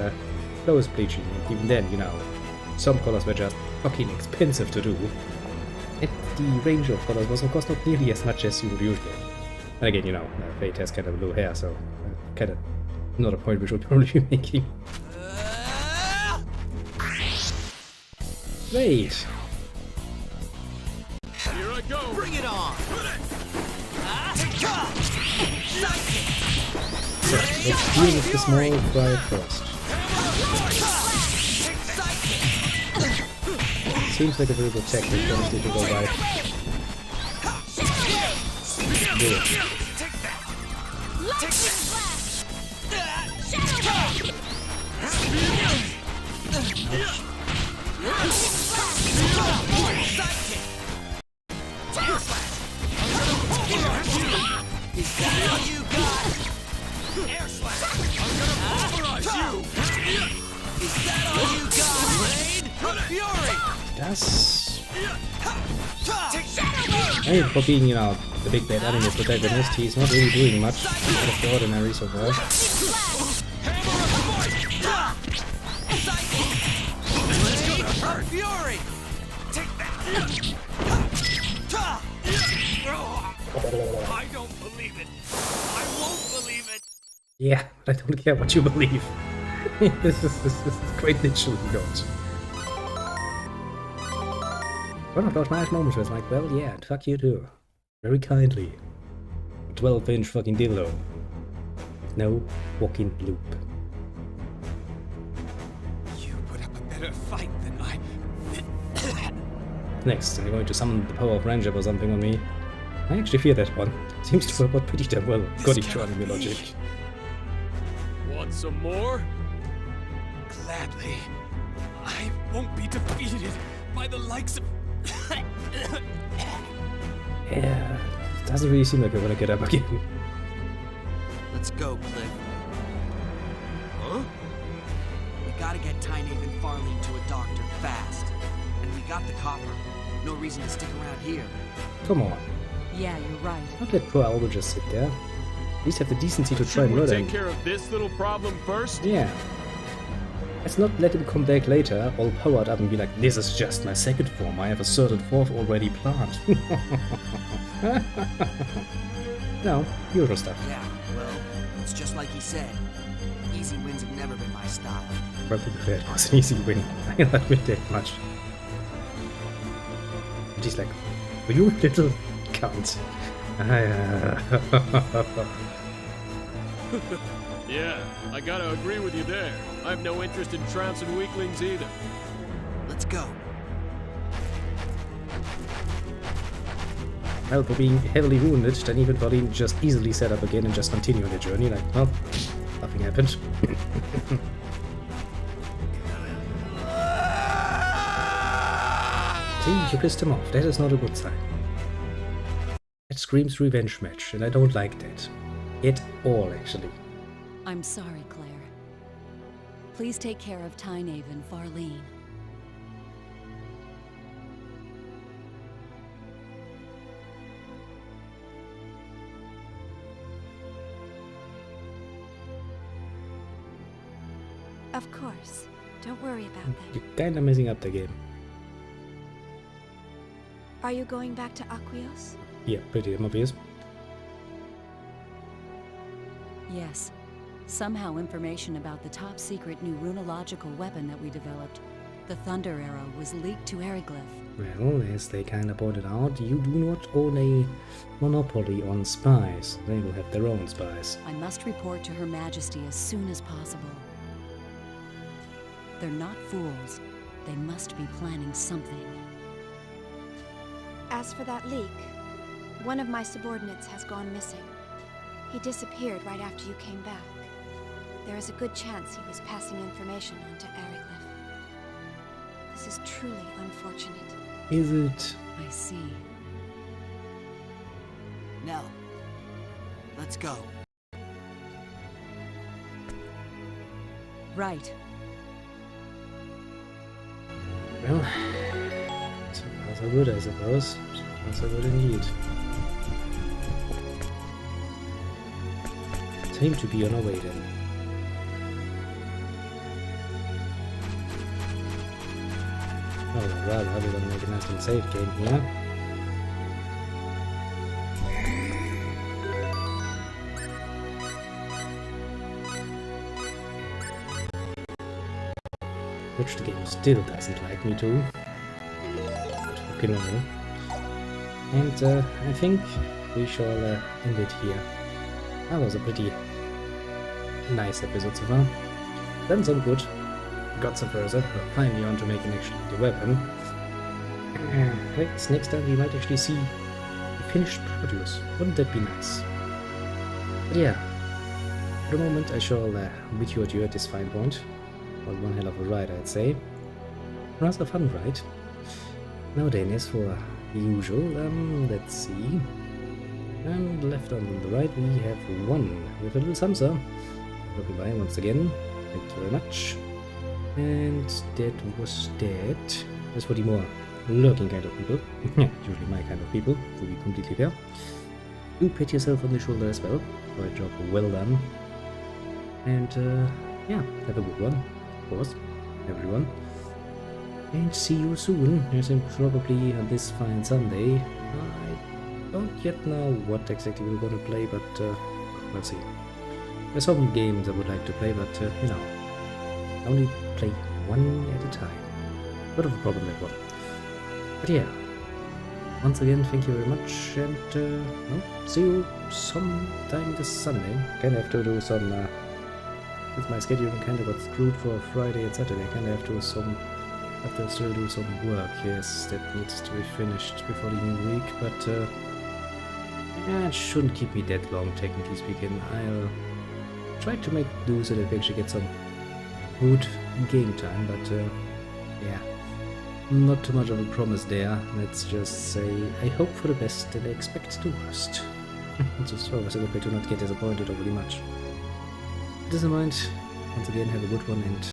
clothes bleaching, and even then, you know, some colors were just fucking expensive to do. And the range of colors was of course not nearly as much as you would usually. And again, you know, Fate has kind of blue hair, so kind of not a point we should probably be making. Wait! Here I go. Bring it on! So, let's deal with the small fry first. Seems like a very good tactic, honestly, to go by. Yeah. That's... I mean, for being, you know, the big bad enemy protagonist, he's not really doing much out of the ordinary so far. Fury! Take that! I don't believe it! I won't believe it! Yeah, I don't care what you believe. This is quite literally not. One of those nice moments was like, well, yeah, fuck you too. Very kindly. A 12-inch fucking dildo. No walking loop. You put up a better fight than I... Next, I'm going to summon the power of Ranger or something on me. I actually fear that one. Seems to have worked pretty damn well, according to anime logic. Want some more? Gladly. I won't be defeated by the likes of... Yeah, it doesn't really seem like I want to get up again. Let's go, Cliff. Huh? We gotta get Tynaeve and Farlene to a doctor fast. And we got the copper. No reason to stick around here. Come on. Yeah, you're right. Don't let poor Alba just sit there. At least have the decency to try and murder him. Take care of this little problem first? Yeah. Let's not let him come back later, all powered up and be like, this is just my second form, I have a third and fourth already planned. No, usual stuff. Yeah, well, it's just like he said. Easy wins have never been my style. Well, to be fair, it was an easy win. I'll admit that much. And he's like, you little cunt. Yeah, I gotta agree with you there. I have no interest in trouncing weaklings either. Let's go. Well, for being heavily wounded, then even Farlene just easily set up again and just continue on the journey, like, well, nothing happened. See, you pissed him off. That is not a good sign. That screams revenge match, and I don't like that. At all, actually. I'm sorry, Claire. Please take care of Tynaeve and Farlene. Of course. Don't worry about them. You're kinda messing up the game. Are you going back to Aquios? Yeah, pretty obvious. Yes. Somehow information about the top-secret new runological weapon that we developed, the Thunder Arrow, was leaked to Eriglyph. Well, as they kinda pointed out, you do not own a monopoly on spies. They will have their own spies. I must report to Her Majesty as soon as possible. They're not fools. They must be planning something. As for that leak, one of my subordinates has gone missing. He disappeared right after you came back. There is a good chance he was passing information on to Eriglyph. This is truly unfortunate. Is it? I see. Nell, let's go. Right. Well, so far so good, I suppose. So far so good indeed. Time to be on our way then. Oh, rather, other than make a nice little save game here. Which the game still doesn't like me to. But fucking well. And I think we shall end it here. That was a pretty nice episode so far. Done some good. Got some further. We're finally on to making actually the weapon. I guess next time we might actually see the finished produce. Wouldn't that be nice? But yeah, for the moment I shall meet you at you at this fine point. Was one hell of a ride, I'd say. Rather fun ride. Now then, as for the usual, let's see. And left on the right we have one with a little Samsa. Dropping by once again. Thank you very much. And that was that. As for the more lurking kind of people, usually my kind of people, to be completely fair, do pat yourself on the shoulder as well for a job well done. And yeah, have a good one, of course, everyone. And see you soon, as in probably on this fine Sunday. I don't yet know what exactly we're going to play, but we'll see. There's some games I would like to play, but you know, only play one at a time. Bit of a problem, that one. But yeah, once again, thank you very much, and well, see you sometime this Sunday. Kinda have to do some, with my scheduling kinda got screwed for Friday and Saturday. Kinda have to still do some work, yes, that needs to be finished before the new week, but yeah, it shouldn't keep me that long, technically speaking. I'll try to make do so that we actually get some good game time, but yeah, not too much of a promise there. Let's just say I hope for the best and I expect the worst. It's just always a good way to not get disappointed overly much. With this in mind, once again, have a good one and